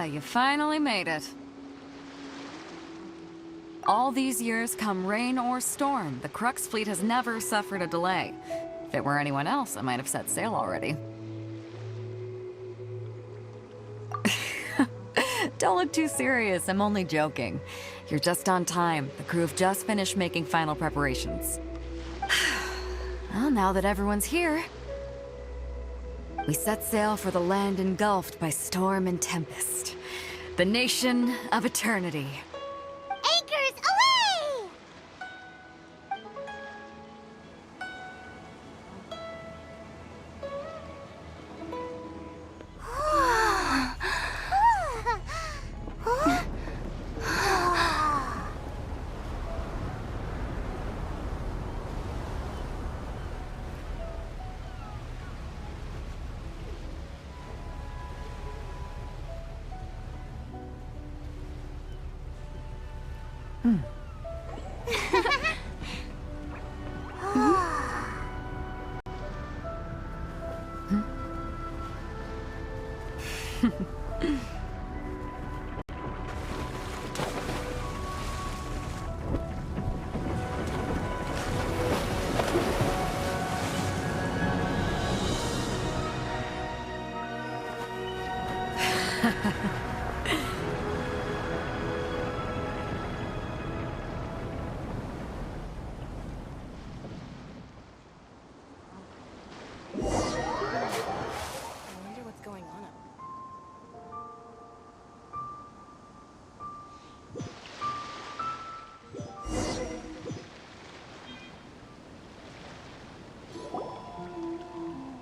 you finally made it. All these years, come rain or storm, the Crux fleet has never suffered a delay. If it were anyone else, I might have set sail already. Don't look too serious, I'm only joking. You're just on time. The crew have just finished making final preparations. Well, now that everyone's here, we set sail for the land engulfed by storm and tempest. The nation of eternity. Anchors away!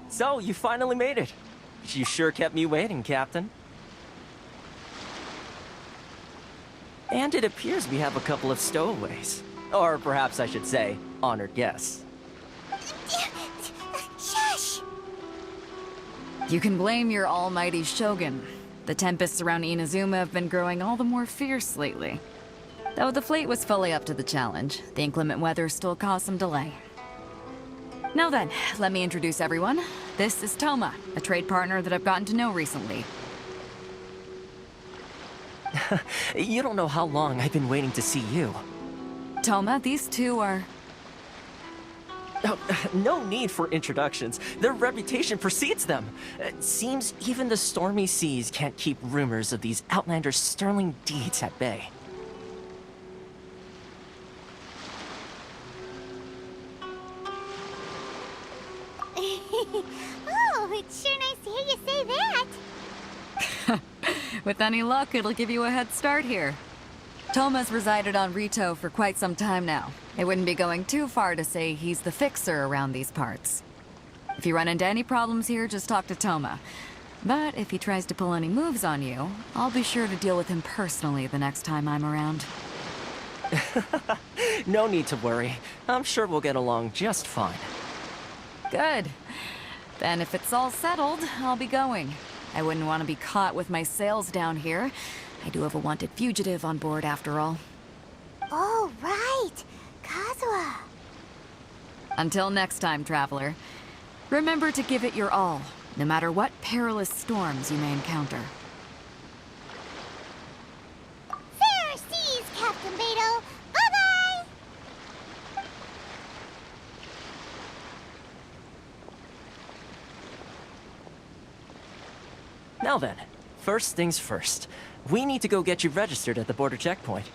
So, you finally made it. You sure kept me waiting, Captain. And it appears we have a couple of stowaways. Or perhaps I should say, honored guests. Shush! You can blame your almighty Shogun. The tempests around Inazuma have been growing all the more fierce lately. Though the fleet was fully up to the challenge, the inclement weather still caused some delay. Now then, let me introduce everyone. This is Thoma, a trade partner that I've gotten to know recently. You don't know how long I've been waiting to see you. Thoma, these two are... Oh, no need for introductions. Their reputation precedes them. It seems even the stormy seas can't keep rumors of these outlanders' sterling deeds at bay. Oh, it's sure nice to hear you say that. With any luck, it'll give you a head start here. Thoma's resided on Rito for quite some time now. It wouldn't be going too far to say he's the fixer around these parts. If you run into any problems here, just talk to Thoma. But if he tries to pull any moves on you, I'll be sure to deal with him personally the next time I'm around. No need to worry. I'm sure we'll get along just fine. Good. Then if it's all settled, I'll be going. I wouldn't want to be caught with my sails down here. I do have a wanted fugitive on board after all. Oh, right! Kazuha! Until next time, traveler. Remember to give it your all, no matter what perilous storms you may encounter. Fair seas, Captain Beto! Bye-bye! Now then, first things first. We need to go get you registered at the border checkpoint.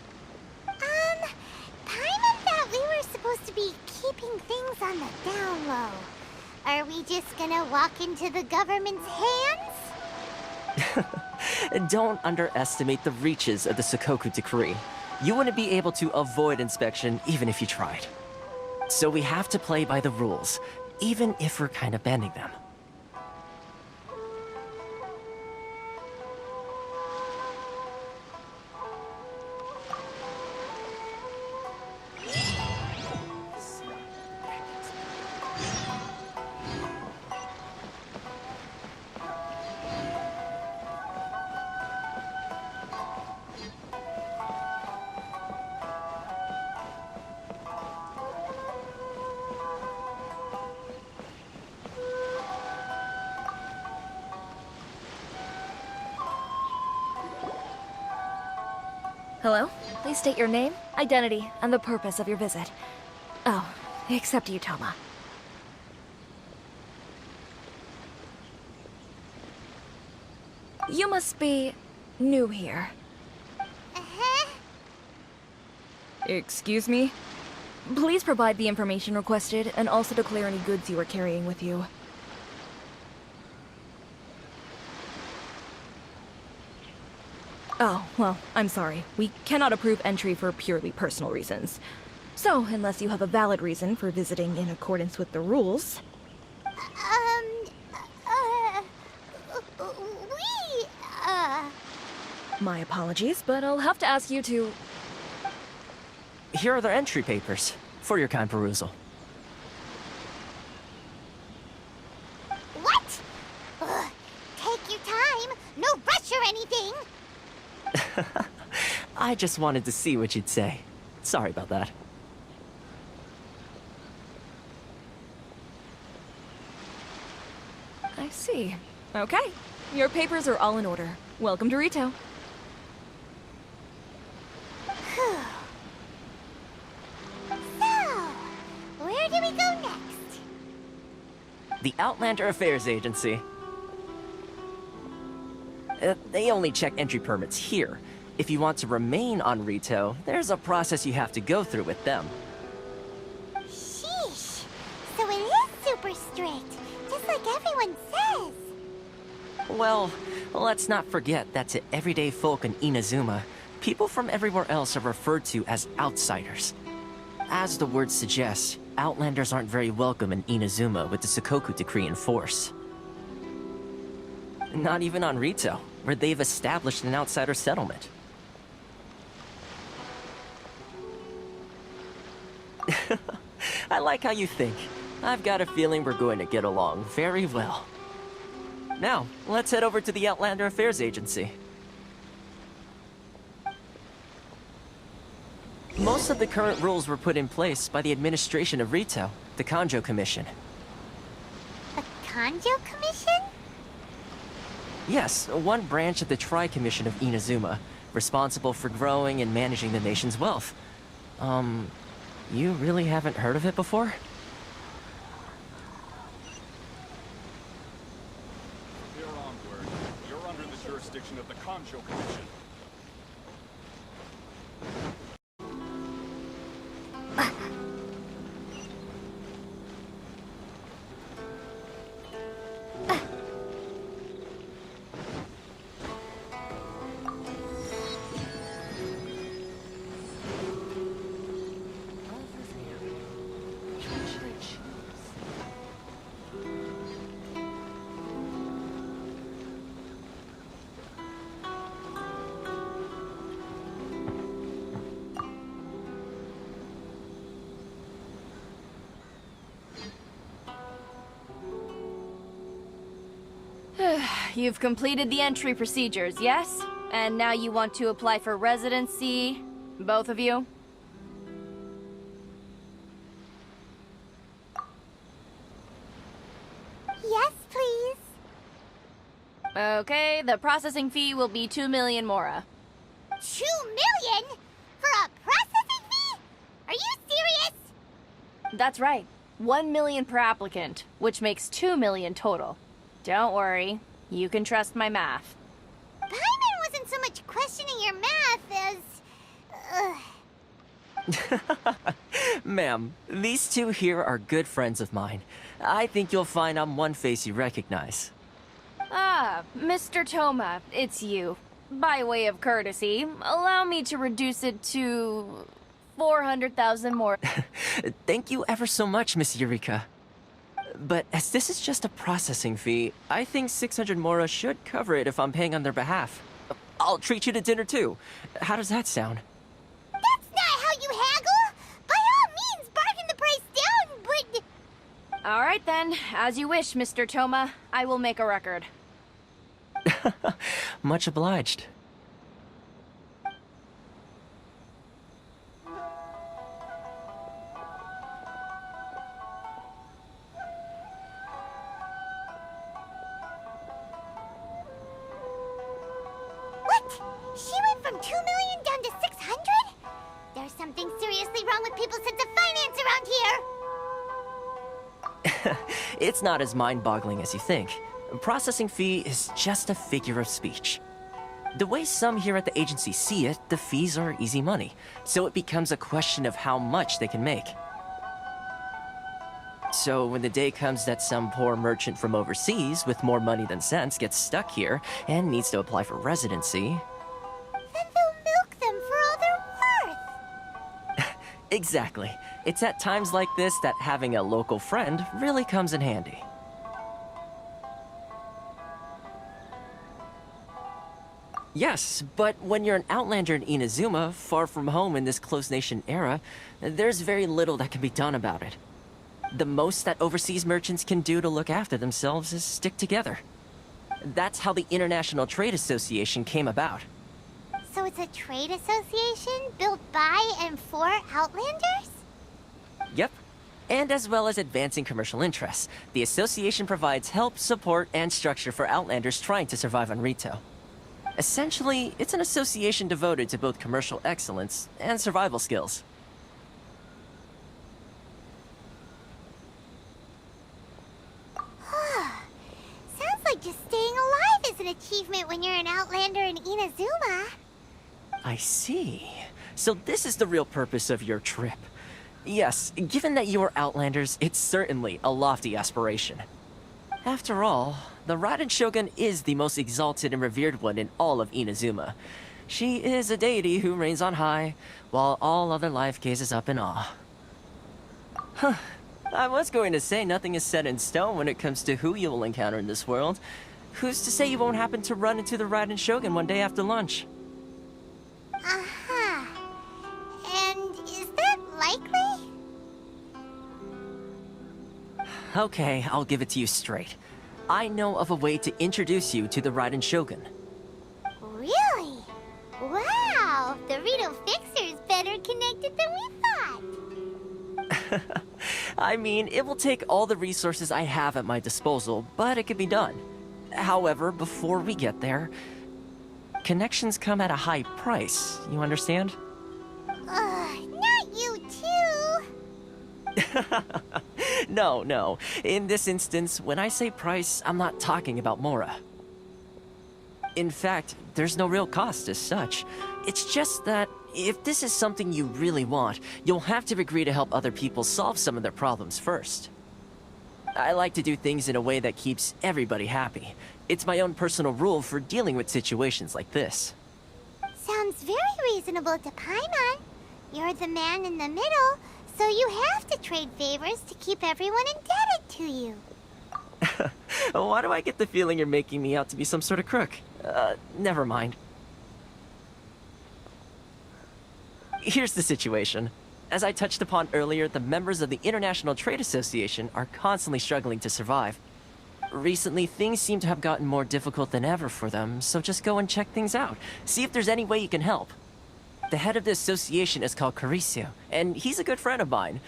Paimon thought we were supposed to be keeping things on the down low. Are we just gonna walk into the government's hands? Don't underestimate the reaches of the Sakoku Decree. You wouldn't be able to avoid inspection even if you tried. So we have to play by the rules, even if we're kind of bending them. Hello? Please state your name, identity, and the purpose of your visit. Oh, except you, Thoma. You must be new here. Uh-huh. Excuse me? Please provide the information requested, and also declare any goods you are carrying with you. Oh, well, I'm sorry. We cannot approve entry for purely personal reasons. So, unless you have a valid reason for visiting in accordance with the rules... We, My apologies, but I'll have to ask you to... Here are their entry papers, for your kind perusal. What? Ugh, take your time. No rush or anything. I just wanted to see what you'd say. Sorry about that. I see. Okay. Your papers are all in order. Welcome to Rito. So, where do we go next? The Outlander Affairs Agency. They only check entry permits here. If you want to remain on Rito, there's a process you have to go through with them. Sheesh. So it is super strict, just like everyone says. Well, let's not forget that to everyday folk in Inazuma, people from everywhere else are referred to as outsiders. As the word suggests, Outlanders aren't very welcome in Inazuma with the Sakoku Decree in force. Not even on Rito, where they've established an outsider settlement. I like how you think. I've got a feeling we're going to get along very well. Now, let's head over to the Outlander Affairs Agency. Most of the current rules were put in place by the administration of Rito, the Kanjo Commission. A Kanjo Commission? Yes, one branch of the Tri-Commission of Inazuma, responsible for growing and managing the nation's wealth. You really haven't heard of it before? Here onward, you're under the jurisdiction of the Kanjo Commission. You've completed the entry procedures, yes? And now you want to apply for residency? Both of you? Yes, please. Okay, the processing fee will be 2 million mora. 2 million? For a processing fee? Are you serious? That's right. 1 million per applicant, which makes 2 million total. Don't worry, you can trust my math. Paimon wasn't so much questioning your math as... Ma'am, these two here are good friends of mine. I think you'll find I'm one face you recognize. Ah, Mr. Thoma, it's you. By way of courtesy, allow me to reduce it to 400,000 more. Thank you ever so much, Miss Eureka. But as this is just a processing fee, I think 600 mora should cover it if I'm paying on their behalf. I'll treat you to dinner too. How does that sound? That's not how you haggle! By all means, bargain the price down, but... All right then, as you wish, Mr. Thoma. I will make a record. Much obliged. What? She went from 2 million down to 600 There's something seriously wrong with people's sense of finance around here! It's not as mind-boggling as you think. Processing fee is just a figure of speech. The way some here at the agency see it, the fees are easy money, so it becomes a question of how much they can make. So when the day comes that some poor merchant from overseas with more money than sense gets stuck here and needs to apply for residency... Then they'll milk them for all they're worth! Exactly. It's at times like this that having a local friend really comes in handy. Yes, but when you're an outlander in Inazuma, far from home in this closed nation era, there's very little that can be done about it. The most that overseas merchants can do to look after themselves is stick together. That's how the International Trade Association came about. So it's a trade association built by and for Outlanders? Yep. And as well as advancing commercial interests, the association provides help, support, and structure for Outlanders trying to survive on Rito. Essentially, it's an association devoted to both commercial excellence and survival skills. Sounds like just staying alive is an achievement when you're an Outlander in Inazuma. I see. So this is the real purpose of your trip. Yes, given that you are Outlanders, it's certainly a lofty aspiration. After all, the Raiden Shogun is the most exalted and revered one in all of Inazuma. She is a deity who reigns on high, while all other life gazes up in awe. Huh. I was going to say nothing is set in stone when it comes to who you will encounter in this world. Who's to say you won't happen to run into the Raiden Shogun one day after lunch? Uh-huh. And is that likely? Okay, I'll give it to you straight. I know of a way to introduce you to the Raiden Shogun. Really? Wow! The Rito Fixer's better connected than we thought! I mean, it will take all the resources I have at my disposal, but it can be done. However, before we get there, connections come at a high price, you understand? Not you too! No. In this instance, when I say price, I'm not talking about Mora. In fact, there's no real cost as such. It's just that if this is something you really want, you'll have to agree to help other people solve some of their problems first. I like to do things in a way that keeps everybody happy. It's my own personal rule for dealing with situations like this. Sounds very reasonable to Paimon. You're the man in the middle, so you have to trade favors to keep everyone indebted to you. Why do I get the feeling you're making me out to be some sort of crook? Never mind. Here's the situation. As I touched upon earlier, the members of the International Trade Association are constantly struggling to survive. Recently, things seem to have gotten more difficult than ever for them, so just go and check things out. See if there's any way you can help. The head of the association is called Caricio, and he's a good friend of mine.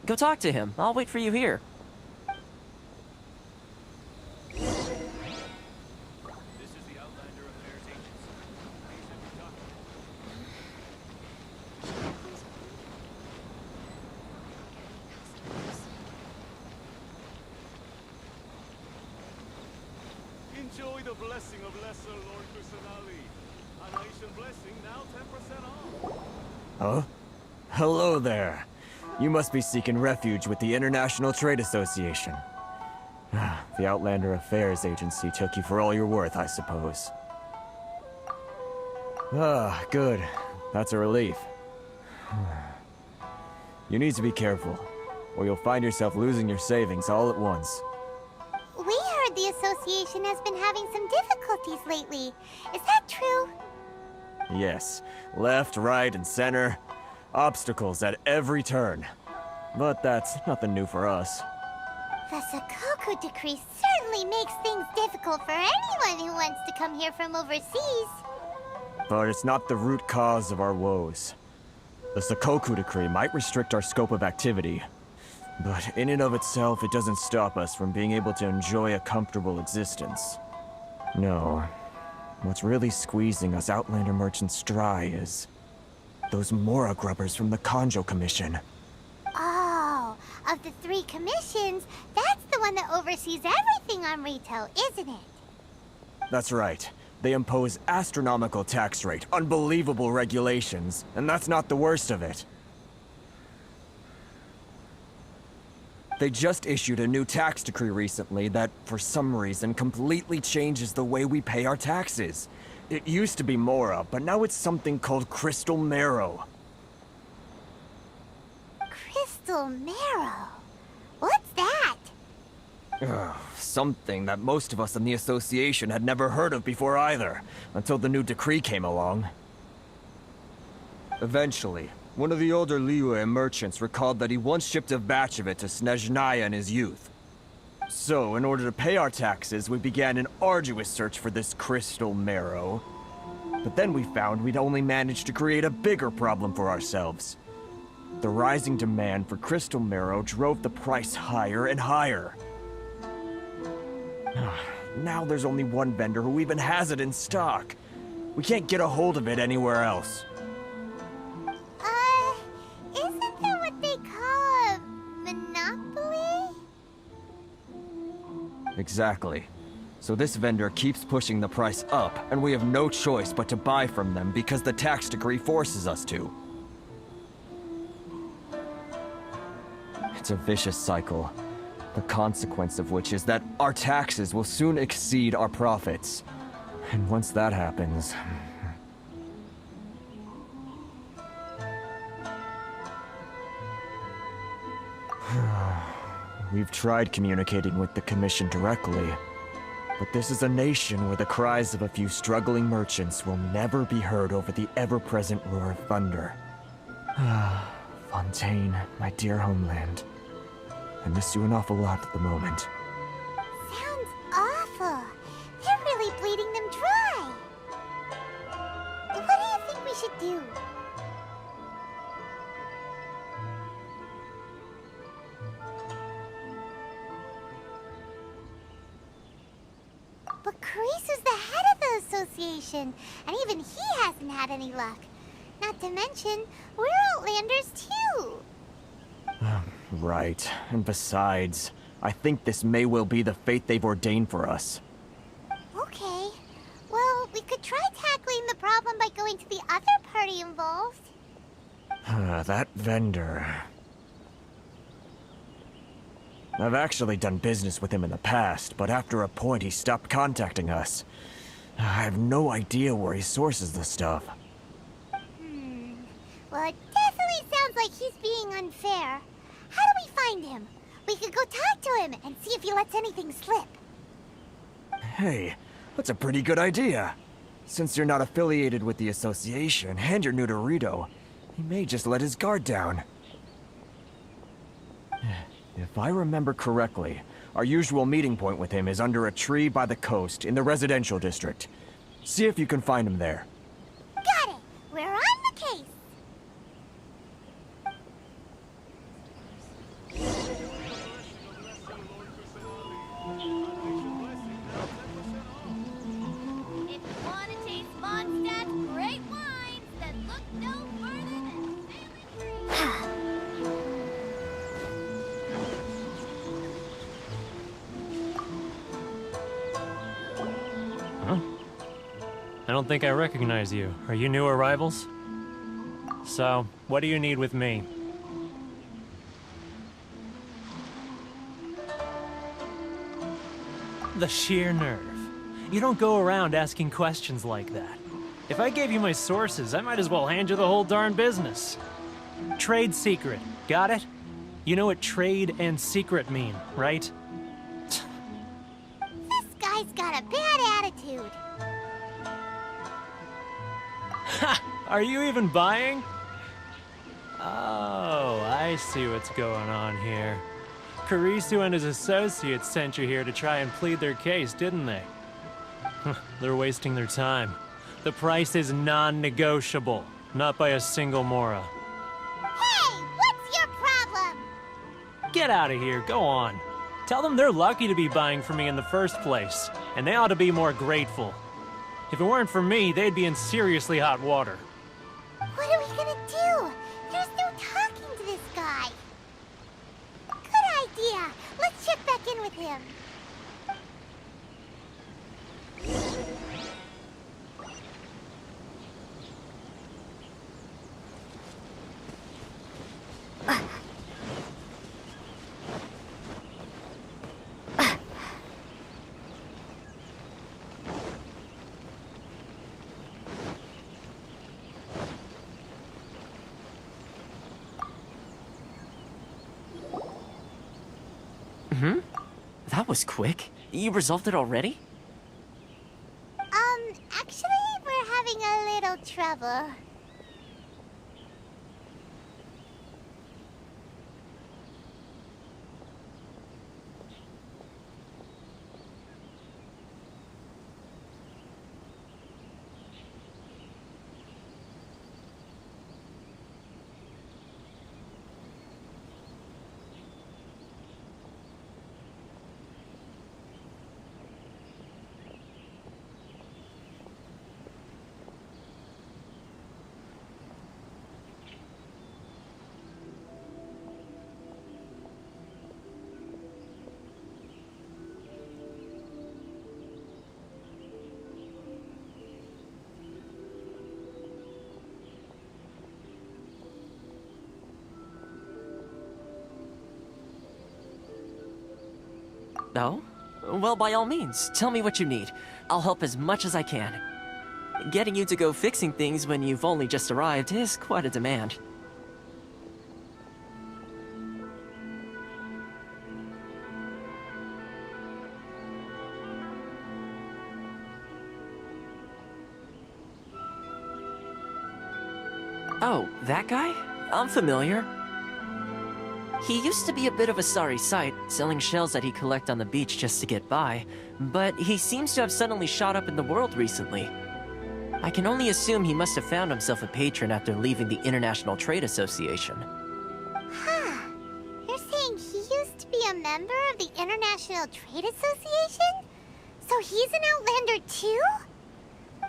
Go talk to him. I'll wait for you here. Enjoy the blessing of Lesser Lord Kusanali. A nation blessing now 10% off. Huh? Hello there. You must be seeking refuge with the International Trade Association. The Outlander Affairs Agency took you for all you're worth, I suppose. Ah, good. That's a relief. You need to be careful, or you'll find yourself losing your savings all at once. We heard the association has been having some difficulties lately. Is that true? Yes. Left, right, and center. Obstacles at every turn. But that's nothing new for us. The Sakoku Decree certainly makes things difficult for anyone who wants to come here from overseas. But it's not the root cause of our woes. The Sakoku Decree might restrict our scope of activity, but in and of itself, it doesn't stop us from being able to enjoy a comfortable existence. No. What's really squeezing us Outlander merchants dry is... Those Mora grubbers from the Kanjo Commission. Oh, of the 3 commissions, that's the one that oversees everything on Rito, isn't it? That's right. They impose astronomical tax rate, unbelievable regulations, and that's not the worst of it. They just issued a new tax decree recently that, for some reason, completely changes the way we pay our taxes. It used to be Mora, but now it's something called Crystal Marrow. Crystal Marrow? What's that? Something that most of us in the association had never heard of before either, until the new decree came along. Eventually, one of the older Liyue merchants recalled that he once shipped a batch of it to Snezhnaya in his youth. So, in order to pay our taxes, we began an arduous search for this crystal marrow. But then we found we'd only managed to create a bigger problem for ourselves. The rising demand for crystal marrow drove the price higher and higher. Now there's only one vendor who even has it in stock. We can't get a hold of it anywhere else. Isn't that what they call a monopoly? Exactly. So this vendor keeps pushing the price up, and we have no choice but to buy from them because the tax decree forces us to. It's a vicious cycle. The consequence of which is that our taxes will soon exceed our profits. And once that happens... We've tried communicating with the Commission directly, but this is a nation where the cries of a few struggling merchants will never be heard over the ever-present roar of thunder. Fontaine, my dear homeland. I miss you an awful lot at the moment. Sounds awful. They're really bleeding them dry. What do you think we should do? But Carisu's the head of the association, and even he hasn't had any luck. Not to mention, we're Outlanders too. Right. And besides, I think this may well be the fate they've ordained for us. Okay. Well, we could try tackling the problem by going to the other party involved. That vendor... I've actually done business with him in the past, but after a point he stopped contacting us. I have no idea where he sources the stuff. Well, it definitely sounds like he's being unfair. How do we find him? We could go talk to him and see if he lets anything slip. Hey, that's a pretty good idea. Since you're not affiliated with the association and you're new to Rito, he may just let his guard down. If I remember correctly, our usual meeting point with him is under a tree by the coast in the residential district. See if you can find him there. Got it! We're on the case! If you want to taste Mondstadt's great wines, then look no further than Sailing Creek. I don't think I recognize you. Are you new arrivals? So, what do you need with me? The sheer nerve. You don't go around asking questions like that. If I gave you my sources, I might as well hand you the whole darn business. Trade secret. Got it? You know what trade and secret mean, right? This guy's got a bad attitude. Ha! Are you even buying? Oh, I see what's going on here. Carisu and his associates sent you here to try and plead their case, didn't they? They're wasting their time. The price is non-negotiable, not by a single Mora. Hey, what's your problem? Get out of here, go on. Tell them they're lucky to be buying from me in the first place, and they ought to be more grateful. If it weren't for me, they'd be in seriously hot water. What are we gonna That was quick. You resolved it already? Actually, we're having a little trouble. No? Well, by all means, tell me what you need. I'll help as much as I can. Getting you to go fixing things when you've only just arrived is quite a demand. Oh, that guy? I'm familiar. He used to be a bit of a sorry sight, selling shells that he'd collect on the beach just to get by, but he seems to have suddenly shot up in the world recently. I can only assume he must have found himself a patron after leaving the International Trade Association. Huh. You're saying he used to be a member of the International Trade Association? So he's an Outlander too?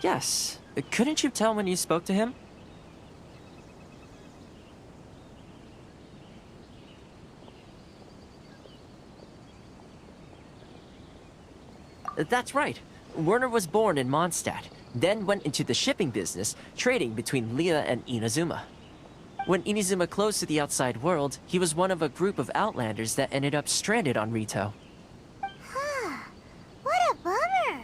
Yes. Couldn't you tell when you spoke to him? That's right. Werner was born in Mondstadt, then went into the shipping business, trading between Leah and Inazuma. When Inazuma closed to the outside world, he was one of a group of Outlanders that ended up stranded on Rito. Huh. What a bummer.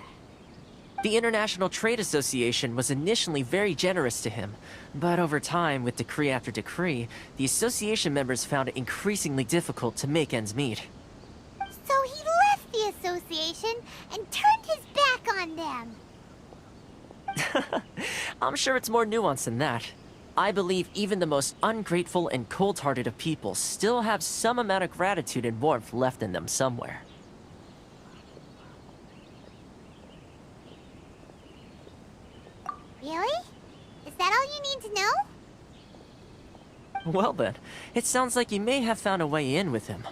The International Trade Association was initially very generous to him, but over time, with decree after decree, the association members found it increasingly difficult to make ends meet. So he left the association and turned his back on them. I'm sure it's more nuanced than that. I believe even the most ungrateful and cold-hearted of people still have some amount of gratitude and warmth left in them somewhere. Really? Is that all you need to know? Well then, it sounds like you may have found a way in with him.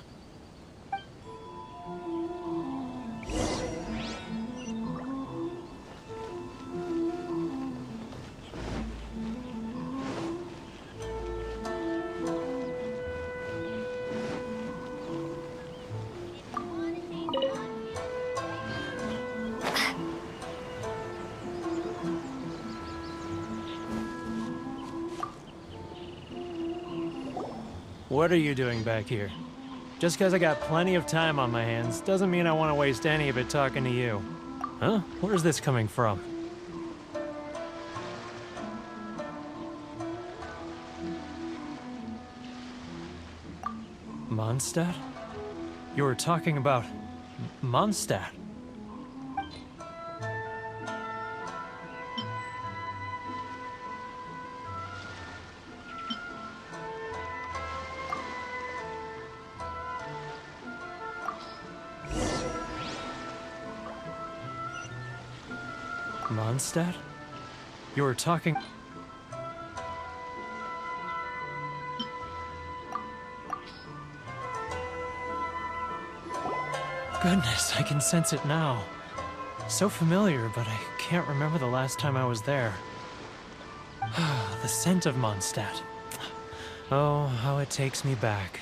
What are you doing back here? Just because I got plenty of time on my hands doesn't mean I want to waste any of it talking to you. Huh? Where's this coming from? Mondstadt? You were talking about Mondstadt. Mondstadt? You were talking... Goodness, I can sense it now. So familiar, but I can't remember the last time I was there. The scent of Mondstadt. Oh, how it takes me back.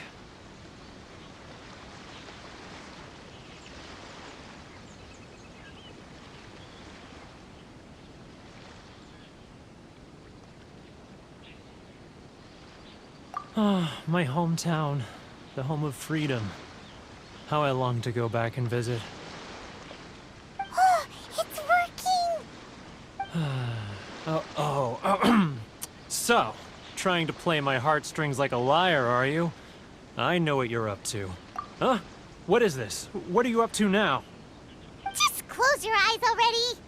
Ah, my hometown, the home of freedom. How I long to go back and visit. Oh, it's working! So, trying to play my heartstrings like a liar, are you? I know what you're up to. Huh? What is this? What are you up to now? Just close your eyes already!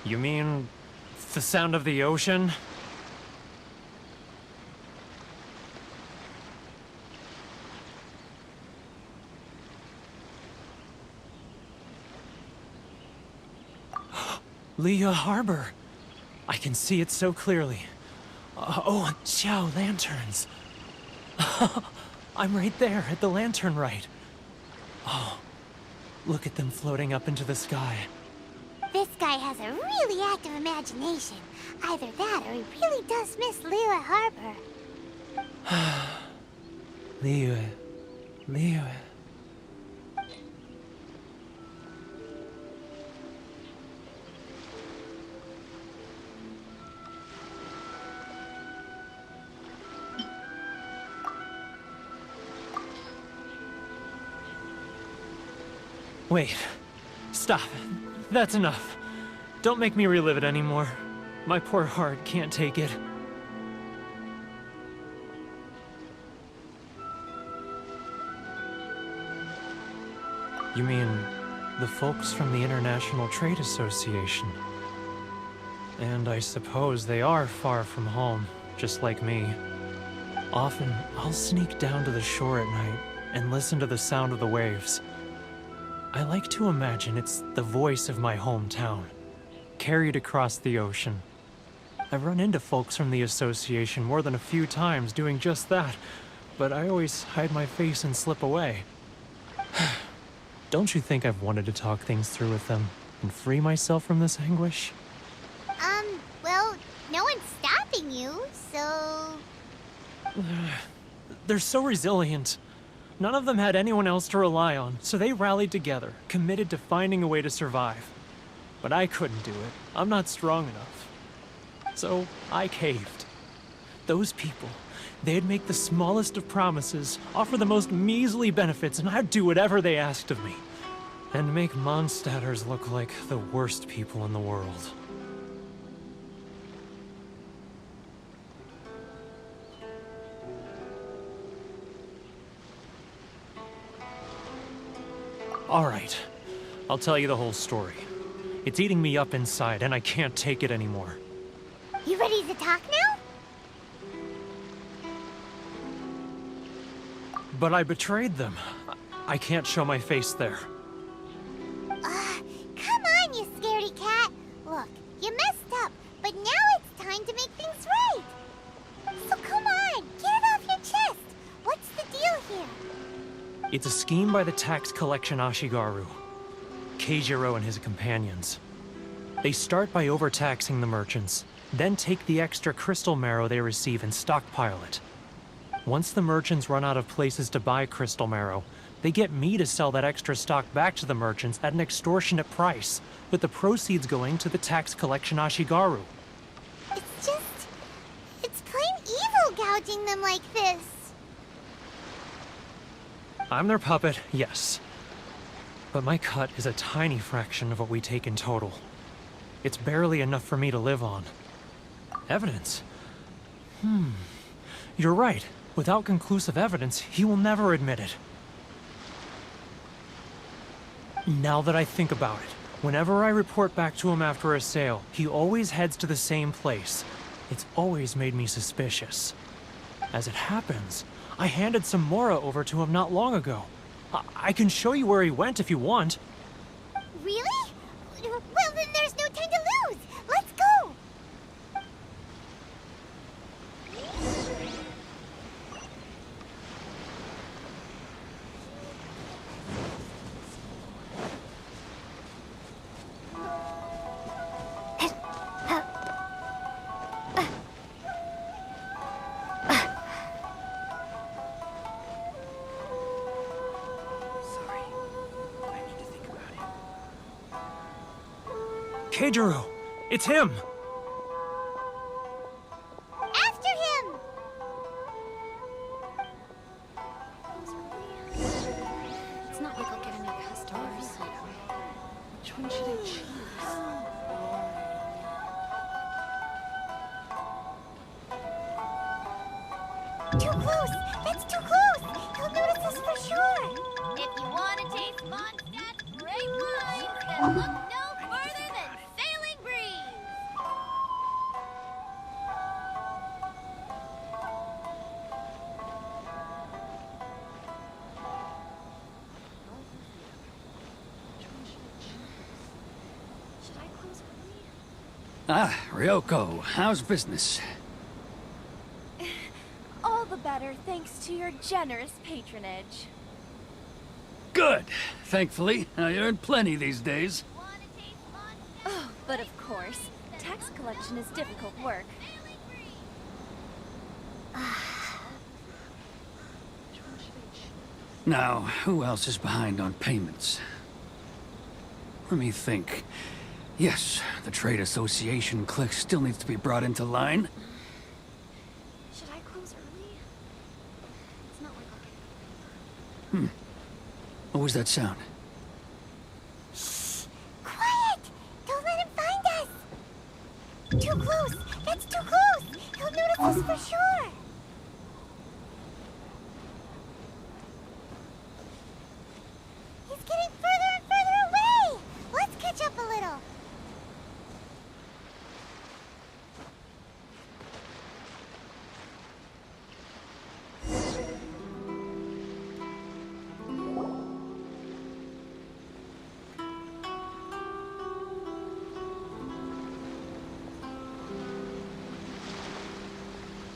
You mean the sound of the ocean? Leah Harbor. I can see it so clearly. Oh, Xiao lanterns. I'm right there at the lantern right. Oh, look at them floating up into the sky. This guy has a really active imagination. Either that or he really does miss Liyue Harbor. Liyue. Wait. Stop. That's enough. Don't make me relive it anymore. My poor heart can't take it. You mean the folks from the International Trade Association? And I suppose they are far from home, just like me. Often, I'll sneak down to the shore at night and listen to the sound of the waves. I like to imagine it's the voice of my hometown, carried across the ocean. I've run into folks from the association more than a few times doing just that, but I always hide my face and slip away. Don't you think I've wanted to talk things through with them and free myself from this anguish? Well, no one's stopping you, so... They're so resilient. None of them had anyone else to rely on, so they rallied together, committed to finding a way to survive. But I couldn't do it. I'm not strong enough. So I caved. Those people, they'd make the smallest of promises, offer the most measly benefits, and I'd do whatever they asked of me. And make Mondstadters look like the worst people in the world. All right, I'll tell you the whole story. It's eating me up inside, and I can't take it anymore. You ready to talk now? But I betrayed them. I can't show my face there. Come on, you scaredy cat. Look, you messed up, but now it's time to make things right. So come on, get it off your chest. What's the deal here? It's a scheme by the tax collection Ashigaru, Keijiro and his companions. They start by overtaxing the merchants, then take the extra crystal marrow they receive and stockpile it. Once the merchants run out of places to buy crystal marrow, they get me to sell that extra stock back to the merchants at an extortionate price, with the proceeds going to the tax collection Ashigaru. It's plain evil gouging them like this. I'm their puppet, yes. But my cut is a tiny fraction of what we take in total. It's barely enough for me to live on. Evidence? You're right. Without conclusive evidence, he will never admit it. Now that I think about it, whenever I report back to him after a sale, he always heads to the same place. It's always made me suspicious. As it happens, I handed some Mora over to him not long ago. I can show you where he went if you want. Really? Well, then there's no time to lose. Let's go! Keijiro! It's him! After him! It's not like I'll get any customers. Which one should I choose? Too close! That's too close! He'll notice us for sure! If you want to taste Mondstadt's great wines, then look no further than Sailing Breeze! Ah, Ryoko, how's business? All the better thanks to your generous patronage. Good. Thankfully, I earn plenty these days. Want to taste Mondstadt's Oh, but of course, tax collection is difficult work. Sailing Breeze! Now, who else is behind on payments? Let me think. Yes, the Trade Association clique still needs to be brought into line. Should I close early? It's not like I'll get... What was that sound? Quiet! Don't let him find us! Too close! That's too close! He'll notice us for sure! He's getting further and further away! Let's catch up a little!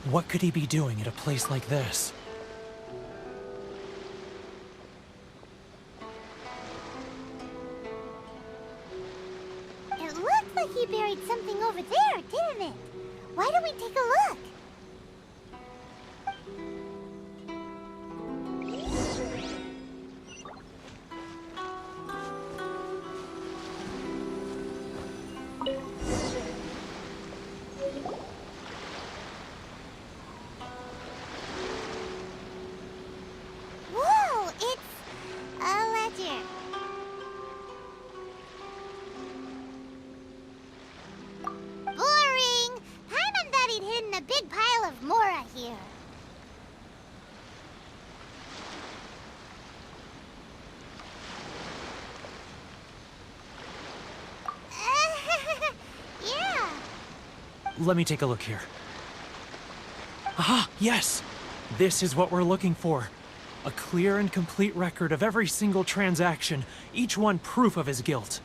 What could he be doing at a place like this? It looked like he buried something over there, didn't it? Why don't we take a look? Whoa, it's a ledger. Boring! Paimon thought he'd hidden a big pile of Mora here. Yeah. Let me take a look here. Ah, yes! This is what we're looking for. A clear and complete record of every single transaction, each one proof of his guilt.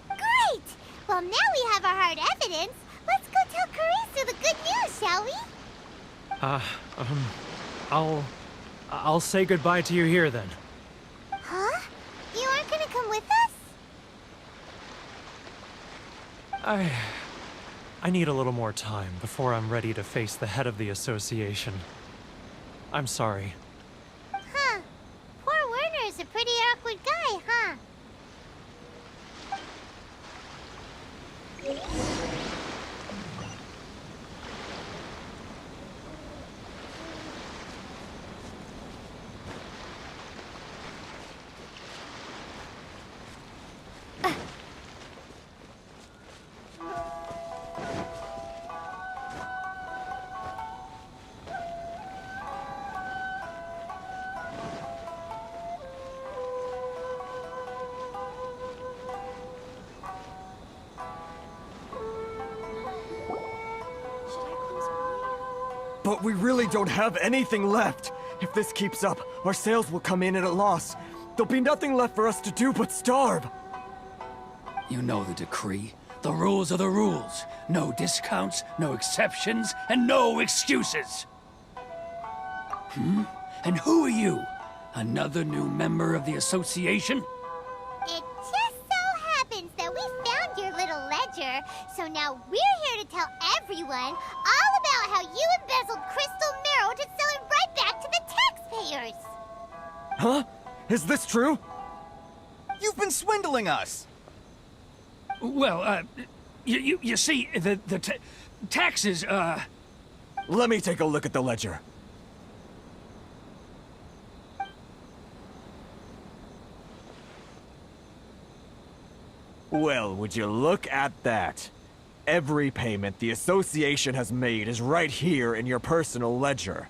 Great! Well, now we have our hard evidence. Let's go tell Karisu the good news, shall we? I'll say goodbye to you here then. Huh? You aren't gonna come with us? I need a little more time before I'm ready to face the head of the association. I'm sorry. Huh. Poor Werner's a pretty awkward guy, huh? But we really don't have anything left. If this keeps up, our sales will come in at a loss. There'll be nothing left for us to do but starve. You know the decree. The rules are the rules. No discounts, no exceptions, and no excuses. And who are you? Another new member of the association? It just so happens that we found your little ledger, so now we're here to tell everyone all about how you embezzled crystal marrow to sell it right back to the taxpayers. Huh? Is this true? You've been swindling us! Well, you see, the taxes, Let me take a look at the ledger. Well, would you look at that? Every payment the association has made is right here in your personal ledger.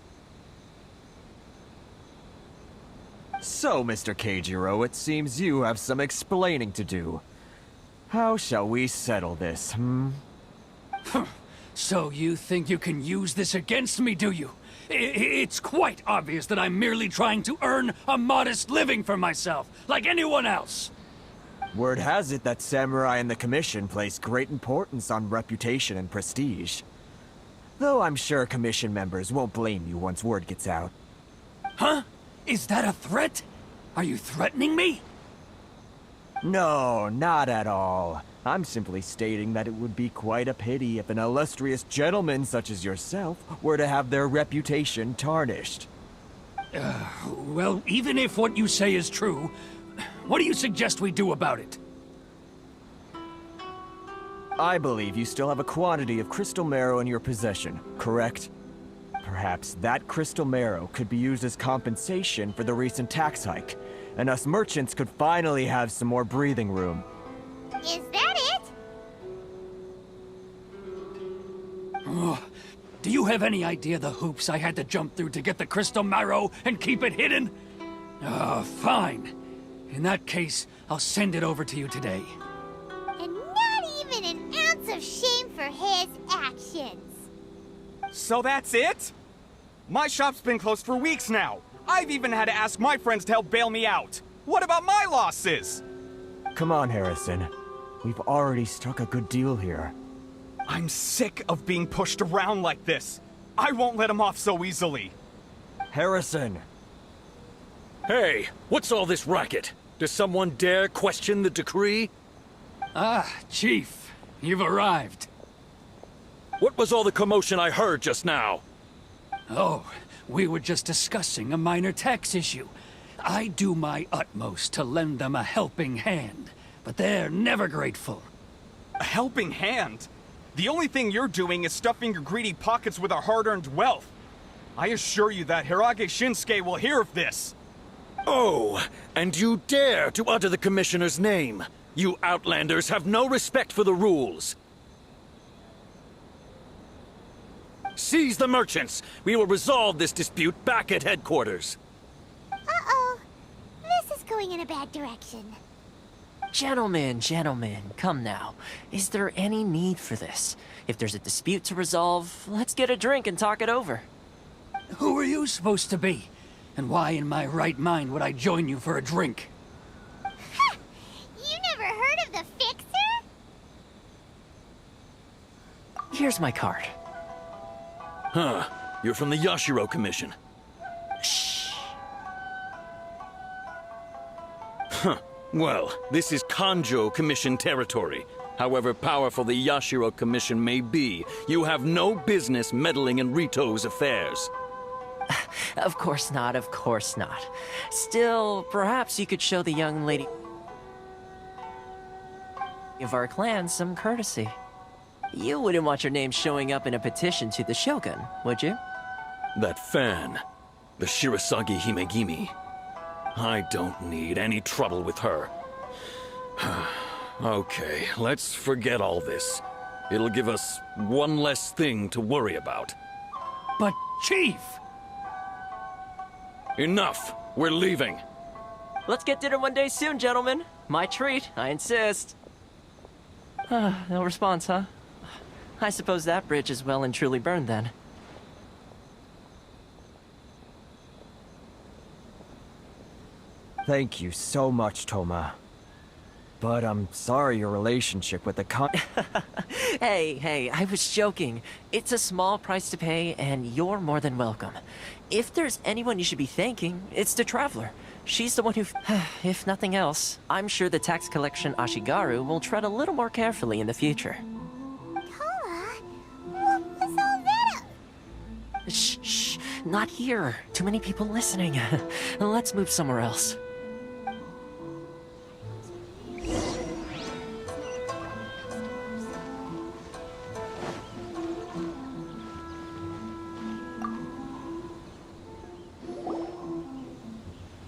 So, Mr. Keijiro, it seems you have some explaining to do. How shall we settle this, So you think you can use this against me, do you? It's quite obvious that I'm merely trying to earn a modest living for myself, like anyone else. Word has it that Samurai and the Commission place great importance on reputation and prestige. Though I'm sure Commission members won't blame you once word gets out. Huh? Is that a threat? Are you threatening me? No, not at all. I'm simply stating that it would be quite a pity if an illustrious gentleman such as yourself were to have their reputation tarnished. Well, even if what you say is true, what do you suggest we do about it? I believe you still have a quantity of crystal marrow in your possession, correct? Perhaps that crystal marrow could be used as compensation for the recent tax hike, and us merchants could finally have some more breathing room. Is that it? Oh, do you have any idea the hoops I had to jump through to get the crystal marrow and keep it hidden? Fine. In that case, I'll send it over to you today. And not even an ounce of shame for his actions. So that's it? My shop's been closed for weeks now. I've even had to ask my friends to help bail me out. What about my losses? Come on, Harrison. We've already struck a good deal here. I'm sick of being pushed around like this. I won't let him off so easily. Harrison! Hey, what's all this racket? Does someone dare question the decree? Ah, Chief, you've arrived. What was all the commotion I heard just now? Oh, we were just discussing a minor tax issue. I do my utmost to lend them a helping hand, but they're never grateful. A helping hand? The only thing you're doing is stuffing your greedy pockets with our hard-earned wealth. I assure you that Hirage Shinsuke will hear of this. Oh, and you dare to utter the Commissioner's name. You Outlanders have no respect for the rules. Seize the merchants. We will resolve this dispute back at headquarters. Uh-oh. This is going in a bad direction. Gentlemen, come now. Is there any need for this? If there's a dispute to resolve, let's get a drink and talk it over. Who are you supposed to be? And why in my right mind would I join you for a drink? Ha! You never heard of the Fixer? Here's my card. Huh. You're from the Yashiro Commission. Shh. Huh. Well, this is Kanjo Commission territory. However powerful the Yashiro Commission may be, you have no business meddling in Rito's affairs. Of course not, of course not. Still, perhaps you could show the young lady of our clan some courtesy. You wouldn't want your name showing up in a petition to the Shogun, would you? That fan, the Shirasagi Himegimi. I don't need any trouble with her. Okay, let's forget all this. It'll give us one less thing to worry about. But, Chief! Enough! We're leaving. Let's get dinner one day soon, gentlemen. My treat, I insist. No response, huh? I suppose that bridge is well and truly burned then. Thank you so much, Thoma. But I'm sorry your relationship with the Hey, I was joking. It's a small price to pay, and you're more than welcome. If there's anyone you should be thanking, it's the Traveler. She's the one who, if nothing else, I'm sure the tax collection Ashigaru will tread a little more carefully in the future. Thoma? What was all that? Shh, not here. Too many people listening. Let's move somewhere else.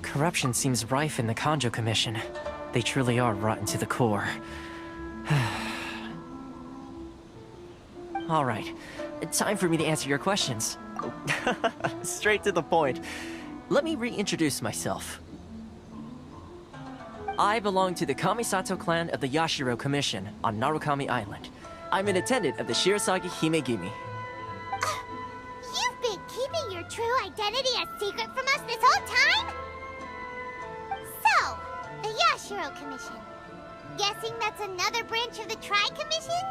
Corruption seems rife in the Kanjo Commission. They truly are rotten to the core. All right, time for me to answer your questions. Straight to the point. Let me reintroduce myself. I belong to the Kamisato clan of the Yashiro Commission on Narukami Island. I'm an attendant of the Shirasagi Himegimi. You've been keeping your true identity a secret from us this whole time? So, the Yashiro Commission. Guessing that's another branch of the Tri-Commission?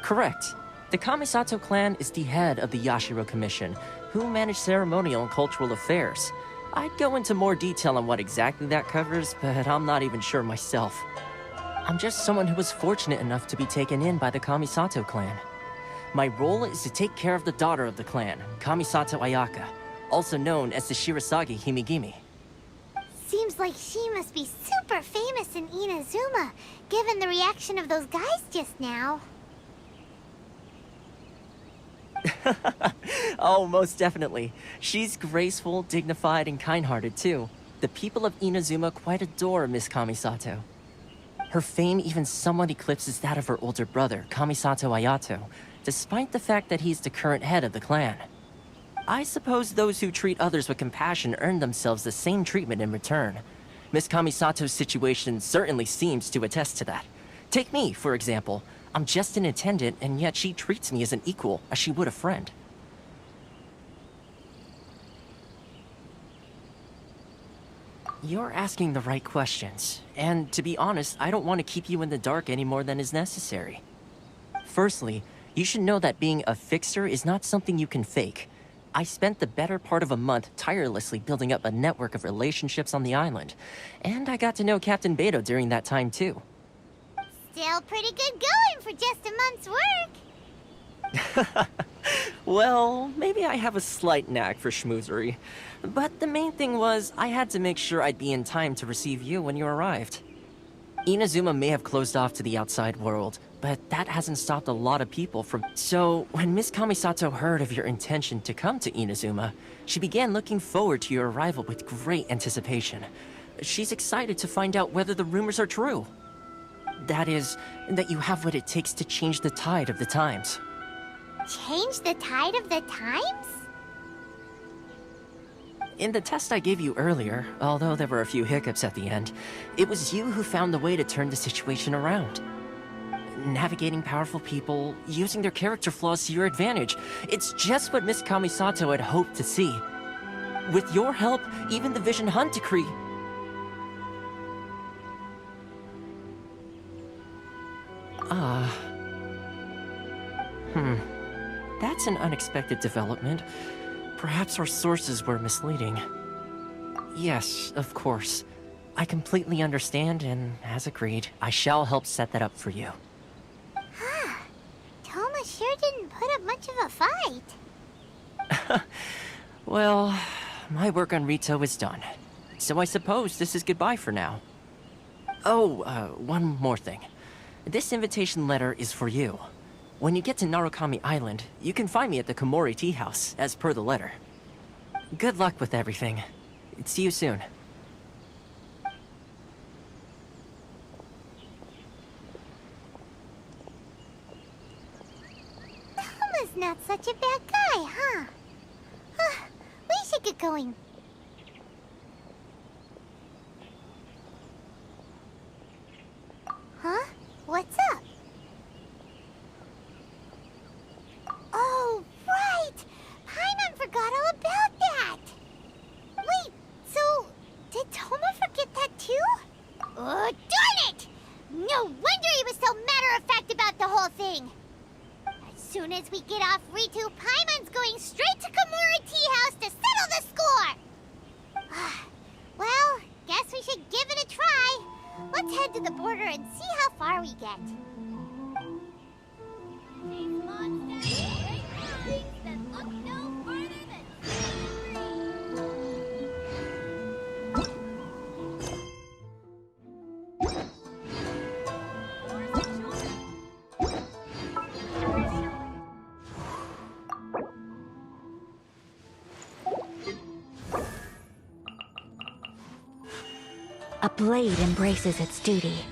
Correct. The Kamisato clan is the head of the Yashiro Commission, who manage ceremonial and cultural affairs. I'd go into more detail on what exactly that covers, but I'm not even sure myself. I'm just someone who was fortunate enough to be taken in by the Kamisato clan. My role is to take care of the daughter of the clan, Kamisato Ayaka, also known as the Shirasagi Himegimi. Seems like she must be super famous in Inazuma, given the reaction of those guys just now. Oh, most definitely. She's graceful, dignified, and kind-hearted too. The people of Inazuma quite adore Miss Kamisato. Her fame even somewhat eclipses that of her older brother, Kamisato Ayato, despite the fact that he's the current head of the clan. I suppose those who treat others with compassion earn themselves the same treatment in return. Miss Kamisato's situation certainly seems to attest to that. Take me, for example. I'm just an attendant, and yet she treats me as an equal, as she would a friend. You're asking the right questions, and to be honest, I don't want to keep you in the dark any more than is necessary. Firstly, you should know that being a fixer is not something you can fake. I spent the better part of a month tirelessly building up a network of relationships on the island, and I got to know Captain Beto during that time too. Still pretty good going for just a month's work. Well, maybe I have a slight knack for schmoozery. But the main thing was, I had to make sure I'd be in time to receive you when you arrived. Inazuma may have closed off to the outside world, but that hasn't stopped a lot of people from... So, when Miss Kamisato heard of your intention to come to Inazuma, she began looking forward to your arrival with great anticipation. She's excited to find out whether the rumors are true. That is, that you have what it takes to change the tide of the times. Change the tide of the times? In the test I gave you earlier, although there were a few hiccups at the end, it was you who found the way to turn the situation around. Navigating powerful people, using their character flaws to your advantage. It's just what Miss Kamisato had hoped to see. With your help, even the Vision Hunt Decree... That's an unexpected development. Perhaps our sources were misleading. Yes, of course. I completely understand, and as agreed, I shall help set that up for you. Thoma sure didn't put up much of a fight. Well, my work on Rito is done. So I suppose this is goodbye for now. Oh, one more thing. This invitation letter is for you. When you get to Narukami Island, you can find me at the Komori Tea House, as per the letter. Good luck with everything. See you soon. Thoma's not such a bad guy, huh? We should get going. Huh? What's up? Oh, right! Paimon forgot all about that! Wait, so... did Thoma forget that too? Oh, darn it! No wonder he was so matter-of-fact about the whole thing! As soon as we get off Ritu, Paimon's going straight to Komori Tea House to settle the score! Well, guess we should give it a try. Let's head to the border and see how far we get. These monsters are great minds that look no further than A blade embraces its duty,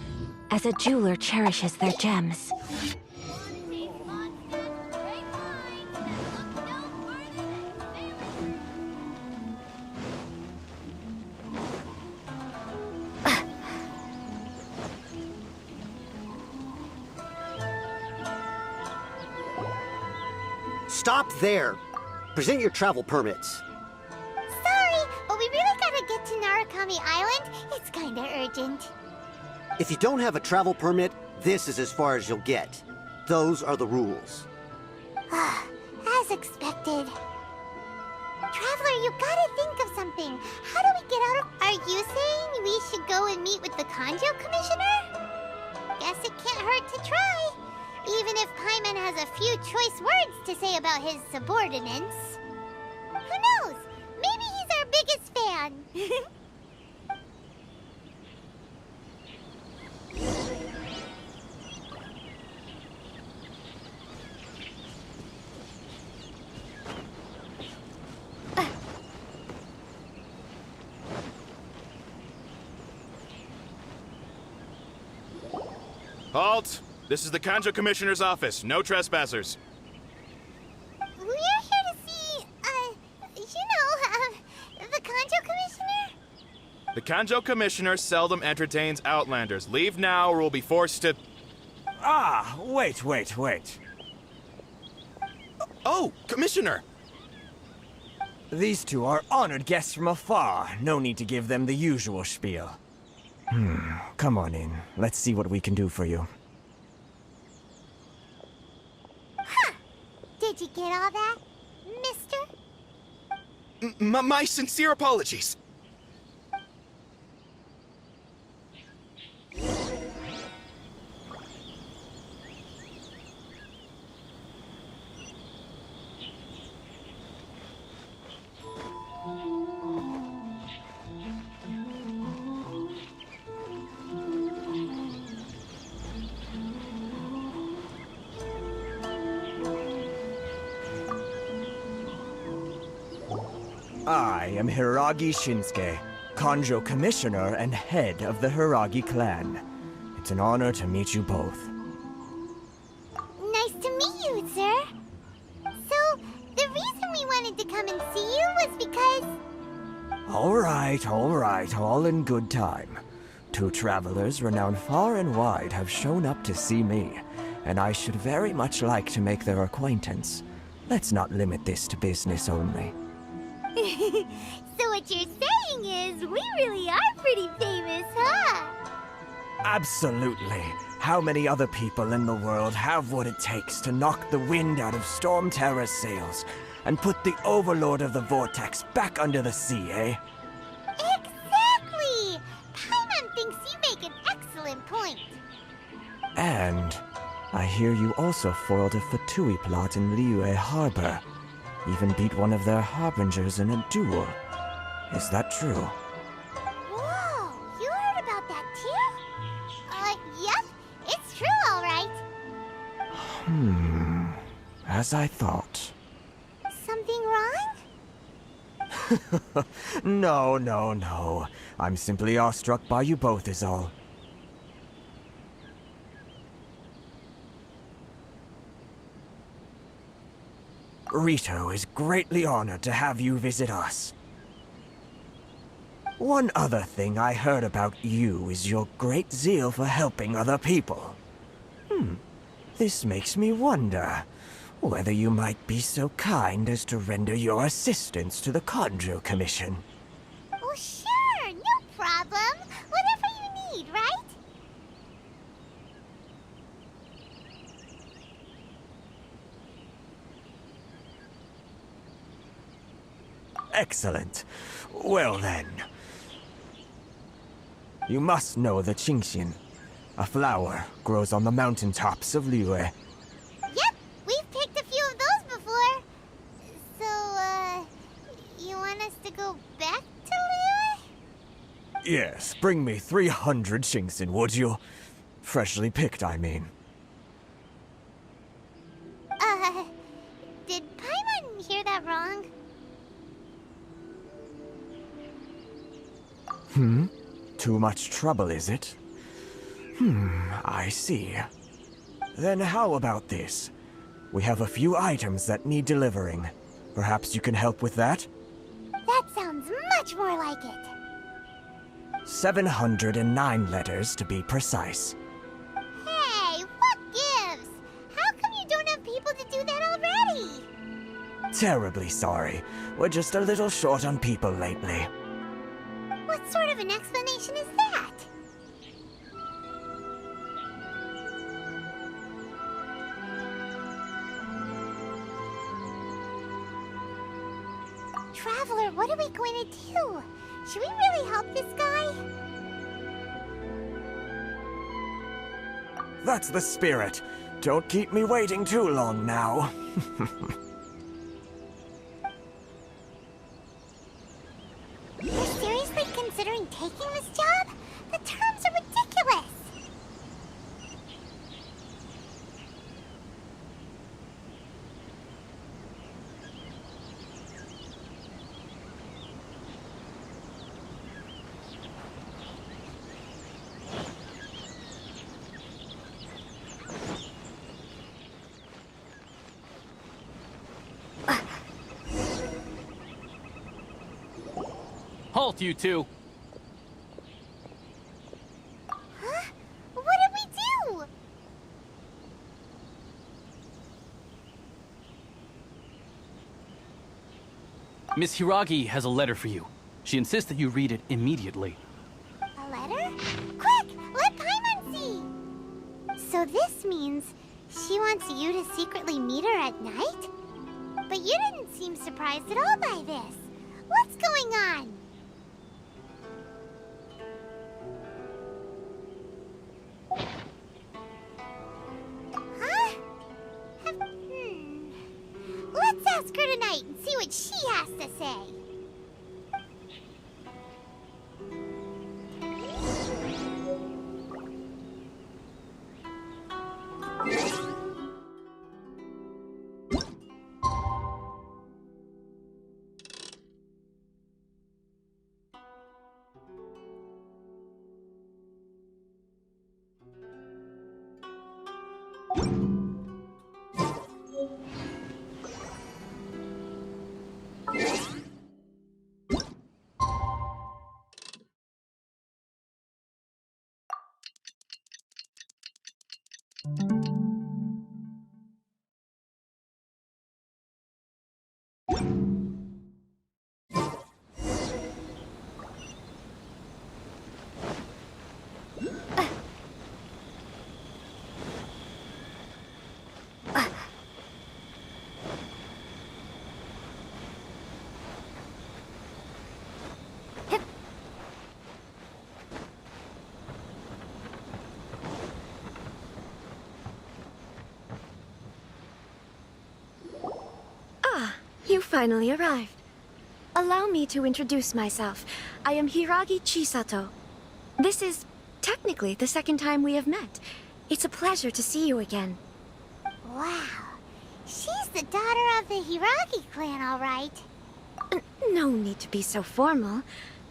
as a jeweler cherishes their gems. these monsters are great minds that look no further than Stop there! Present your travel permits. Sorry, but we really gotta get to Narukami Island. It's kinda urgent. If you don't have a travel permit, this is as far as you'll get. Those are the rules. As expected. Traveler, you gotta think of something. How do we get out of... Are you saying we should go and meet with the Kanjo Commissioner? Guess it can't hurt to try. Even if Paimon has a few choice words to say about his subordinates. Who knows? Maybe he's our biggest fan. Halt! This is the Kanjo Commissioner's office. No trespassers. We're here to see, the Kanjo Commissioner? The Kanjo Commissioner seldom entertains Outlanders. Leave now or we'll be forced to... Ah, wait. Oh, Commissioner! These two are honored guests from afar. No need to give them the usual spiel. Come on in. Let's see what we can do for you. Huh. Did you get all that, mister? My sincere apologies. I am Hiragi Shinsuke, Kanjo Commissioner and head of the Hiragi clan. It's an honor to meet you both. Nice to meet you, sir. So, the reason we wanted to come and see you was because... All right, all in good time. Two travelers renowned far and wide have shown up to see me, and I should very much like to make their acquaintance. Let's not limit this to business only. So what you're saying is, we really are pretty famous, huh? Absolutely. How many other people in the world have what it takes to knock the wind out of Storm Terror's sails and put the Overlord of the Vortex back under the sea, eh? Exactly! Paimon thinks you make an excellent point. And I hear you also foiled a Fatui plot in Liyue Harbor. Even beat one of their harbingers in a duel. Is that true? Whoa, you heard about that too? Yep, it's true, all right. As I thought. Something wrong? No. I'm simply awestruck by you both is all. Rito is greatly honored to have you visit us. One other thing I heard about you is your great zeal for helping other people. This makes me wonder whether you might be so kind as to render your assistance to the Kanjo Commission. Oh, sure, no problem. Whatever you need, right? Excellent. Well then. You must know the Qingxian. A flower grows on the mountaintops of Liyue. Yep, we've picked a few of those before. So, you want us to go back to Liyue? Yes, bring me 300 Qingxian, would you? Freshly picked, I mean. Did Paimon hear that wrong? Too much trouble, is it? I see. Then how about this? We have a few items that need delivering. Perhaps you can help with that? That sounds much more like it. 709 letters to be precise. Hey, what gives? How come you don't have people to do that already? terribly sorry. We're just a little short on people lately. What sort of an explanation is that? Traveler, what are we going to do? Should we really help this guy? That's the spirit. Don't keep me waiting too long now. You're seriously considering taking this job? The terms are ridiculous! Halt, you two! Huh? What did we do? Miss Hiragi has a letter for you. She insists that you read it immediately. A letter? Quick! Let Paimon see! So this means she wants you to secretly meet her at night? But you didn't seem surprised at all by this. What's going on? Huh? Let's ask her tonight and see what she has to say. You finally arrived. Allow me to introduce myself. I am Hiragi Chisato. This is technically the second time we have met. It's a pleasure to see you again. Wow. She's the daughter of the Hiragi clan, all right. No need to be so formal.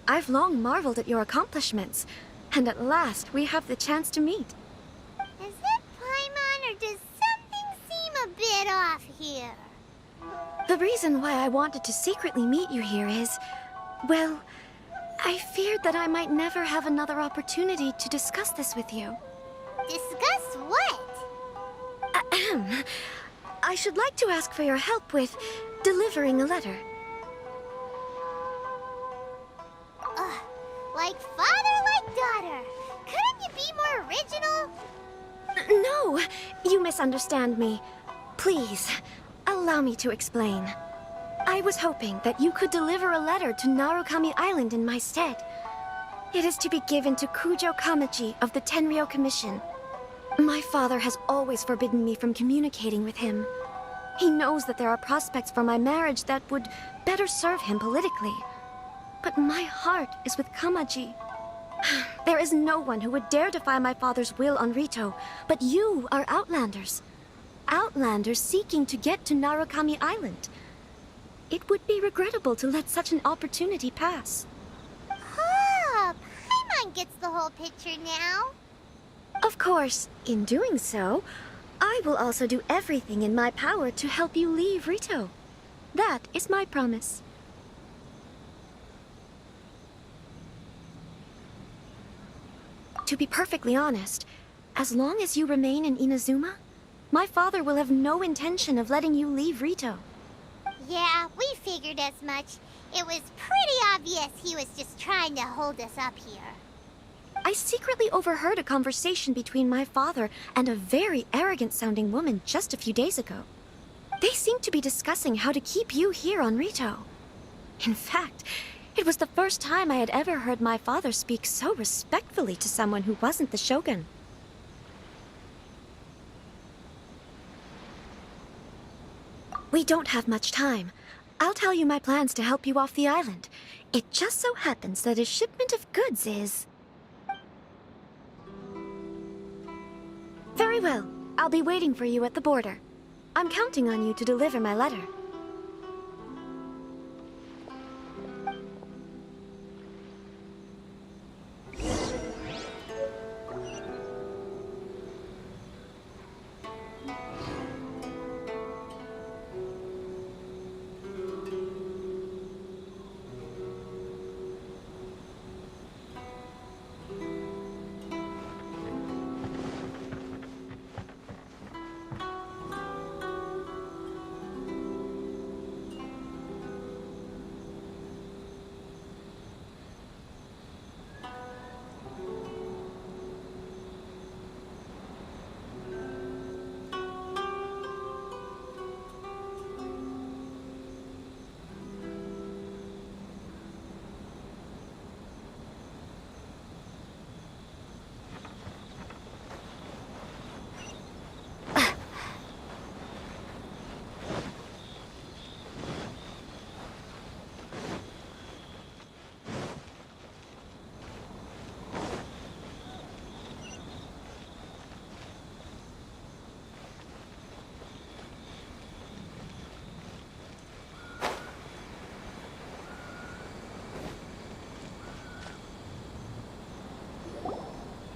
I've long marveled at your accomplishments. And at last, we have the chance to meet. Is it Paimon, or does something seem a bit off here? The reason why I wanted to secretly meet you here is, well, I feared that I might never have another opportunity to discuss this with you. Discuss what? Ahem. I should like to ask for your help with delivering a letter. Like father, like daughter. Couldn't you be more original? No, you misunderstand me. Please, allow me to explain. I was hoping that you could deliver a letter to Narukami Island in my stead. It is to be given to Kujo Kamachi of the Tenryou Commission. My father has always forbidden me from communicating with him. He knows that there are prospects for my marriage that would better serve him politically. But my heart is with Kamaji. There is no one who would dare defy my father's will on Rito, but you are Outlanders. Outlanders seeking to get to Narukami Island. It would be regrettable to let such an opportunity pass. Oh, Paimon gets the whole picture now. Of course, in doing so, I will also do everything in my power to help you leave Rito. That is my promise. To be perfectly honest, as long as you remain in Inazuma, my father will have no intention of letting you leave Rito. Yeah, we figured as much. It was pretty obvious he was just trying to hold us up here. I secretly overheard a conversation between my father and a very arrogant-sounding woman just a few days ago. They seemed to be discussing how to keep you here on Rito. In fact, it was the first time I had ever heard my father speak so respectfully to someone who wasn't the Shogun. We don't have much time. I'll tell you my plans to help you off the island. It just so happens that a shipment of goods is... Very well. I'll be waiting for you at the border. I'm counting on you to deliver my letter.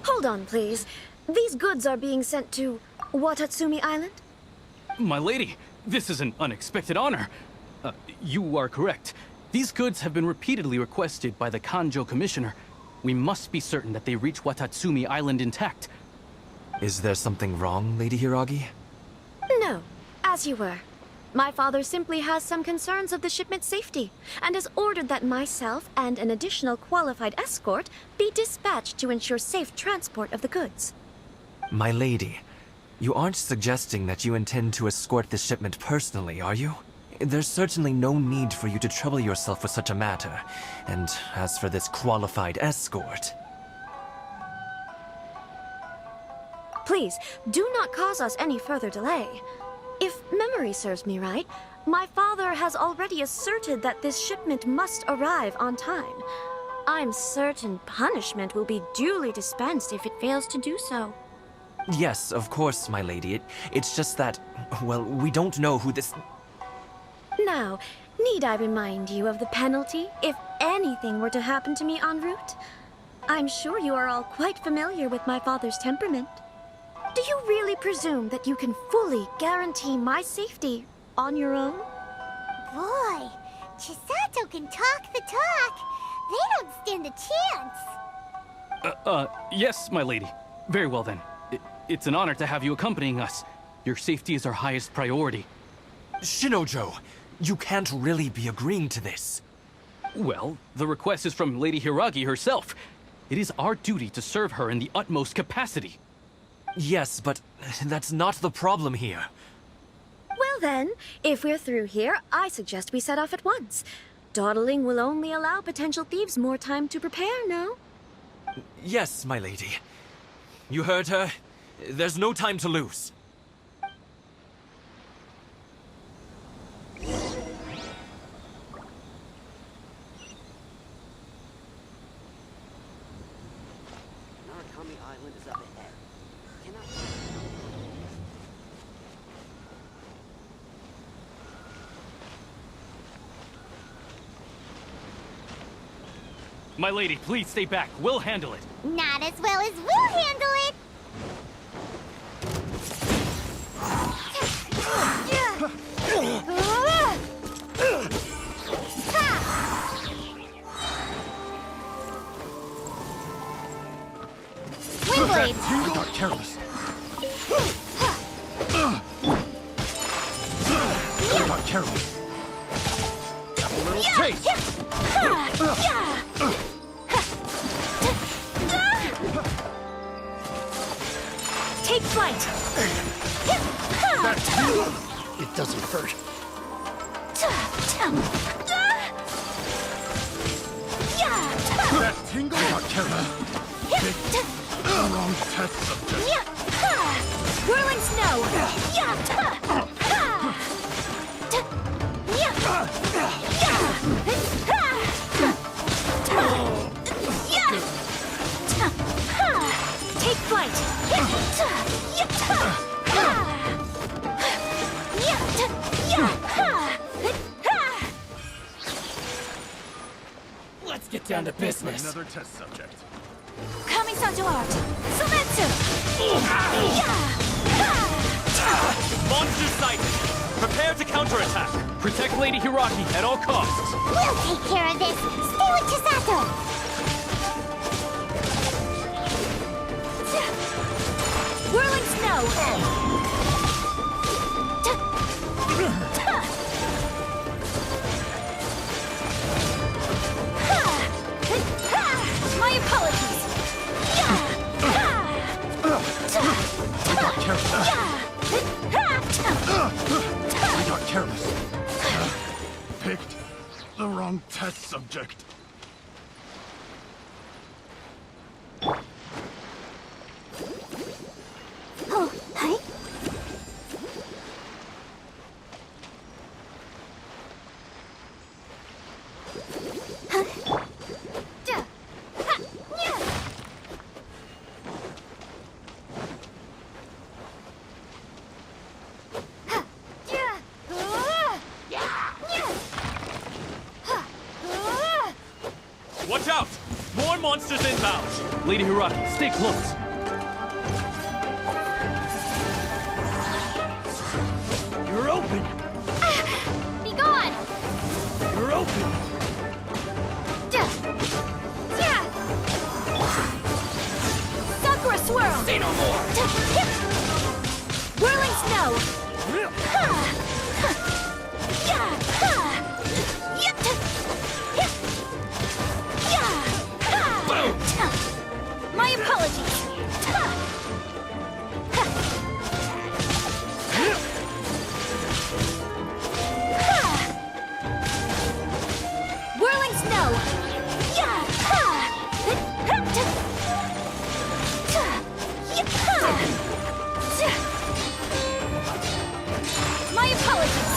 Hold on, please. These goods are being sent to Watatsumi Island? My lady, this is an unexpected honor. You are correct. These goods have been repeatedly requested by the Kanjo Commissioner. We must be certain that they reach Watatsumi Island intact. Is there something wrong, Lady Hiragi? No, as you were. My father simply has some concerns of the shipment's safety, and has ordered that myself and an additional qualified escort be dispatched to ensure safe transport of the goods. My lady, you aren't suggesting that you intend to escort this shipment personally, are you? There's certainly no need for you to trouble yourself with such a matter. And as for this qualified escort... Please, do not cause us any further delay. If memory serves me right, my father has already asserted that this shipment must arrive on time. I'm certain punishment will be duly dispensed if it fails to do so. Yes, of course, my lady. It's just that, well, we don't know who this... Now, need I remind you of the penalty if anything were to happen to me en route? I'm sure you are all quite familiar with my father's temperament. Do you really presume that you can fully guarantee my safety on your own? Boy, Chisato can talk the talk. They don't stand a chance. Yes, my lady. Very well then. It's an honor to have you accompanying us. Your safety is our highest priority. Shinojo, you can't really be agreeing to this. Well, the request is from Lady Hiragi herself. It is our duty to serve her in the utmost capacity. Yes, but that's not the problem here. Well then, if we're through here, I suggest we set off at once. Dawdling will only allow potential thieves more time to prepare, no? Yes, my lady. You heard her. There's no time to lose. Narukami Island is up ahead. My lady, please stay back. We'll handle it. Not as well as we'll handle it. Windblades! You got careless. You got careless. taste! Take flight! It doesn't hurt. That tingle not careful. Wrong test subject. Whirling snow! Take flight! Let's get down to business. Another test subject. Coming to art! Sumetsu! Monster sighted! Prepare to counterattack! Protect Lady Hiraki at all costs! We'll take care of this. Stay with Chisato. Whirling snow! My apologies! I got careless. Picked the wrong test subject. Oh, hi. Watch out! More monsters inbound! Lady Hiraki, stay close. You're open! Be gone! You're open! Sakura swirl! Say no more! Whirling snow! My apologies! Whirling snow! My apologies!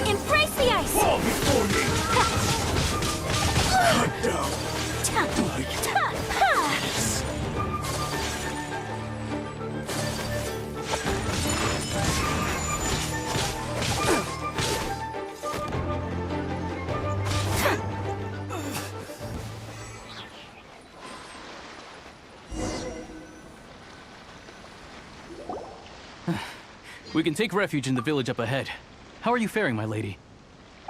Embrace the ice! Fall before me! Cut down! We can take refuge in the village up ahead. How are you faring, my lady?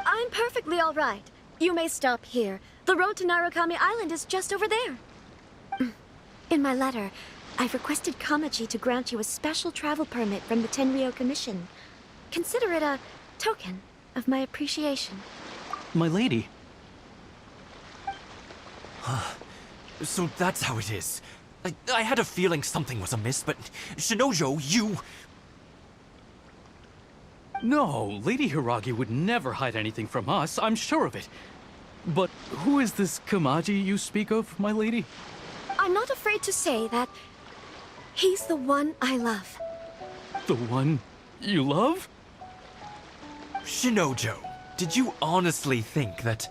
I'm perfectly all right. You may stop here. The road to Narukami Island is just over there. In my letter, I've requested Kamaji to grant you a special travel permit from the Tenryou Commission. Consider it a token of my appreciation. My lady? So that's how it is. I had a feeling something was amiss, but Shinojo, you... No, Lady Hiragi would never hide anything from us, I'm sure of it. But who is this Kamaji you speak of, my lady? I'm not afraid to say that he's the one I love. The one you love? Shinojo, did you honestly think that...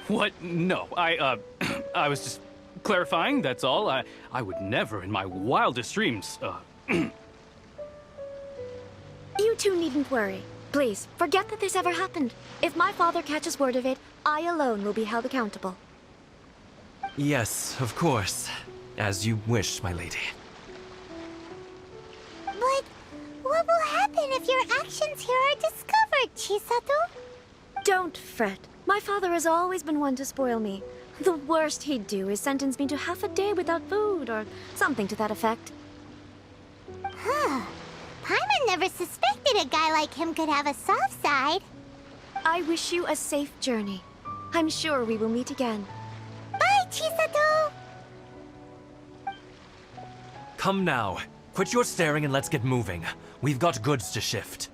What? No, I was just clarifying, that's all. I would never in my wildest dreams, You two needn't worry. Please, forget that this ever happened. If my father catches word of it, I alone will be held accountable. Yes, of course. As you wish, my lady. But what will happen if your actions here are discovered, Chisato? Don't fret. My father has always been one to spoil me. The worst he'd do is sentence me to half a day without food, or something to that effect. Huh. Paimon never suspected a guy like him could have a soft side. I wish you a safe journey. I'm sure we will meet again. Bye, Chisato! Come now. Quit your staring and let's get moving. We've got goods to shift.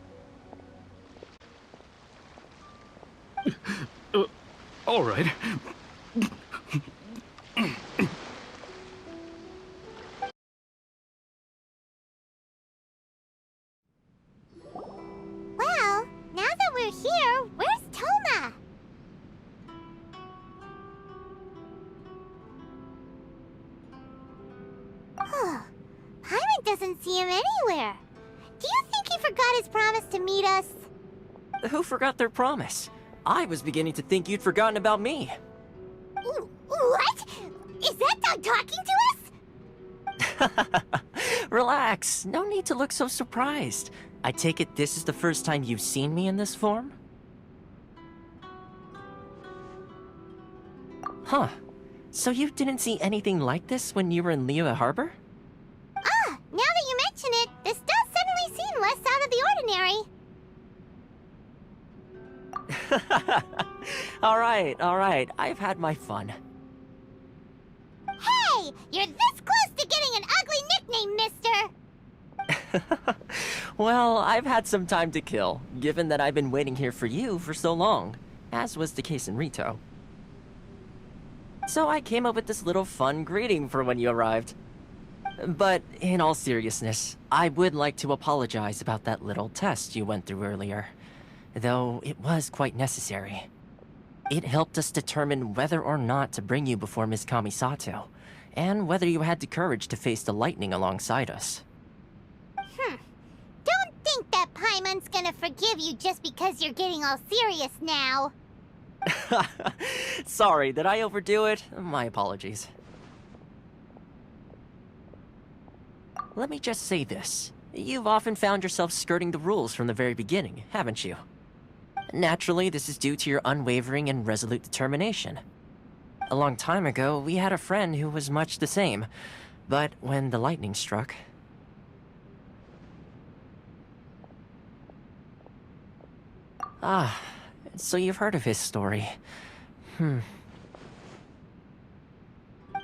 All right. Well, now that we're here, where's Thoma? Paimon doesn't see him anywhere. Do you think he forgot his promise to meet us? Who forgot their promise? I was beginning to think you'd forgotten about me. What? Is that dog talking to us? Relax. No need to look so surprised. I take it this is the first time you've seen me in this form? Huh. So you didn't see anything like this when you were in Liyue Harbor? Ah, now that you mention it, this does suddenly seem less out of the ordinary. Alright. I've had my fun. Hey! You're this close to getting an ugly nickname, mister! Well, I've had some time to kill, given that I've been waiting here for you for so long, as was the case in Rito. So I came up with this little fun greeting for when you arrived. But in all seriousness, I would like to apologize about that little test you went through earlier, though it was quite necessary. It helped us determine whether or not to bring you before Miss Kamisato, and whether you had the courage to face the lightning alongside us. Don't think that Paimon's gonna forgive you just because you're getting all serious now. Sorry, did I overdo it? My apologies. Let me just say this. You've often found yourself skirting the rules from the very beginning, haven't you? Naturally, this is due to your unwavering and resolute determination. A long time ago, we had a friend who was much the same, but when the lightning struck... Ah, so you've heard of his story.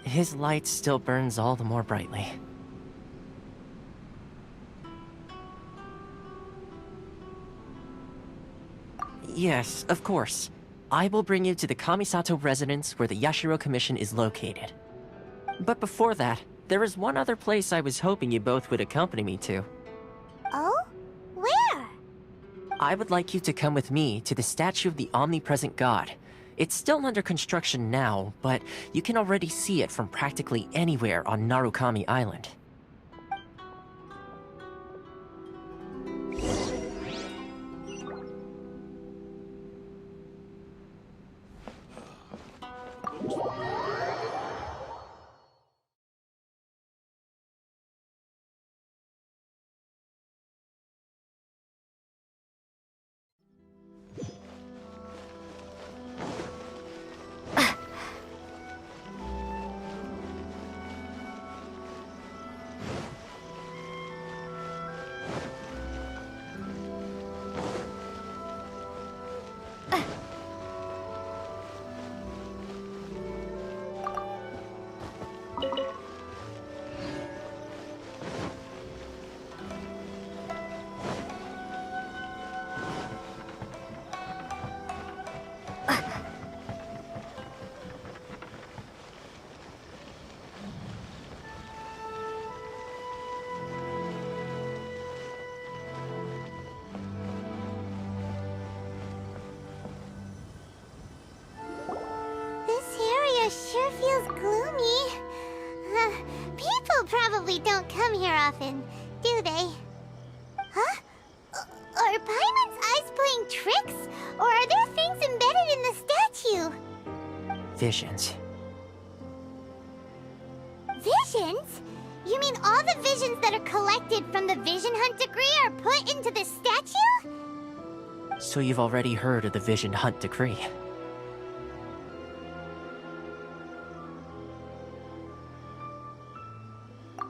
His light still burns all the more brightly. Yes, of course. I will bring you to the Kamisato residence where the Yashiro Commission is located. But before that, there is one other place I was hoping you both would accompany me to. Oh? Where? I would like you to come with me to the statue of the omnipresent god. It's still under construction now, but you can already see it from practically anywhere on Narukami Island. Sure feels gloomy. People probably don't come here often, do they? Huh? Are Paimon's eyes playing tricks? Or are there things embedded in the statue? Visions. Visions? You mean all the visions that are collected from the Vision Hunt decree are put into this statue? So you've already heard of the Vision Hunt decree.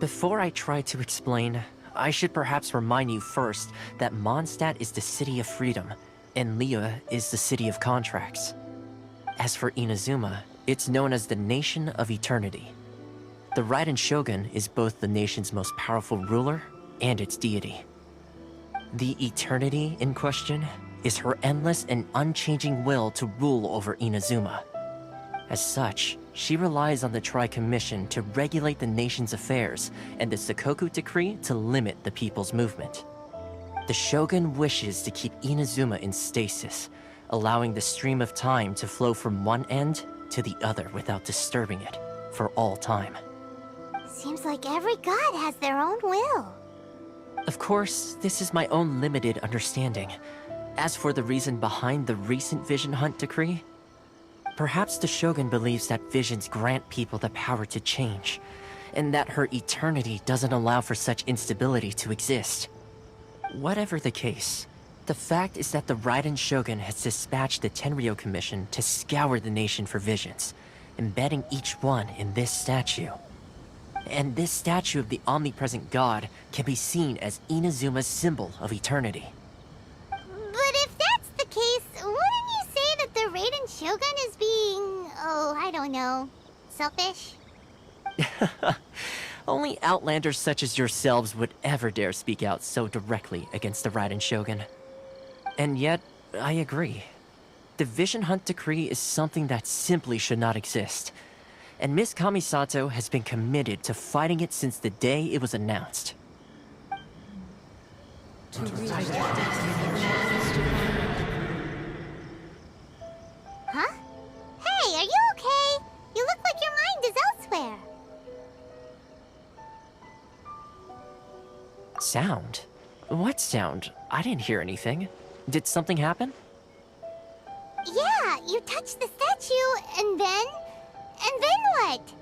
Before I try to explain, I should perhaps remind you first that Mondstadt is the city of freedom, and Liyue is the city of contracts. As for Inazuma, it's known as the Nation of Eternity. The Raiden Shogun is both the nation's most powerful ruler and its deity. The Eternity in question is her endless and unchanging will to rule over Inazuma. As such, she relies on the Tri-Commission to regulate the nation's affairs and the Sakoku Decree to limit the people's movement. The Shogun wishes to keep Inazuma in stasis, allowing the stream of time to flow from one end to the other without disturbing it for all time. Seems like every god has their own will. Of course, this is my own limited understanding. As for the reason behind the recent Vision Hunt decree, perhaps the Shogun believes that visions grant people the power to change, and that her eternity doesn't allow for such instability to exist. Whatever the case, the fact is that the Raiden Shogun has dispatched the Tenryou Commission to scour the nation for visions, embedding each one in this statue. And this statue of the omnipresent god can be seen as Inazuma's symbol of eternity. But if that's the case, wouldn't you say that the Raiden Shogun is being, I don't know, selfish? Only outlanders such as yourselves would ever dare speak out so directly against the Raiden Shogun. And yet, I agree. The Vision Hunt decree is something that simply should not exist. And Miss Kamisato has been committed to fighting it since the day it was announced. Huh? Hey, are you okay? You look like your mind is elsewhere. Sound? What sound? I didn't hear anything. Did something happen? Yeah, you touched the statue, and then what?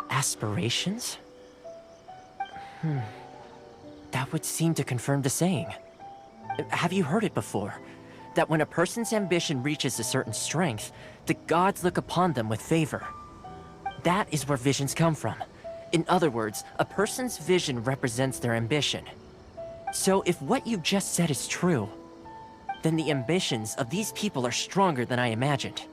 Aspirations? That would seem to confirm the saying. Have you heard it before? That when a person's ambition reaches a certain strength, the gods look upon them with favor. That is where visions come from. In other words, a person's vision represents their ambition. So if what you just said is true, then the ambitions of these people are stronger than I imagined.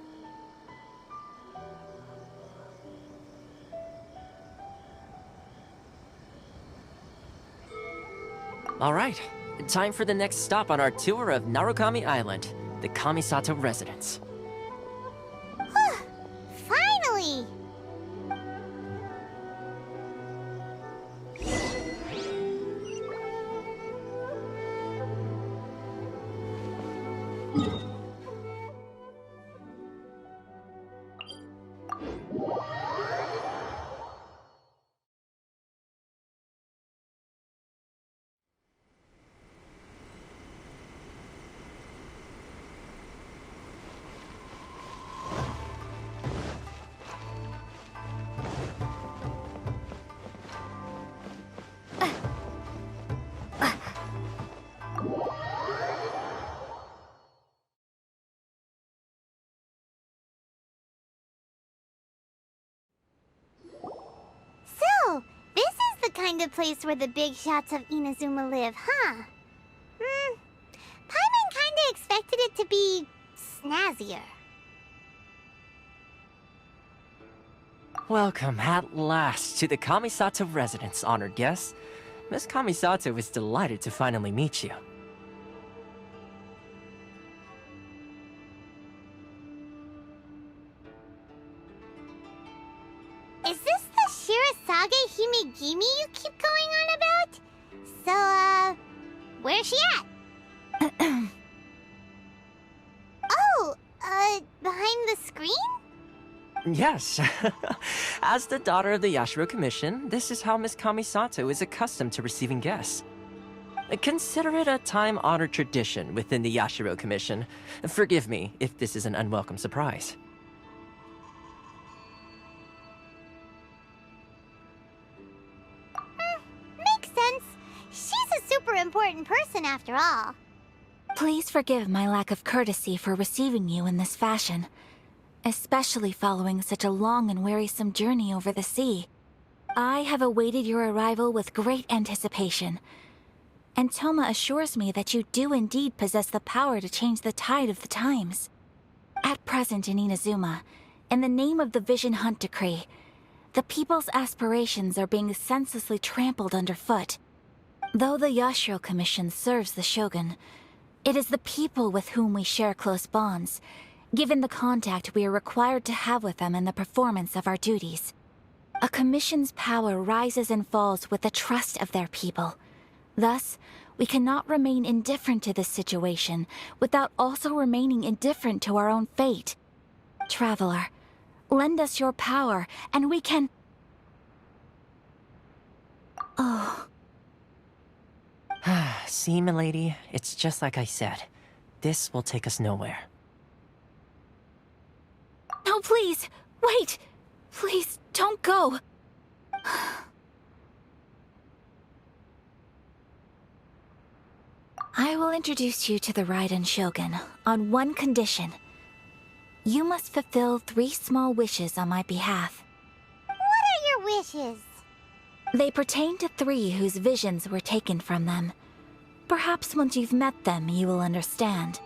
All right, time for the next stop on our tour of Narukami Island, the Kamisato residence. Finally! So, this is the kind of place where the big shots of Inazuma live, huh? Paimon kinda expected it to be snazzier. Welcome at last to the Kamisato residence, honored guests. Miss Kamisato is delighted to finally meet you. Is this the Shirazage Himegimi you keep going on about? So, where's she at? Behind the screen? Yes. As the daughter of the Yashiro Commission, this is how Miss Kamisato is accustomed to receiving guests. Consider it a time-honored tradition within the Yashiro Commission. Forgive me if this is an unwelcome surprise. Makes sense. She's a super important person after all. Please forgive my lack of courtesy for receiving you in this fashion, especially following such a long and wearisome journey over the sea. I have awaited your arrival with great anticipation. and Thoma assures me that you do indeed possess the power to change the tide of the times. At present in Inazuma, in the name of the Vision Hunt Decree, the people's aspirations are being senselessly trampled underfoot. Though the Yashiro Commission serves the Shogun, it is the people with whom we share close bonds, given the contact we are required to have with them in the performance of our duties. A commission's power rises and falls with the trust of their people. Thus, we cannot remain indifferent to this situation without also remaining indifferent to our own fate. Traveler, lend us your power, and we can... Oh. See, milady, it's just like I said. This will take us nowhere. No, please! Wait! Please, don't go! I will introduce you to the Raiden Shogun on one condition. You must fulfill 3 small wishes on my behalf. What are your wishes? They pertain to 3 whose visions were taken from them. Perhaps once you've met them, you will understand.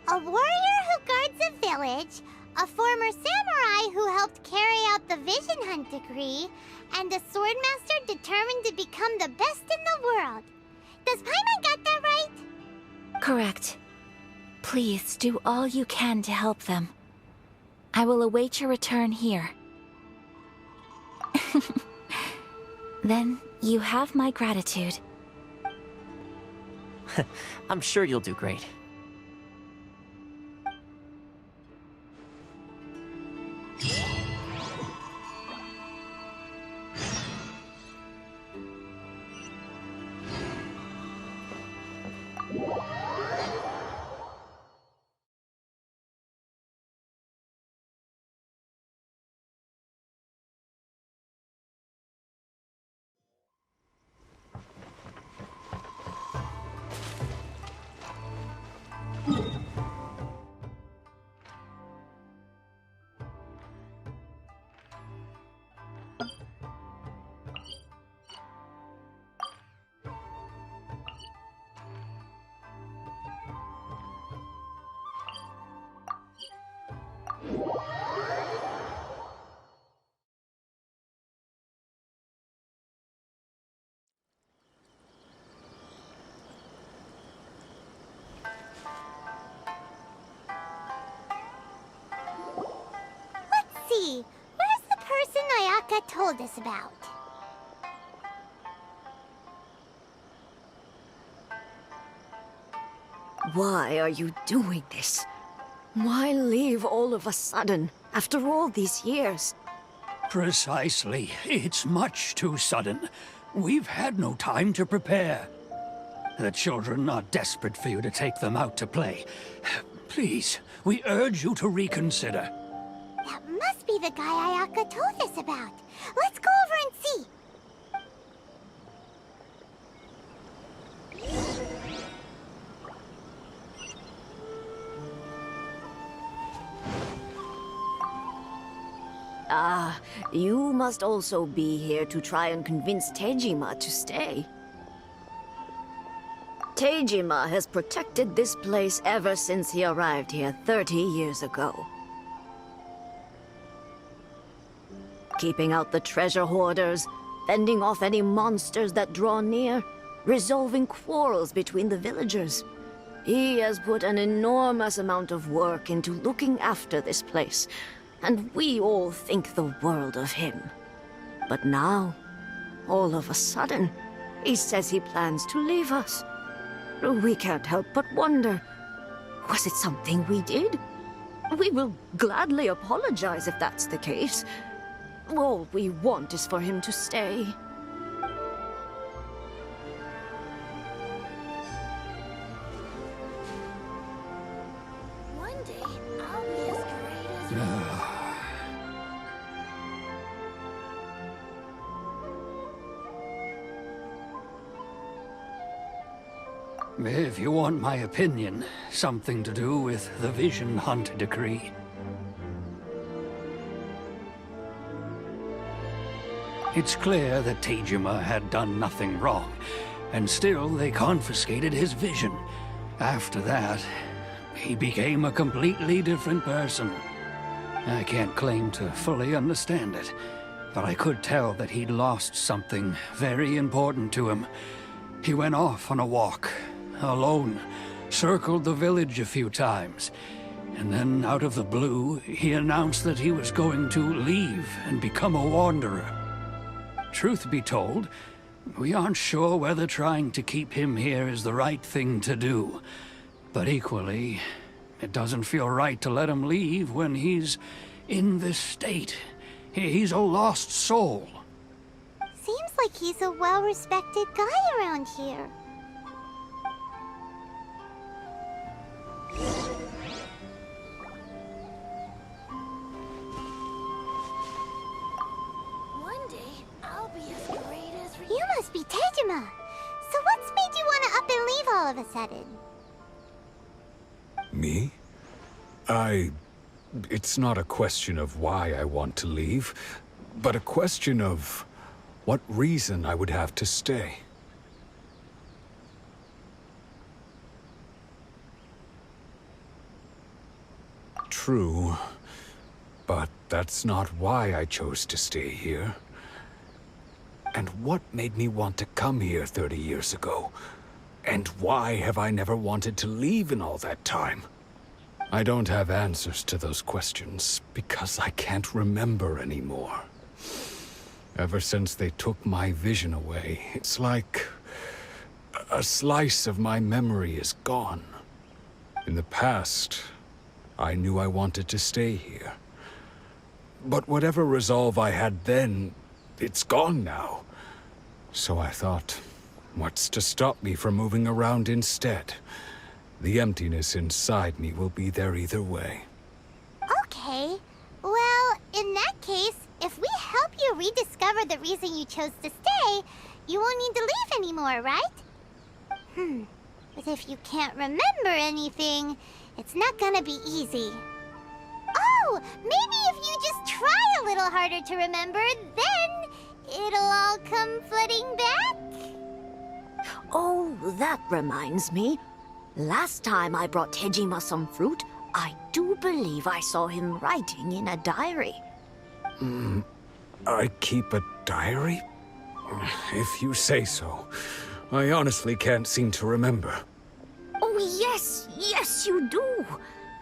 A warrior who guards a village, a former samurai who helped carry out the Vision Hunt Decree, and a swordmaster determined to become the best in the world. Does Paimon got that right? Correct. Please do all you can to help them. I will await your return here. Then you have my gratitude. I'm sure you'll do great. Where's the person Ayaka told us about? Why are you doing this? Why leave all of a sudden, after all these years? Precisely. It's much too sudden. We've had no time to prepare. The children are desperate for you to take them out to play. Please, we urge you to reconsider. That must be the guy Ayaka told us about. Let's go over and see. Ah, you must also be here to try and convince Tejima to stay. Tejima has protected this place ever since he arrived here 30 years ago. Keeping out the treasure hoarders, fending off any monsters that draw near, resolving quarrels between the villagers. He has put an enormous amount of work into looking after this place, and we all think the world of him. But now, all of a sudden, he says he plans to leave us. We can't help but wonder, was it something we did? We will gladly apologize if that's the case. All we want is for him to stay. One day, I'll be as great as If you want my opinion, something to do with the Vision Hunt Decree. It's clear that Tejima had done nothing wrong, and still they confiscated his vision. After that, he became a completely different person. I can't claim to fully understand it, but I could tell that he'd lost something very important to him. He went off on a walk, alone, circled the village a few times, and then out of the blue, he announced that he was going to leave and become a wanderer. Truth be told, we aren't sure whether trying to keep him here is the right thing to do. But equally, it doesn't feel right to let him leave when he's in this state. He's a lost soul. Seems like he's a well-respected guy around here. One day, I'll be as great as You must be Tejima. So what's made you want to up and leave all of a sudden? Me? It's not a question of why I want to leave, but a question of what reason I would have to stay. True, but that's not why I chose to stay here. And what made me want to come here 30 years ago? And why have I never wanted to leave in all that time? I don't have answers to those questions because I can't remember anymore. Ever since they took my vision away, it's like a slice of my memory is gone. In the past, I knew I wanted to stay here. But whatever resolve I had then, it's gone now. So I thought, what's to stop me from moving around instead? The emptiness inside me will be there either way. Okay. Well, in that case, if we help you rediscover the reason you chose to stay, you won't need to leave anymore, right? But if you can't remember anything, it's not gonna be easy. Oh, maybe if you just try a little harder to remember, then it'll all come flooding back? Oh, that reminds me. Last time I brought Tejima some fruit, I do believe I saw him writing in a diary. I keep a diary? If you say so. I honestly can't seem to remember. Oh, yes, you do.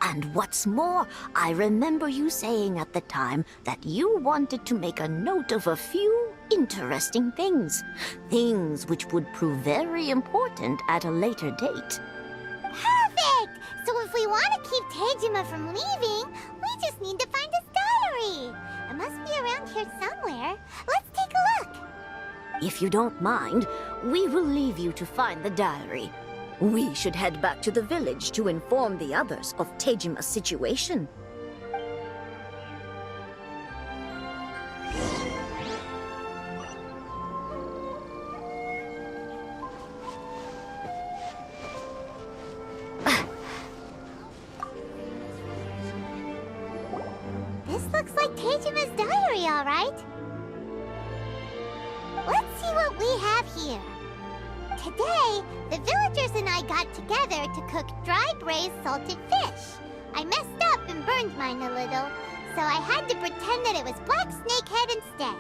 And what's more, I remember you saying at the time that you wanted to make a note of a few interesting things. Things which would prove very important at a later date. Perfect! So if we want to keep Tejima from leaving, we just need to find his diary. It must be around here somewhere. Let's take a look. If you don't mind, we will leave you to find the diary. We should head back to the village to inform the others of Tejima's situation. This looks like Tejima's diary, all right. Let's see what we have here. Today, the villagers and I got together to cook dry braised salted fish. I messed up and burned mine a little, so I had to pretend that it was black snakehead instead.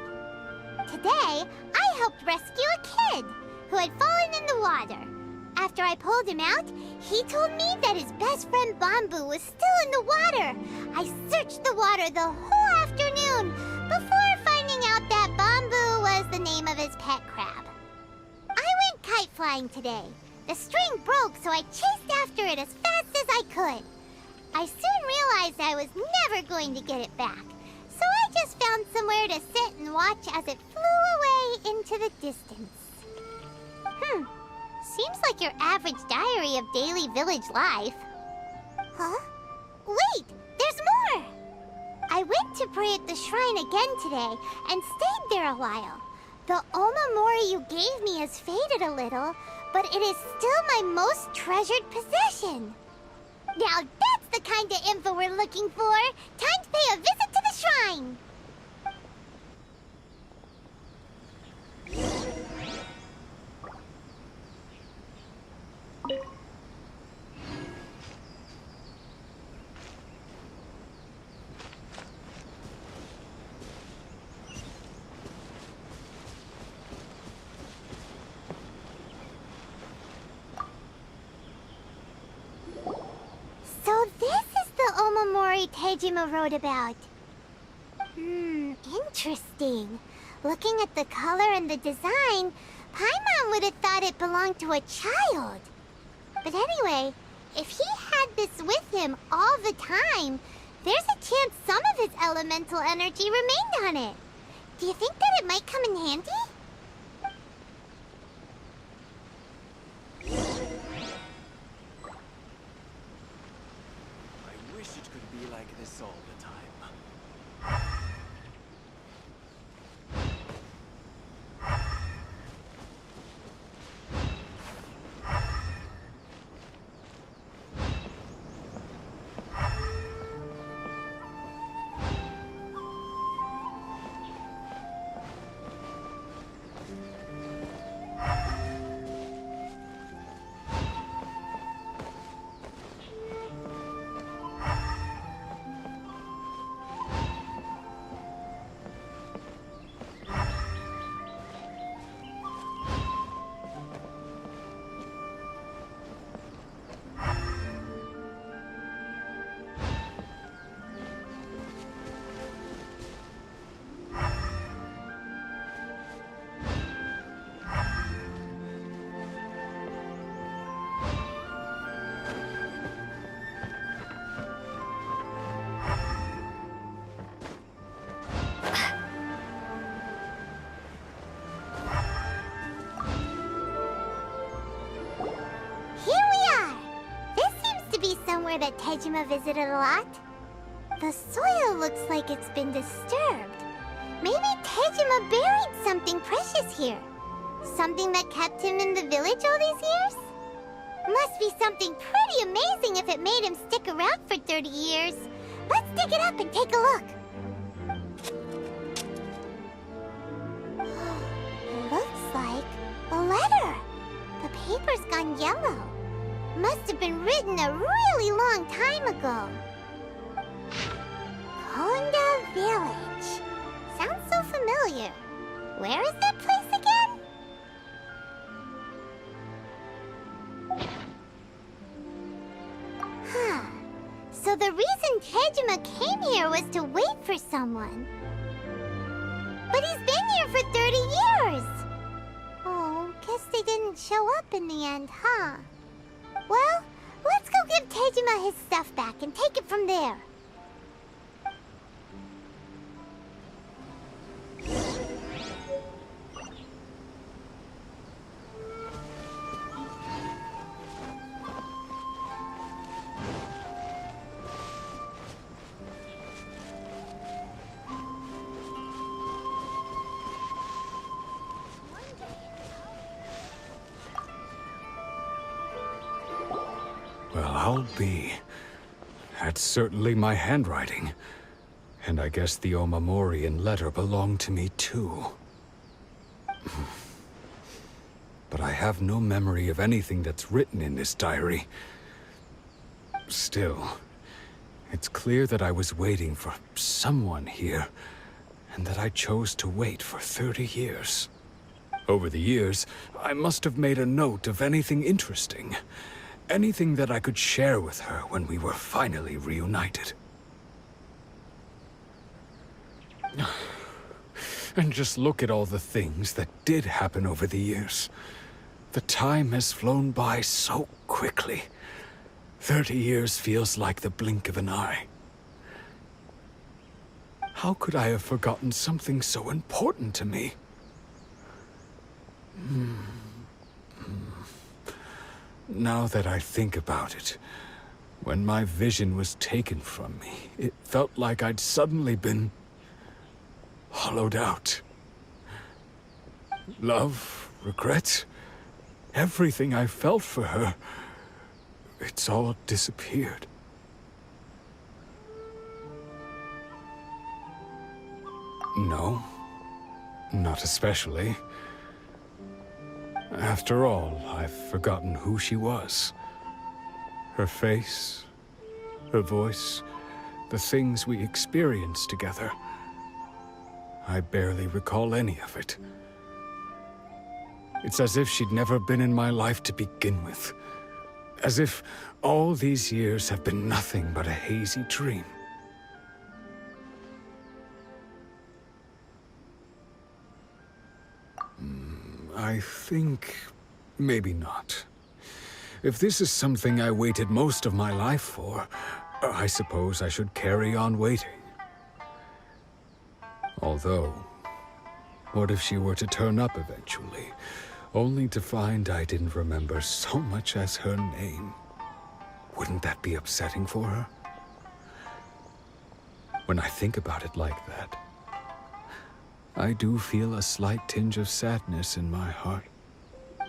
Today, I helped rescue a kid who had fallen in the water. After I pulled him out, he told me that his best friend Bamboo was still in the water. I searched the water the whole afternoon before finding out that Bamboo was the name of his pet crab. I went kite flying today. The string broke, so I chased after it as fast as I could. I soon realized I was never going to get it back, so I just found somewhere to sit and watch as it flew away into the distance. Seems like your average diary of daily village life. Huh? Wait, there's more! I went to pray at the shrine again today and stayed there a while. The Omamori you gave me has faded a little, but it is still my most treasured possession. Now that's the kind of info we're looking for. Time to pay a visit to the shrine. story Tejima wrote about. Interesting. Looking at the color and the design, Paimon would have thought it belonged to a child. But anyway, if he had this with him all the time, there's a chance some of his elemental energy remained on it. Do you think that it might come in handy? I wish it could be like this all the time. That Tejima visited a lot. The soil looks like it's been disturbed. Maybe Tejima buried something precious here. Something that kept him in the village all these years? Must be something pretty amazing if it made him stick around for 30 years. Let's dig it up and take a look. It looks like a letter. The paper's gone yellow. Must have been written a really long time ago. Konda Village. Sounds so familiar. Where is that place again? So the reason Tejima came here was to wait for someone. But he's been here for 30 years! Oh, guess they didn't show up in the end, huh? Well, let's go give Tejima his stuff back and take it from there. Well, I'll be. That's certainly my handwriting. And I guess the Omamorian letter belonged to me too. But I have no memory of anything that's written in this diary. Still, it's clear that I was waiting for someone here, and that I chose to wait for 30 years. Over the years, I must have made a note of anything interesting. Anything that I could share with her when we were finally reunited. And just look at all the things that did happen over the years. The time has flown by so quickly. 30 years feels like the blink of an eye. How could I have forgotten something so important to me? Now that I think about it, when my vision was taken from me, it felt like I'd suddenly been hollowed out. Love, regret, everything I felt for her, it's all disappeared. No, not especially. After all, I've forgotten who she was. Her face, her voice, the things we experienced together. I barely recall any of it. It's as if she'd never been in my life to begin with. As if all these years have been nothing but a hazy dream. I think maybe not. If this is something I waited most of my life for, I suppose I should carry on waiting. Although, what if she were to turn up eventually, only to find I didn't remember so much as her name? Wouldn't that be upsetting for her? When I think about it like that, I do feel a slight tinge of sadness in my heart.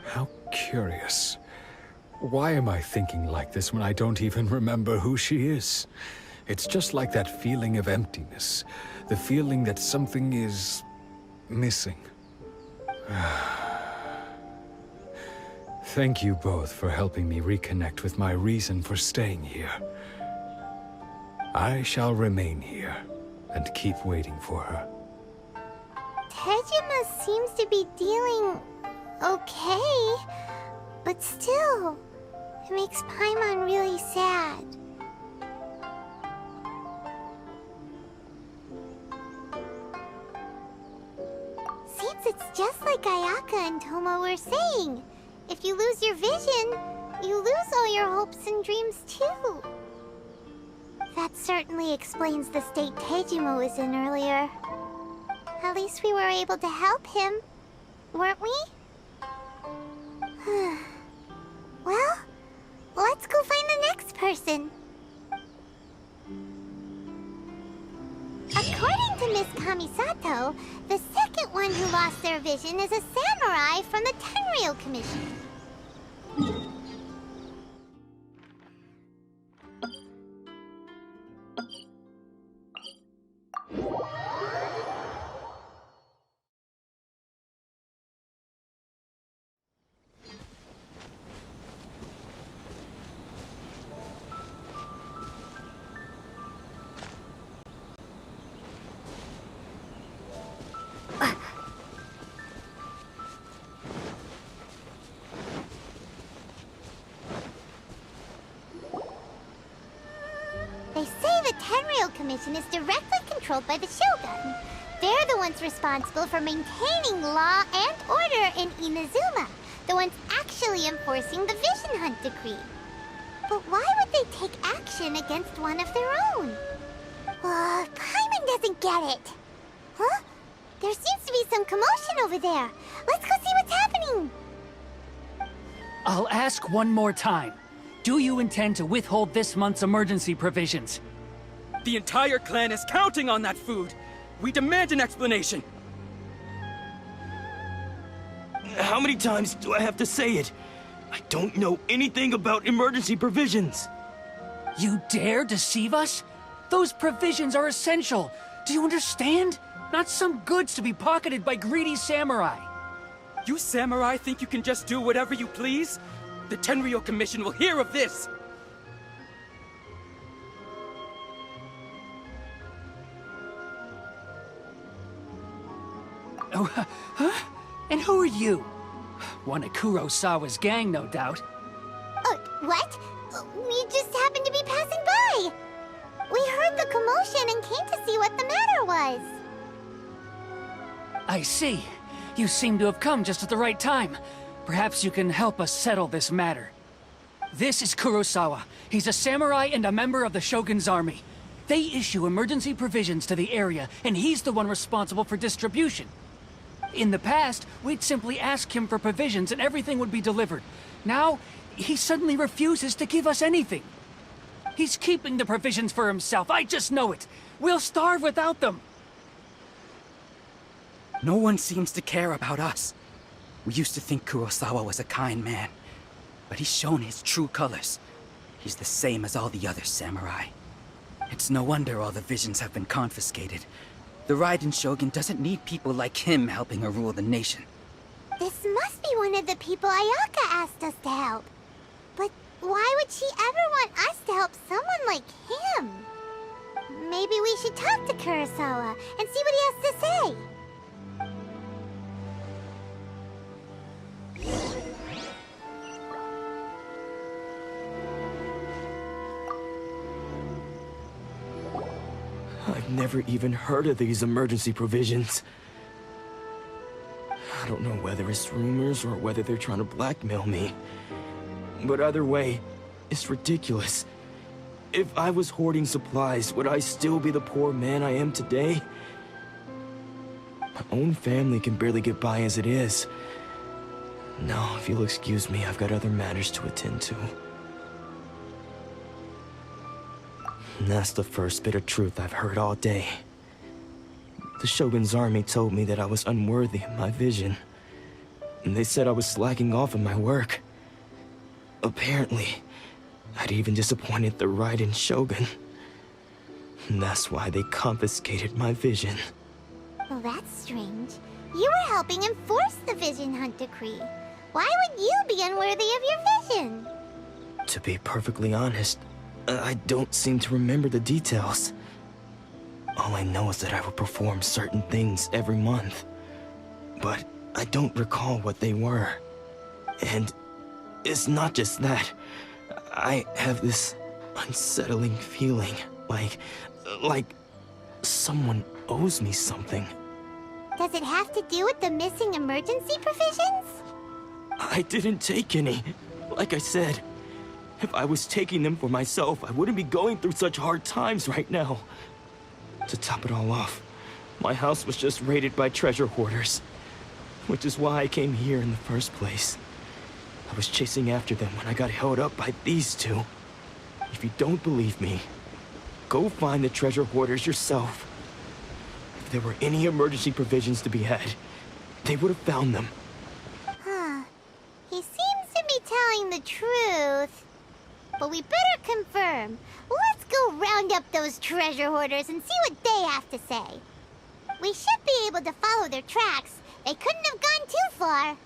How curious. Why am I thinking like this when I don't even remember who she is? It's just like that feeling of emptiness. The feeling that something is missing. Thank you both for helping me reconnect with my reason for staying here. I shall remain here and keep waiting for her. Tejima seems to be dealing okay, but still, it makes Paimon really sad. Seems it's just like Ayaka and Thoma were saying. If you lose your vision, you lose all your hopes and dreams too. That certainly explains the state Tejima was in earlier. At least we were able to help him, weren't we? Well, let's go find the next person. According to Miss Kamisato, the second one who lost their vision is a samurai from the Tenryou Commission. They say the Tenryou Commission is directly controlled by the Shogun. They're the ones responsible for maintaining law and order in Inazuma, the ones actually enforcing the Vision Hunt Decree. But why would they take action against one of their own? Paimon doesn't get it. Huh? There seems to be some commotion over there. Let's go see what's happening. I'll ask one more time. Do you intend to withhold this month's emergency provisions? The entire clan is counting on that food! We demand an explanation! How many times do I have to say it? I don't know anything about emergency provisions! You dare deceive us? Those provisions are essential! Do you understand? Not some goods to be pocketed by greedy samurai! You samurai think you can just do whatever you please? The Tenryou Commission will hear of this! Oh, huh? And who are you? One of Kurosawa's gang, no doubt. What? We just happened to be passing by! We heard the commotion and came to see what the matter was. I see. You seem to have come just at the right time. Perhaps you can help us settle this matter. This is Kurosawa. He's a samurai and a member of the Shogun's army. They issue emergency provisions to the area, and he's the one responsible for distribution. In the past, we'd simply ask him for provisions and everything would be delivered. Now, he suddenly refuses to give us anything. He's keeping the provisions for himself, I just know it. We'll starve without them. No one seems to care about us. We used to think Kurosawa was a kind man, but he's shown his true colors. He's the same as all the other samurai. It's no wonder all the visions have been confiscated. The Raiden Shogun doesn't need people like him helping her rule the nation. This must be one of the people Ayaka asked us to help. But why would she ever want us to help someone like him? Maybe we should talk to Kurosawa and see what he has to say. I've never even heard of these emergency provisions. I don't know whether it's rumors or whether they're trying to blackmail me. But either way, it's ridiculous. If I was hoarding supplies, would I still be the poor man I am today? My own family can barely get by as it is. Now, if you'll excuse me, I've got other matters to attend to. And that's the first bit of truth I've heard all day. The Shogun's army told me that I was unworthy of my vision. And they said I was slacking off in my work. Apparently, I'd even disappointed the Raiden Shogun. And that's why they confiscated my vision. Well, that's strange. You were helping enforce the Vision Hunt Decree. Why would you be unworthy of your vision? To be perfectly honest, I don't seem to remember the details. All I know is that I would perform certain things every month. But I don't recall what they were. And it's not just that. I have this unsettling feeling, like someone owes me something. Does it have to do with the missing emergency provisions? I didn't take any. Like I said, if I was taking them for myself, I wouldn't be going through such hard times right now. To top it all off, my house was just raided by treasure hoarders, which is why I came here in the first place. I was chasing after them when I got held up by these two. If you don't believe me, go find the treasure hoarders yourself. If there were any emergency provisions to be had, they would have found them. Huh. He seems to be telling the truth. But we better confirm. Let's go round up those treasure hoarders and see what they have to say. We should be able to follow their tracks. They couldn't have gone too far.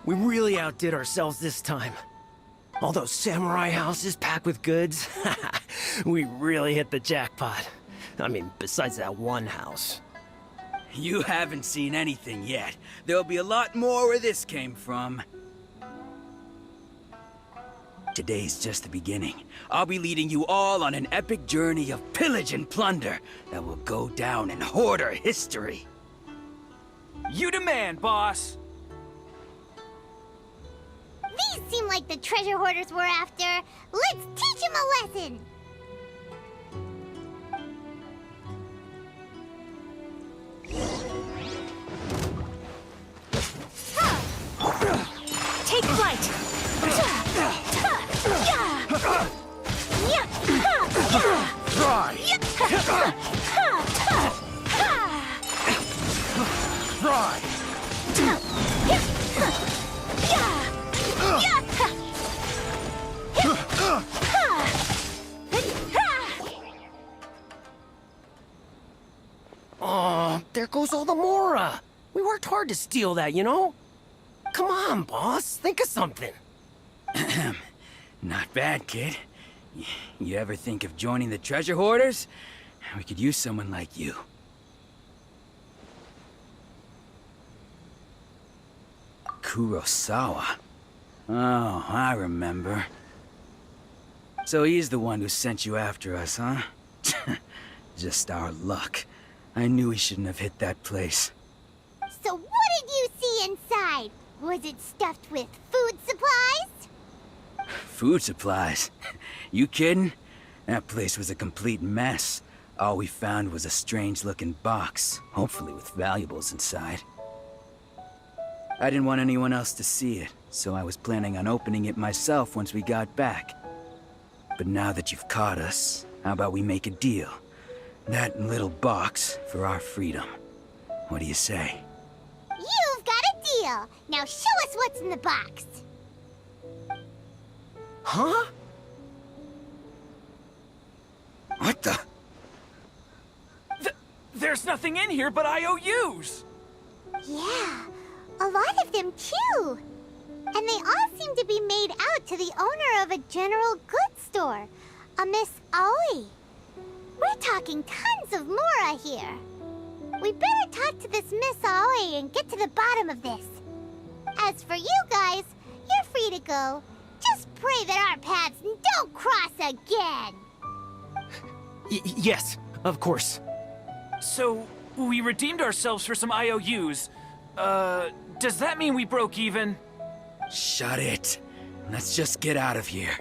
We really outdid ourselves this time. All those samurai houses packed with goods. We really hit the jackpot. I mean, besides that one house. You haven't seen anything yet. There'll be a lot more where this came from. Today's just the beginning. I'll be leading you all on an epic journey of pillage and plunder that will go down in hoarder history. You demand, boss! These seem like the treasure hoarders we're after. Let's teach them a lesson! Take flight! Oh, there goes all the Mora. We worked hard to steal that, you know? Come on, boss. Think of something. Not bad, kid. You ever think of joining the treasure hoarders? We could use someone like you. Kurosawa. Oh, I remember. So he's the one who sent you after us, huh? Just our luck. I knew he shouldn't have hit that place. So what did you see inside? Was it stuffed with food supplies? Food supplies? You kidding? That place was a complete mess. All we found was a strange-looking box, hopefully with valuables inside. I didn't want anyone else to see it, so I was planning on opening it myself once we got back. But now that you've caught us, how about we make a deal? That little box for our freedom. What do you say? You've got a deal. Now show us what's in the box. Huh? What the? There's nothing in here but IOUs! Yeah, a lot of them too. And they all seem to be made out to the owner of a general goods store, a Miss Aoi. We're talking tons of Mora here. We better talk to this Miss Aoi and get to the bottom of this. As for you guys, you're free to go. Just pray that our paths don't cross again. Yes, of course. So, we redeemed ourselves for some IOUs. Does that mean we broke even? Shut it. Let's just get out of here.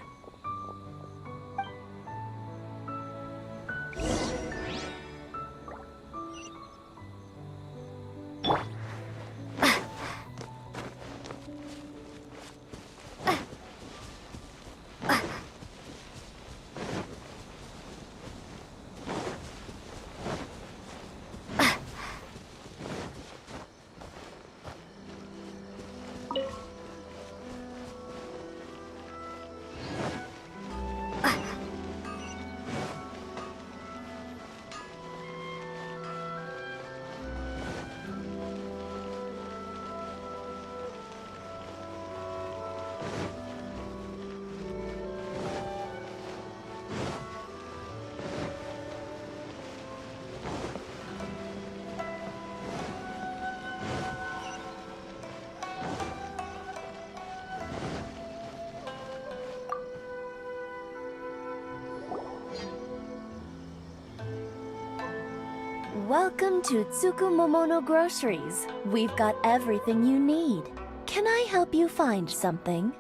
Welcome to Tsukumomono Groceries. We've got everything you need. Can I help you find something?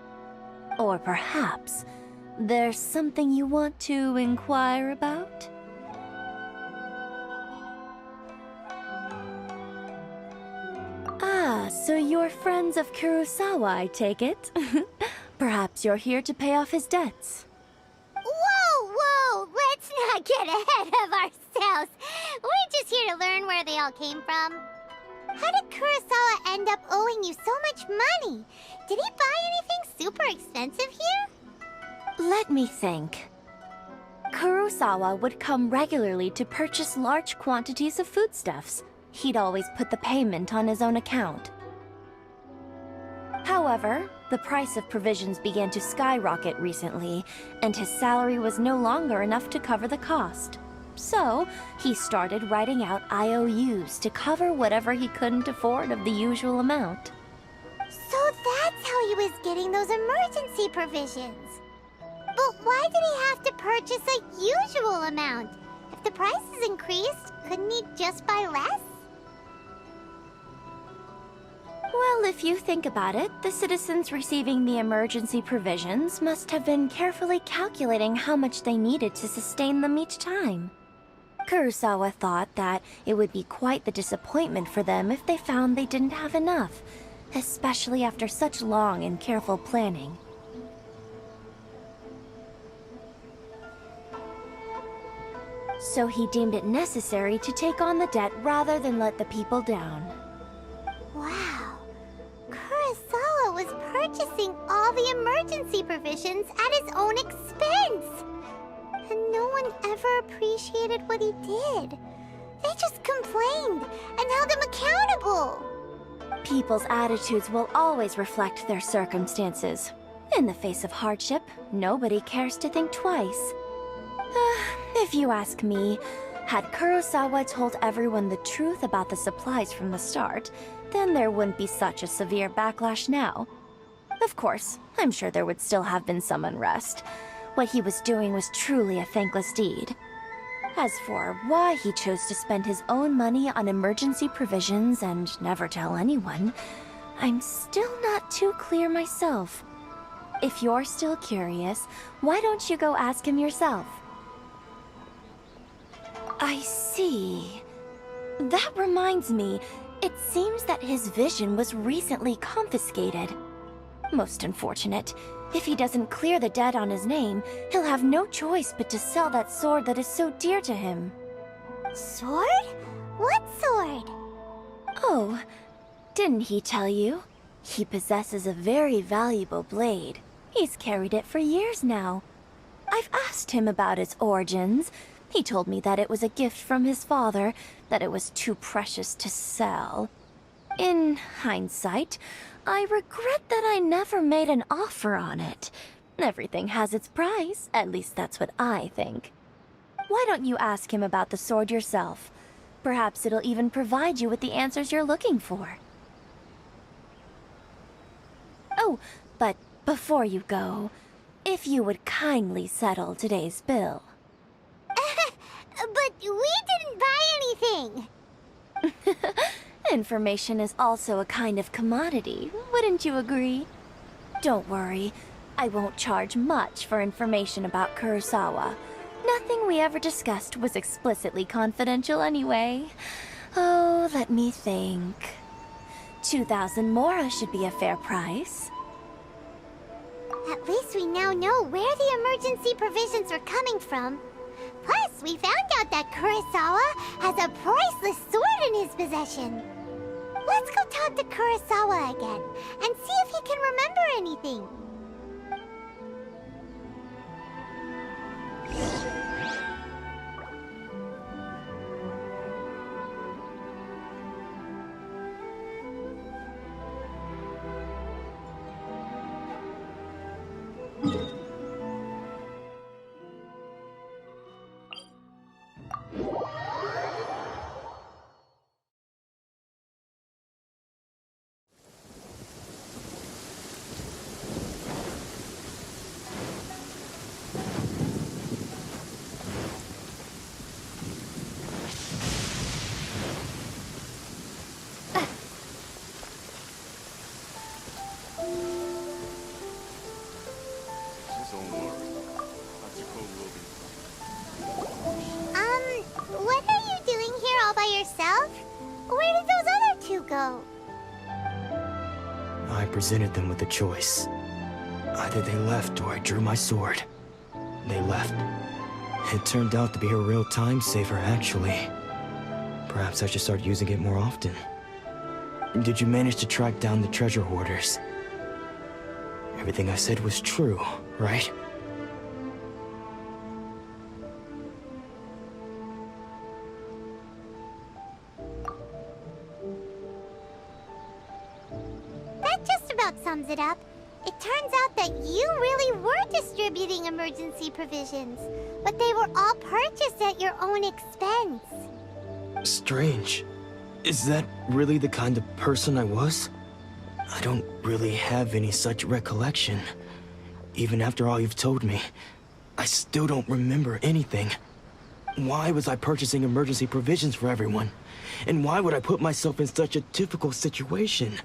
Or perhaps there's something you want to inquire about? Ah, so you're friends of Kurosawa, I take it? Perhaps you're here to pay off his debts. Whoa! Let's not get ahead of ourselves. We're just here to learn where they all came from. How did Kurosawa end up owing you so much money? Did he buy anything super expensive here? Let me think. Kurosawa would come regularly to purchase large quantities of foodstuffs. He'd always put the payment on his own account. However, the price of provisions began to skyrocket recently, and his salary was no longer enough to cover the cost. So, he started writing out IOUs to cover whatever he couldn't afford of the usual amount. So that's how he was getting those emergency provisions. But why did he have to purchase a usual amount? If the prices increased, couldn't he just buy less? Well, if you think about it, the citizens receiving the emergency provisions must have been carefully calculating how much they needed to sustain them each time. Kurosawa thought that it would be quite the disappointment for them if they found they didn't have enough, especially after such long and careful planning. So he deemed it necessary to take on the debt rather than let the people down. Wow. Kurosawa was purchasing all the emergency provisions at his own expense. And no one ever appreciated what he did. They just complained and held him accountable. People's attitudes will always reflect their circumstances. In the face of hardship, nobody cares to think twice. If you ask me, had Kurosawa told everyone the truth about the supplies from the start, then there wouldn't be such a severe backlash now. Of course, I'm sure there would still have been some unrest. What he was doing was truly a thankless deed. As for why he chose to spend his own money on emergency provisions and never tell anyone, I'm still not too clear myself. If you're still curious, why don't you go ask him yourself? I see. That reminds me, it seems that his vision was recently confiscated. Most unfortunate. If he doesn't clear the debt on his name, he'll have no choice but to sell that sword that is so dear to him. Sword? What sword? Oh, didn't he tell you? He possesses a very valuable blade. He's carried it for years now. I've asked him about its origins. He told me that it was a gift from his father, that it was too precious to sell. In hindsight, I regret that I never made an offer on it. Everything has its price, at least that's what I think. Why don't you ask him about the sword yourself? Perhaps it'll even provide you with the answers you're looking for. Oh, but before you go, if you would kindly settle today's bill. But we didn't buy anything! Information is also a kind of commodity, wouldn't you agree? Don't worry, I won't charge much for information about Kurosawa. Nothing we ever discussed was explicitly confidential anyway. Oh, let me think. 2,000 mora should be a fair price. At least we now know where the emergency provisions were coming from. Plus, we found out that Kurosawa has a priceless sword in his possession. Let's go talk to Kurosawa again and see if he can remember anything. What are you doing here all by yourself? Where did those other two go? I presented them with a choice. Either they left or I drew my sword. They left. It turned out to be a real time saver, actually. Perhaps I should start using it more often. Did you manage to track down the treasure hoarders? Everything I said was true, right? That just about sums it up. It turns out that you really were distributing emergency provisions, but they were all purchased at your own expense. Strange. Is that really the kind of person I was? I don't really have any such recollection. Even after all you've told me, I still don't remember anything. Why was I purchasing emergency provisions for everyone? And why would I put myself in such a difficult situation?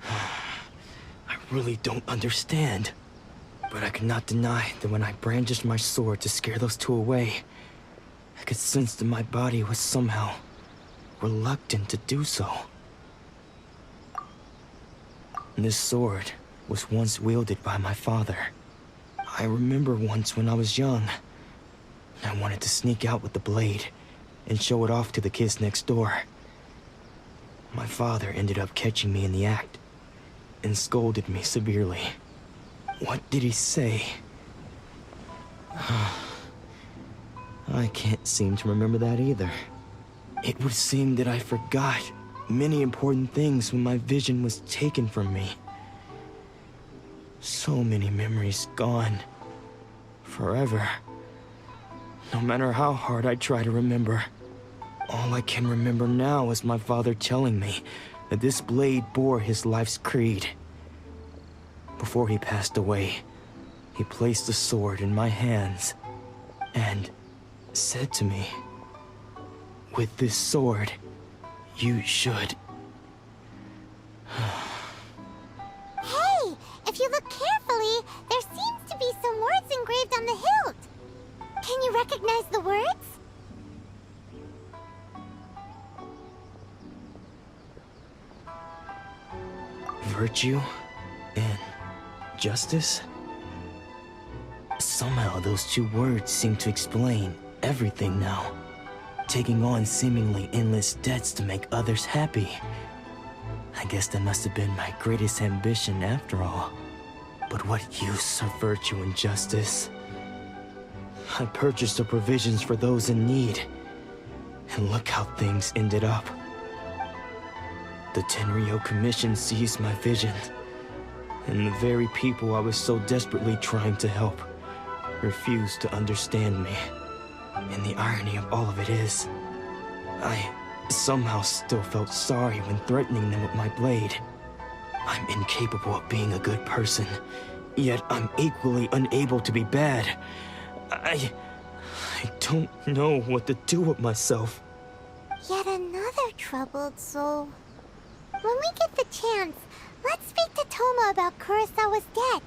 I really don't understand. But I cannot deny that when I brandished my sword to scare those two away, I could sense that my body was somehow reluctant to do so. This sword was once wielded by my father. I remember once when I was young, I wanted to sneak out with the blade and show it off to the kids next door. My father ended up catching me in the act and scolded me severely. What did he say? I can't seem to remember that either. It would seem that I forgot many important things when my vision was taken from me. So many memories gone. Forever. No matter how hard I try to remember, all I can remember now is my father telling me that this blade bore his life's creed. Before he passed away, he placed the sword in my hands and said to me, "With this sword, you should..." Hey, if you look carefully, there seems to be some words engraved on the hilt. Can you recognize the words? Virtue and justice? Somehow those two words seem to explain everything now. taking on seemingly endless debts to make others happy. I guess that must have been my greatest ambition after all. But what use of virtue and justice? I purchased the provisions for those in need, and look how things ended up. The Tenryou Commission seized my vision, and the very people I was so desperately trying to help refused to understand me. And the irony of all of it is, I somehow still felt sorry when threatening them with my blade. I'm incapable of being a good person, yet I'm equally unable to be bad. I don't know what to do with myself. Yet another troubled soul. When we get the chance, let's speak to Thoma about Kurosawa's debt.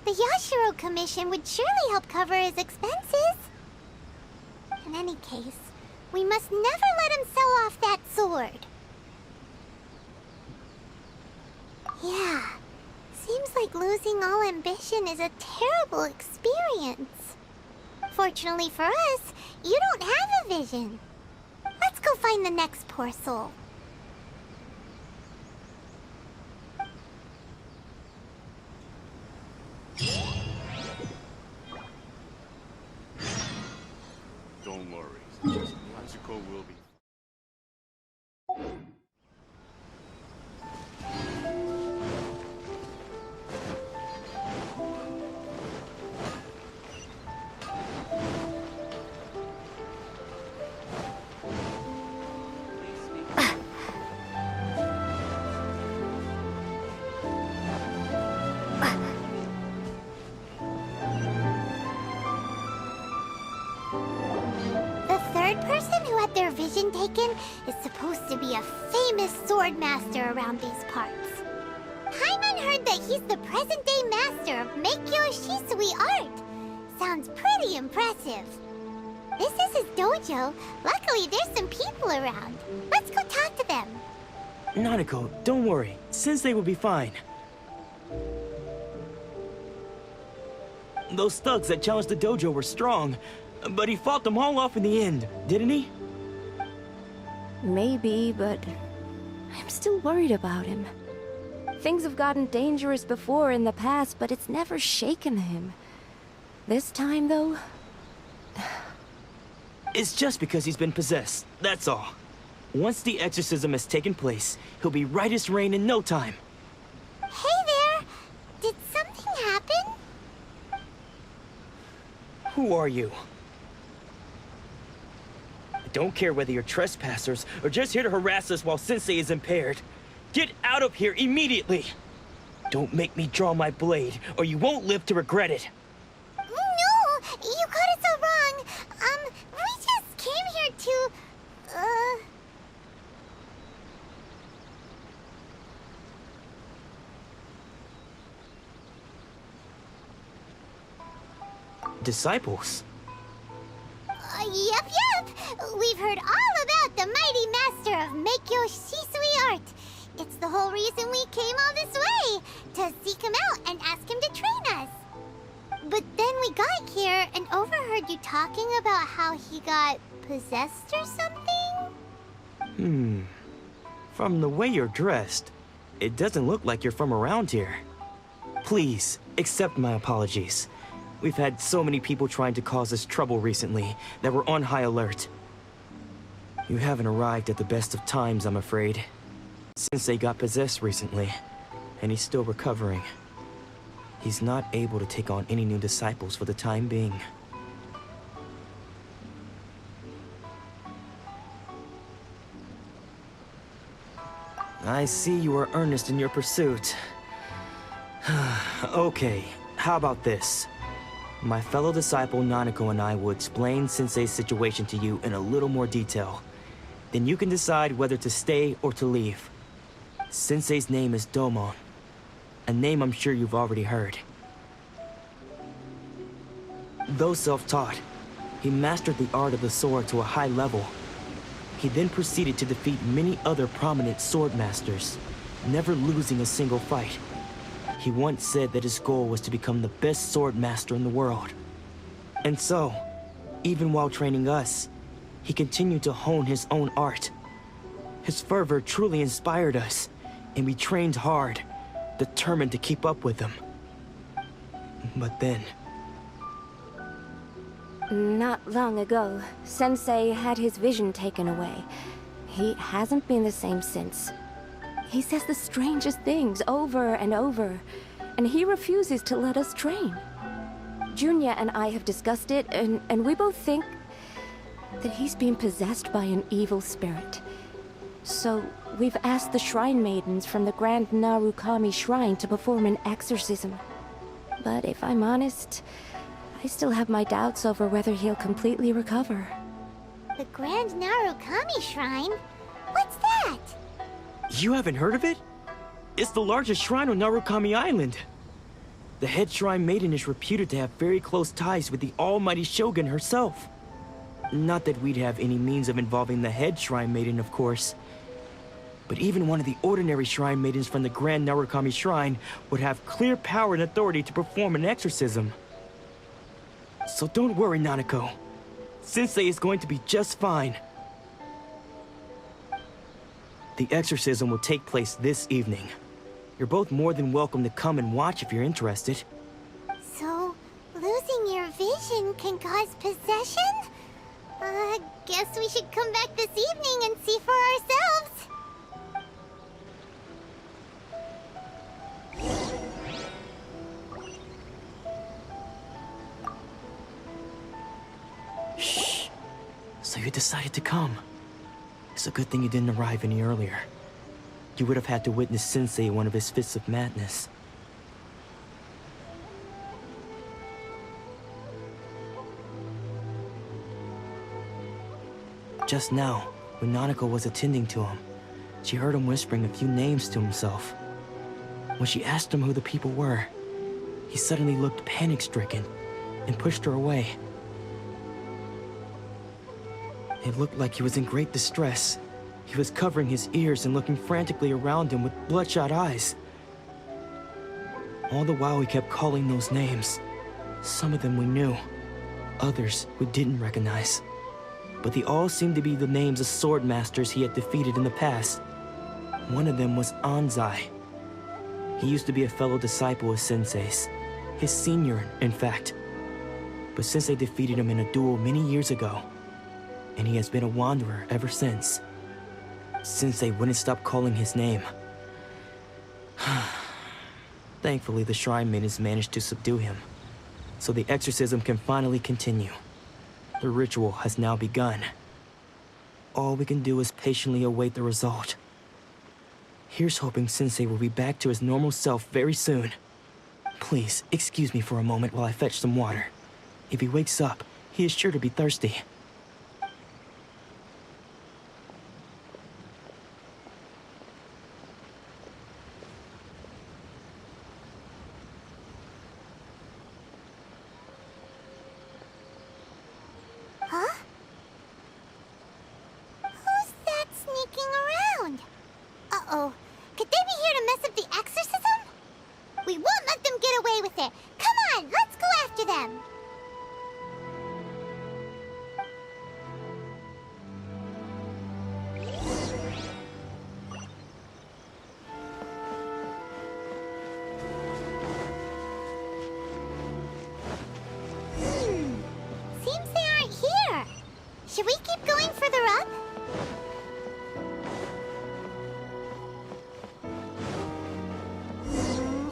The Yashiro Commission would surely help cover his expenses. In any case, we must never let him sell off that sword. Yeah, seems like losing all ambition is a terrible experience. Fortunately for us, you don't have a vision. Let's go find the next poor soul. Don't worry. Magical will be. Their vision taken is supposed to be a famous sword master around these parts. Paimon heard that he's the present-day master of miHoYo Shisui art. Sounds pretty impressive. This is his dojo. Luckily, there's some people around. Let's go talk to them. Nanako, don't worry. Sensei will be fine. Those thugs that challenged the dojo were strong, but he fought them all off in the end, didn't he? Maybe, but I'm still worried about him. Things have gotten dangerous before in the past, but it's never shaken him. This time, though... It's just because he's been possessed, that's all. Once the exorcism has taken place, he'll be right as rain in no time. Hey there! Did something happen? Who are you? I don't care whether you're trespassers or just here to harass us while Sensei is impaired. Get out of here immediately! Don't make me draw my blade, or you won't live to regret it. No! You got it so wrong! We just came here to... Disciples? Yep. We've heard all about the mighty master of miHoYo Shisui art. It's the whole reason we came all this way, to seek him out and ask him to train us. But then we got here and overheard you talking about how he got possessed or something? From the way you're dressed, it doesn't look like you're from around here. Please, accept my apologies. We've had so many people trying to cause us trouble recently that we're on high alert. You haven't arrived at the best of times, I'm afraid. Sensei got possessed recently, and he's still recovering. He's not able to take on any new disciples for the time being. I see you are earnest in your pursuit. Okay, how about this? My fellow disciple Nanako and I will explain Sensei's situation to you in a little more detail. Then you can decide whether to stay or to leave. Sensei's name is Domon, a name I'm sure you've already heard. Though self-taught, he mastered the art of the sword to a high level. He then proceeded to defeat many other prominent sword masters, never losing a single fight. He once said that his goal was to become the best sword master in the world. And so, even while training us, he continued to hone his own art. His fervor truly inspired us, and we trained hard, determined to keep up with him. But then... Not long ago, Sensei had his vision taken away. He hasn't been the same since. He says the strangest things over and over, and he refuses to let us train. Junya and I have discussed it, and we both think that he's been possessed by an evil spirit. So, we've asked the Shrine Maidens from the Grand Narukami Shrine to perform an exorcism. But if I'm honest, I still have my doubts over whether he'll completely recover. The Grand Narukami Shrine? What's that? You haven't heard of it? It's the largest shrine on Narukami Island. The head shrine maiden is reputed to have very close ties with the almighty Shogun herself. Not that we'd have any means of involving the head shrine maiden, of course. But even one of the ordinary shrine maidens from the Grand Narukami Shrine would have clear power and authority to perform an exorcism. So don't worry, Nanako. Sensei is going to be just fine. The exorcism will take place this evening. You're both more than welcome to come and watch if you're interested. So, losing your vision can cause possession? Guess we should come back this evening and see for ourselves. Shh. So you decided to come. It's a good thing you didn't arrive any earlier. You would have had to witness Sensei in one of his fits of madness. Just now, when Nanako was attending to him, she heard him whispering a few names to himself. When she asked him who the people were, he suddenly looked panic-stricken and pushed her away. It looked like he was in great distress. He was covering his ears and looking frantically around him with bloodshot eyes. All the while he kept calling those names. Some of them we knew, others we didn't recognize. But they all seemed to be the names of sword masters he had defeated in the past. One of them was Anzai. He used to be a fellow disciple of Sensei's. His senior, in fact. But Sensei defeated him in a duel many years ago, and he has been a wanderer ever since. Sensei wouldn't stop calling his name. Thankfully, the Shrine Maidens managed to subdue him, so the exorcism can finally continue. The ritual has now begun. All we can do is patiently await the result. Here's hoping Sensei will be back to his normal self very soon. Please, excuse me for a moment while I fetch some water. If he wakes up, he is sure to be thirsty. Huh? Who's that sneaking around? Uh-oh. Could they be here to mess up the exorcism? We won't let them get away with it. Come on, let's go after them. Seems they aren't here. Should we keep going further up?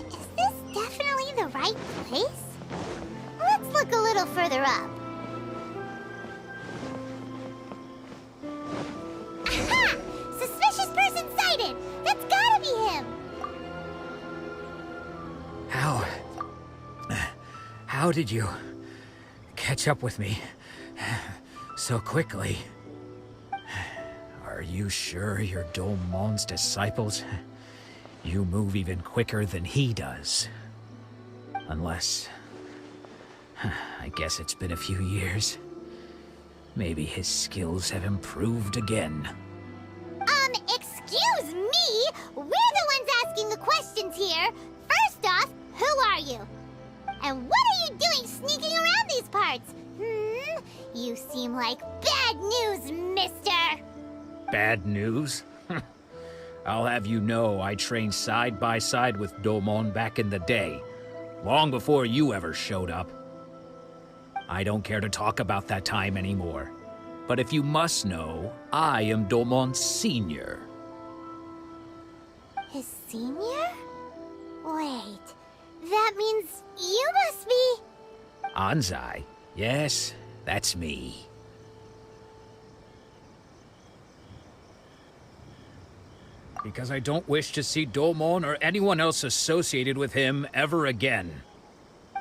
Is this definitely the right place? Let's look a little further up. Aha! Suspicious person sighted! That's gotta be him! How did you catch up with me so quickly? Are you sure you're Domon's disciples? You move even quicker than he does. Unless... I guess it's been a few years. Maybe his skills have improved again. Excuse me? We're the ones asking the questions here. First off, who are you? And what are you doing sneaking around these parts? You You seem like bad news, mister! Bad news? I'll have you know I trained side by side with Domon back in the day, long before you ever showed up. I don't care to talk about that time anymore. But if you must know, I am Domon's senior. His senior? Wait, that means you must be... Anzai? Yes, that's me. Because I don't wish to see Domon or anyone else associated with him ever again.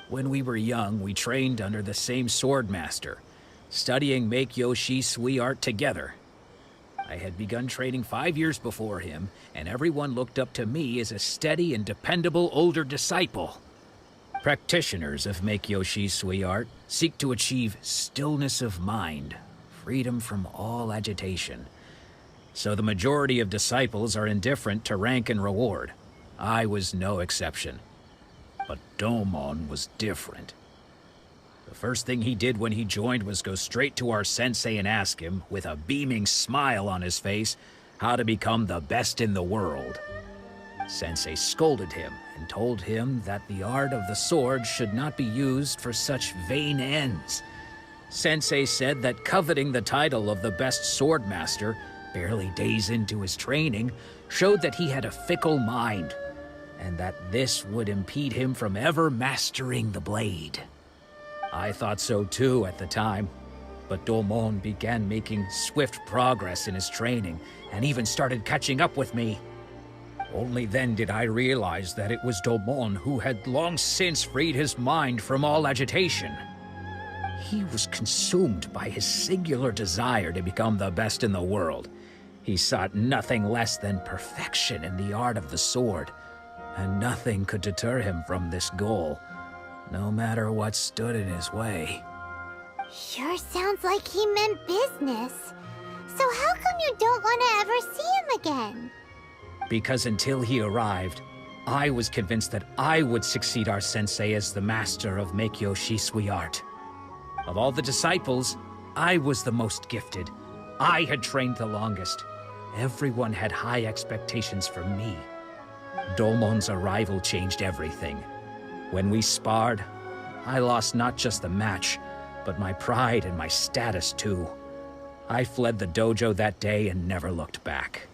When we were young, we trained under the same swordmaster, studying miHoYo Shui art together. I had begun training 5 years before him, and everyone looked up to me as a steady and dependable older disciple. Practitioners of miHoYo Shui art seek to achieve stillness of mind, freedom from all agitation. So the majority of disciples are indifferent to rank and reward. I was no exception. But Domon was different. The first thing he did when he joined was go straight to our sensei and ask him, with a beaming smile on his face, how to become the best in the world. Sensei scolded him and told him that the art of the sword should not be used for such vain ends. Sensei said that coveting the title of the best swordmaster, barely days into his training, showed that he had a fickle mind, and that this would impede him from ever mastering the blade. I thought so too at the time, but Domon began making swift progress in his training, and even started catching up with me. Only then did I realize that it was Domon who had long since freed his mind from all agitation. He was consumed by his singular desire to become the best in the world. He sought nothing less than perfection in the art of the sword, and nothing could deter him from this goal, no matter what stood in his way. Sure sounds like he meant business. So how come you don't want to ever see him again? Because until he arrived, I was convinced that I would succeed our sensei as the master of miHoYo Shui art. Of all the disciples, I was the most gifted. I had trained the longest. Everyone had high expectations for me. Domon's arrival changed everything. When we sparred, I lost not just the match, but my pride and my status too. I fled the dojo that day and never looked back.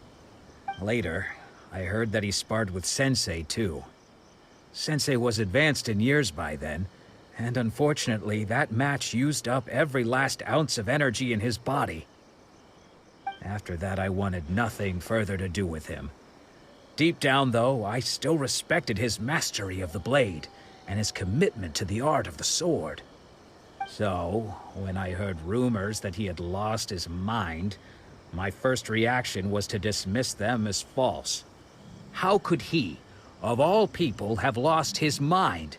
Later, I heard that he sparred with Sensei too. Sensei was advanced in years by then, and unfortunately that match used up every last ounce of energy in his body. After that, I wanted nothing further to do with him. Deep down, though, I still respected his mastery of the blade and his commitment to the art of the sword. So, when I heard rumors that he had lost his mind, my first reaction was to dismiss them as false. How could he, of all people, have lost his mind?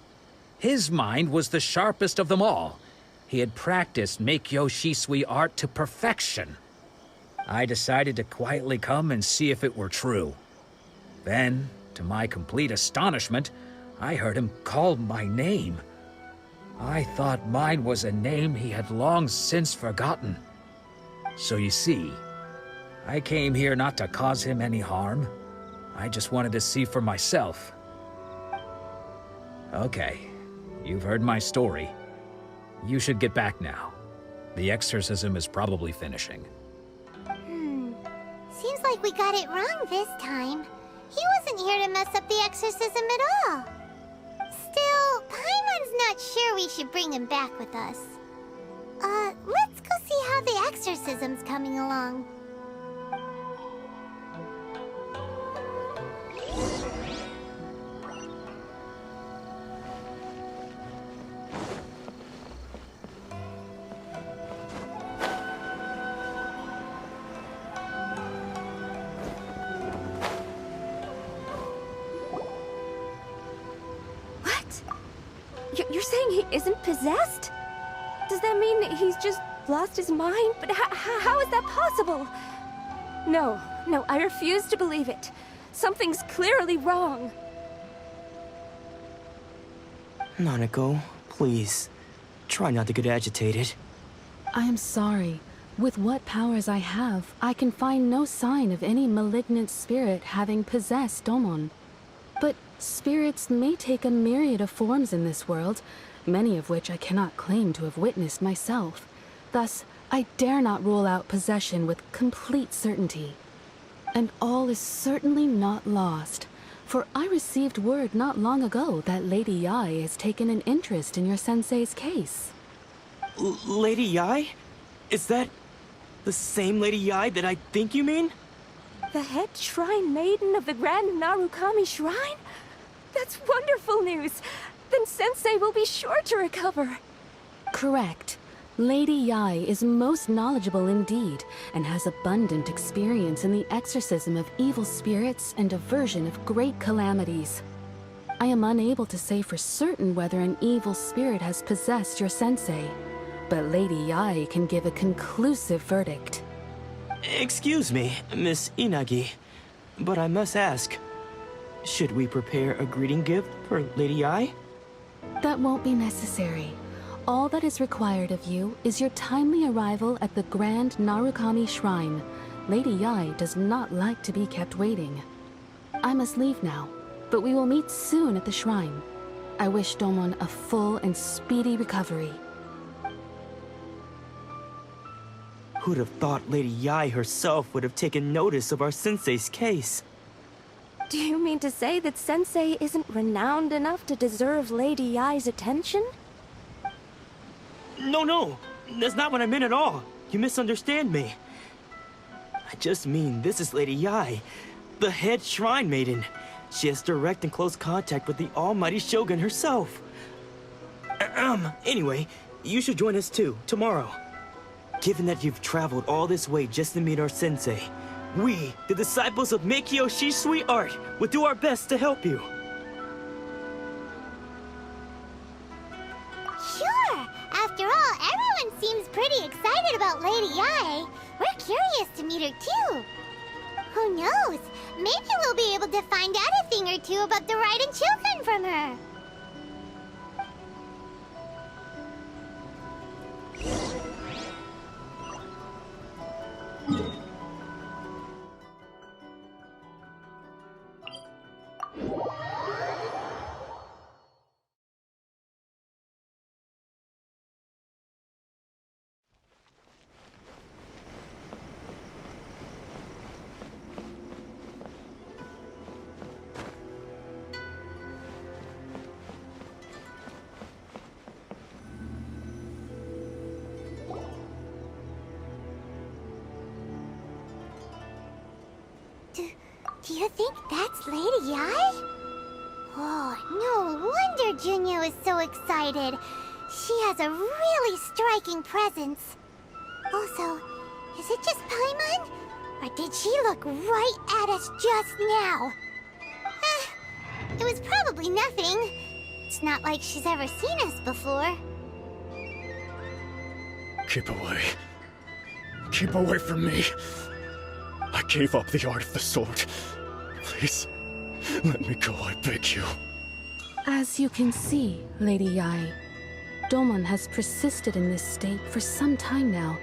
His mind was the sharpest of them all. He had practiced miHoYo Shui art to perfection. I decided to quietly come and see if it were true. Then, to my complete astonishment, I heard him call my name. I thought mine was a name he had long since forgotten. So you see, I came here not to cause him any harm. I just wanted to see for myself. Okay, you've heard my story. You should get back now. The exorcism is probably finishing. Seems like we got it wrong this time. He wasn't here to mess up the exorcism at all. Still, Paimon's not sure we should bring him back with us. Let's go see how the exorcism's coming along. You're saying he isn't possessed? Does that mean that he's just lost his mind? But how is that possible? No, I refuse to believe it. Something's clearly wrong. Nanako, please. Try not to get agitated. I am sorry. With what powers I have, I can find no sign of any malignant spirit having possessed Domon. But spirits may take a myriad of forms in this world, many of which I cannot claim to have witnessed myself. Thus, I dare not rule out possession with complete certainty. And all is certainly not lost, for I received word not long ago that Lady Yai has taken an interest in your sensei's case. Lady Yai? Is that the same Lady Yai that I think you mean? The head shrine maiden of the Grand Narukami Shrine? That's wonderful news! Then Sensei will be sure to recover. Correct. Lady Yai is most knowledgeable indeed, and has abundant experience in the exorcism of evil spirits and aversion of great calamities. I am unable to say for certain whether an evil spirit has possessed your sensei, but Lady Yai can give a conclusive verdict. Excuse me, Miss Inagi, but I must ask, should we prepare a greeting gift for Lady Yai? That won't be necessary. All that is required of you is your timely arrival at the Grand Narukami Shrine. Lady Yai does not like to be kept waiting. I must leave now, but we will meet soon at the shrine. I wish Domon a full and speedy recovery. Who'd have thought Lady Yai herself would have taken notice of our sensei's case? Do you mean to say that Sensei isn't renowned enough to deserve Lady Yai's attention? No, that's not what I meant at all. You misunderstand me. I just mean this is Lady Yai, the head shrine maiden. She has direct and close contact with the almighty Shogun herself. Anyway, you should join us too, tomorrow. Given that you've traveled all this way just to meet our sensei, we, the disciples of miHoYo Shisui Art, will do our best to help you. Sure! After all, everyone seems pretty excited about Lady Yai. We're curious to meet her too. Who knows? Maybe we'll be able to find out a thing or two about the Raiden children from her. Do you think that's Lady Yai? Oh, no wonder Junyo is so excited. She has a really striking presence. Also, is it just Paimon? Or did she look right at us just now? It was probably nothing. It's not like she's ever seen us before. Keep away. Keep away from me. I gave up the art of the sword. Please, let me go, I beg you. As you can see, Lady Yai, Domon has persisted in this state for some time now.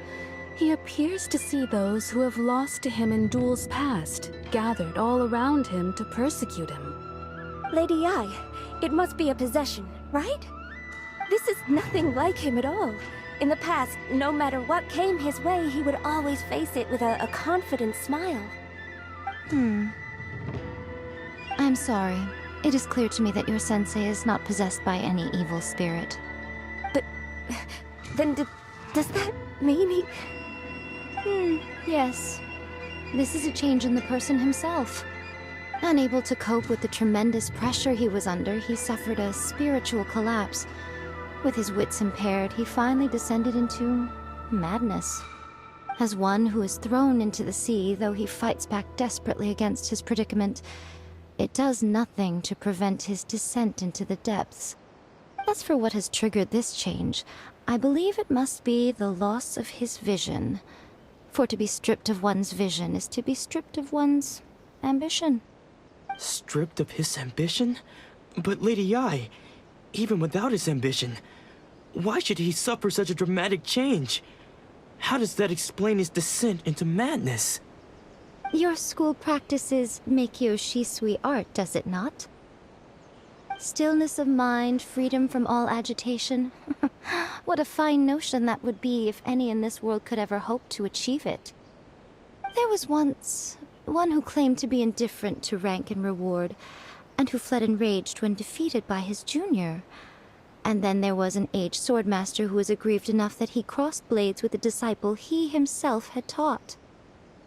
He appears to see those who have lost to him in duels past, gathered all around him to persecute him. Lady Yai, it must be a possession, right? This is nothing like him at all. In the past, no matter what came his way, he would always face it with a confident smile. I'm sorry. It is clear to me that your sensei is not possessed by any evil spirit. But then does that mean he... Yes. This is a change in the person himself. Unable to cope with the tremendous pressure he was under, he suffered a spiritual collapse. With his wits impaired, he finally descended into madness. As one who is thrown into the sea, though he fights back desperately against his predicament, it does nothing to prevent his descent into the depths. As for what has triggered this change, I believe it must be the loss of his vision. For to be stripped of one's vision is to be stripped of one's ambition. Stripped of his ambition? But Lady Yai, even without his ambition, why should he suffer such a dramatic change? How does that explain his descent into madness? Your school practices miHoYo Shisui art, does it not? Stillness of mind, freedom from all agitation. What a fine notion that would be if any in this world could ever hope to achieve it. There was once one who claimed to be indifferent to rank and reward, and who fled enraged when defeated by his junior. And then there was an aged swordmaster who was aggrieved enough that he crossed blades with a disciple he himself had taught.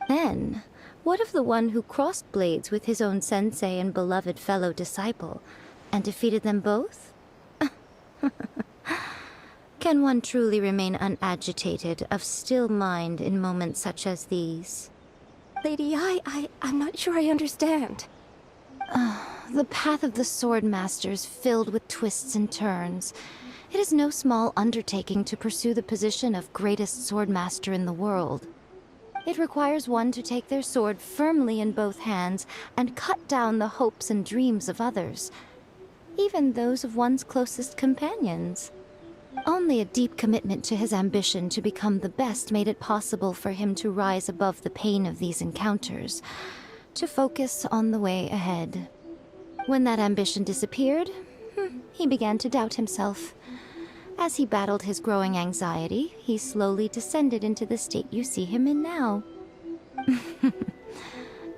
Then, what of the one who crossed blades with his own sensei and beloved fellow disciple, and defeated them both? Can one truly remain unagitated, of still mind in moments such as these? Lady, I'm not sure I understand. The path of the Swordmaster is filled with twists and turns. It is no small undertaking to pursue the position of greatest Swordmaster in the world. It requires one to take their sword firmly in both hands and cut down the hopes and dreams of others, even those of one's closest companions. Only a deep commitment to his ambition to become the best made it possible for him to rise above the pain of these encounters, to focus on the way ahead. When that ambition disappeared, he began to doubt himself. As he battled his growing anxiety, he slowly descended into the state you see him in now.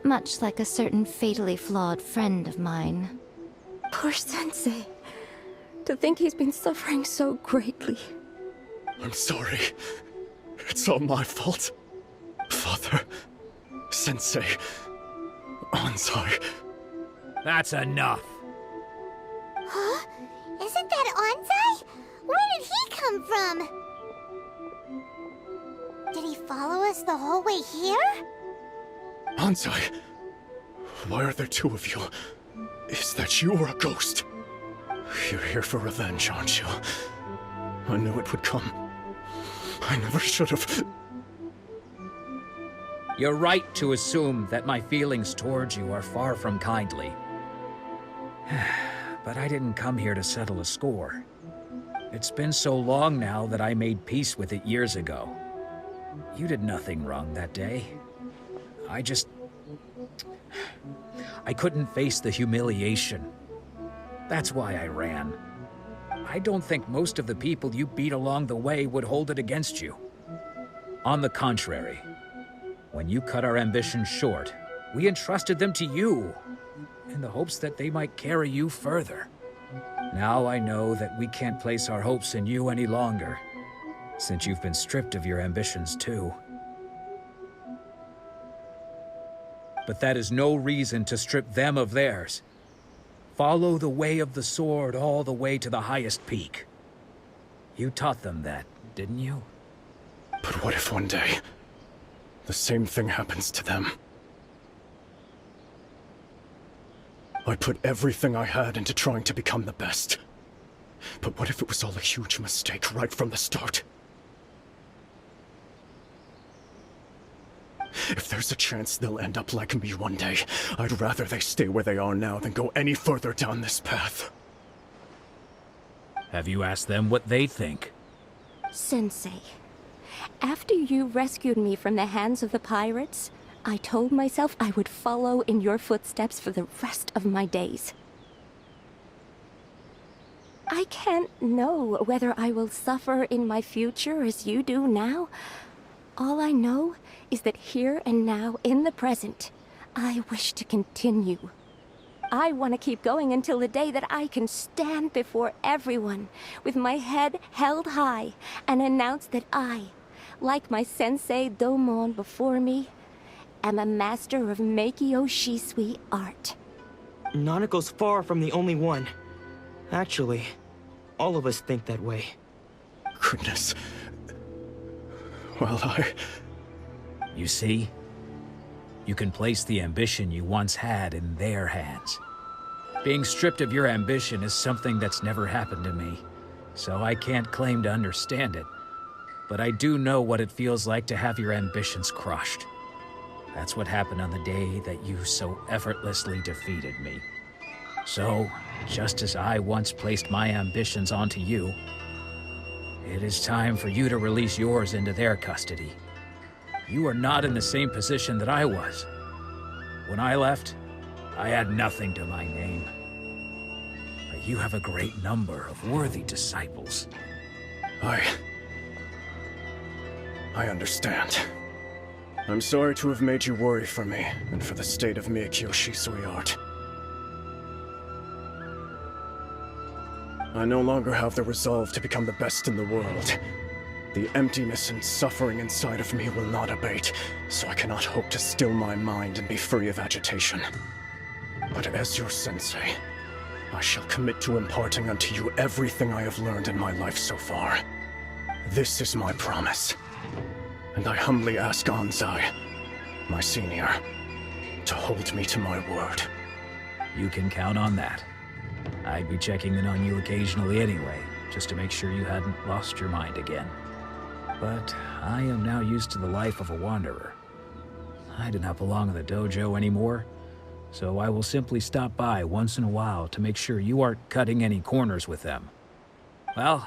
Much like a certain fatally flawed friend of mine. Poor Sensei. To think he's been suffering so greatly. I'm sorry. It's all my fault. Father, Sensei, Anzai. That's enough. Huh? Isn't that Anzai? Where did he come from? Did he follow us the whole way here? Anzai, why are there two of you? Is that you or a ghost? You're here for revenge, aren't you? I knew it would come. I never should have. You're right to assume that my feelings towards you are far from kindly. But I didn't come here to settle a score. It's been so long now that I made peace with it years ago. You did nothing wrong that day. I couldn't face the humiliation. That's why I ran. I don't think most of the people you beat along the way would hold it against you. On the contrary, when you cut our ambitions short, we entrusted them to you, in the hopes that they might carry you further. Now I know that we can't place our hopes in you any longer, since you've been stripped of your ambitions too. But that is no reason to strip them of theirs. Follow the way of the sword all the way to the highest peak. You taught them that, didn't you? But what if one day, the same thing happens to them? I put everything I had into trying to become the best. But what if it was all a huge mistake right from the start? If there's a chance they'll end up like me one day, I'd rather they stay where they are now than go any further down this path. Have you asked them what they think? Sensei, after you rescued me from the hands of the pirates, I told myself I would follow in your footsteps for the rest of my days. I can't know whether I will suffer in my future as you do now. All I know is that here and now, in the present, I wish to continue. I want to keep going until the day that I can stand before everyone with my head held high and announce that I, like my sensei Domon before me, am a master of miHoYo Shisui art. Nanako's far from the only one. Actually, all of us think that way. Goodness. Well, You see? You can place the ambition you once had in their hands. Being stripped of your ambition is something that's never happened to me, so I can't claim to understand it. But I do know what it feels like to have your ambitions crushed. That's what happened on the day that you so effortlessly defeated me. So, just as I once placed my ambitions onto you, It is time for you to release yours into their custody. You are not in the same position that I was. When I left, I had nothing to my name. But you have a great number of worthy disciples. I understand. I'm sorry to have made you worry for me, and for the state of miHoYo Shisui art. I no longer have the resolve to become the best in the world. The emptiness and suffering inside of me will not abate, so I cannot hope to still my mind and be free of agitation. But as your sensei, I shall commit to imparting unto you everything I have learned in my life so far. This is my promise. And I humbly ask Anzai, my senior, to hold me to my word. You can count on that. I'd be checking in on you occasionally anyway, just to make sure you hadn't lost your mind again. But I am now used to the life of a wanderer. I do not belong in the dojo anymore, so I will simply stop by once in a while to make sure you aren't cutting any corners with them. Well,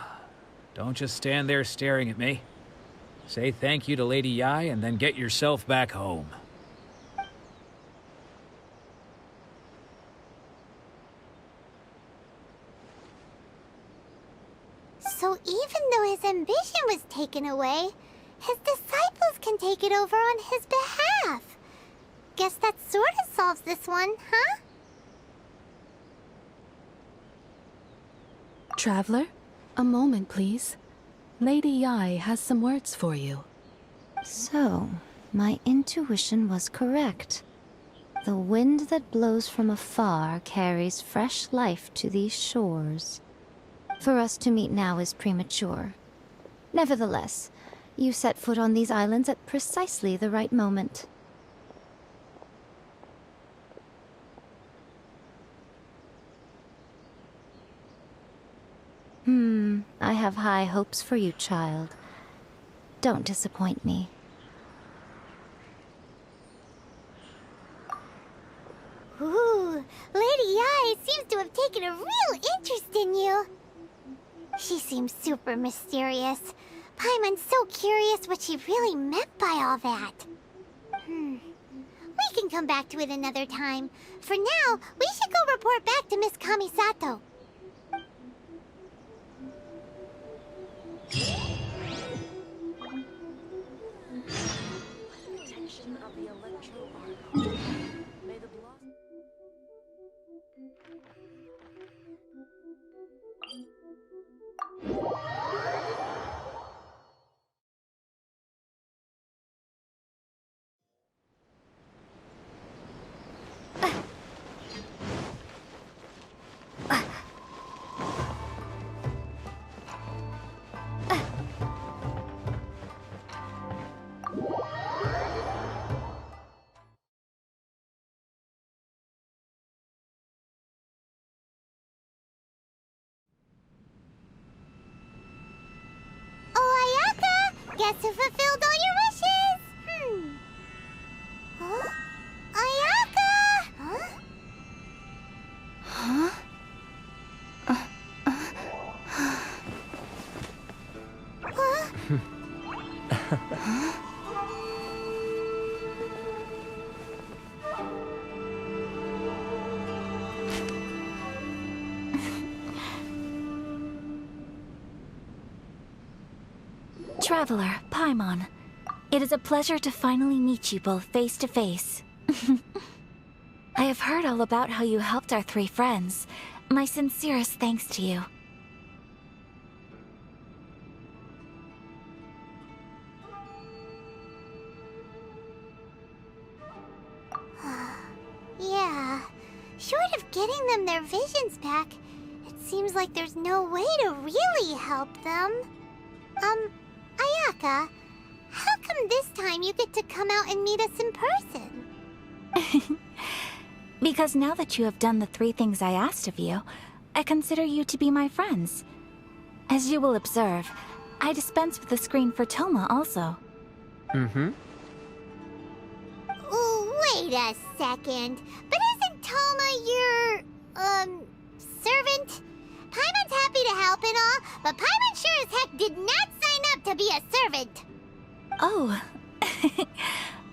don't just stand there staring at me. Say thank you to Lady Yai and then get yourself back home. So even though his ambition was taken away, his disciples can take it over on his behalf. Guess that sort of solves this one, huh? Traveler, a moment, please. Lady Yai has some words for you. So, my intuition was correct. The wind that blows from afar carries fresh life to these shores. For us to meet now is premature. Nevertheless, you set foot on these islands at precisely the right moment. I have high hopes for you, child. Don't disappoint me. Ooh, Lady Yai seems to have taken a real interest in you. She seems super mysterious. Paimon's so curious what she really meant by all that. We can come back to it another time. For now, we should go report back to Miss Kamisato. Protection of the electro arc. May the Guess who fulfilled all your wishes? Huh? Ayaka! Huh? Traveler, Paimon. It is a pleasure to finally meet you both face to face. I have heard all about how you helped our three friends. My sincerest thanks to you. Yeah. Short of getting them their visions back, it seems like there's no way to really help them. Ayaka, how come this time you get to come out and meet us in person? Because now that you have done the three things I asked of you, I consider you to be my friends. As you will observe, I dispense with the screen for Thoma also. Ooh, wait a second. But isn't Thoma your, servant? Paimon's happy to help. help and all, but Paimon sure as heck did not sign up to be a servant. Oh.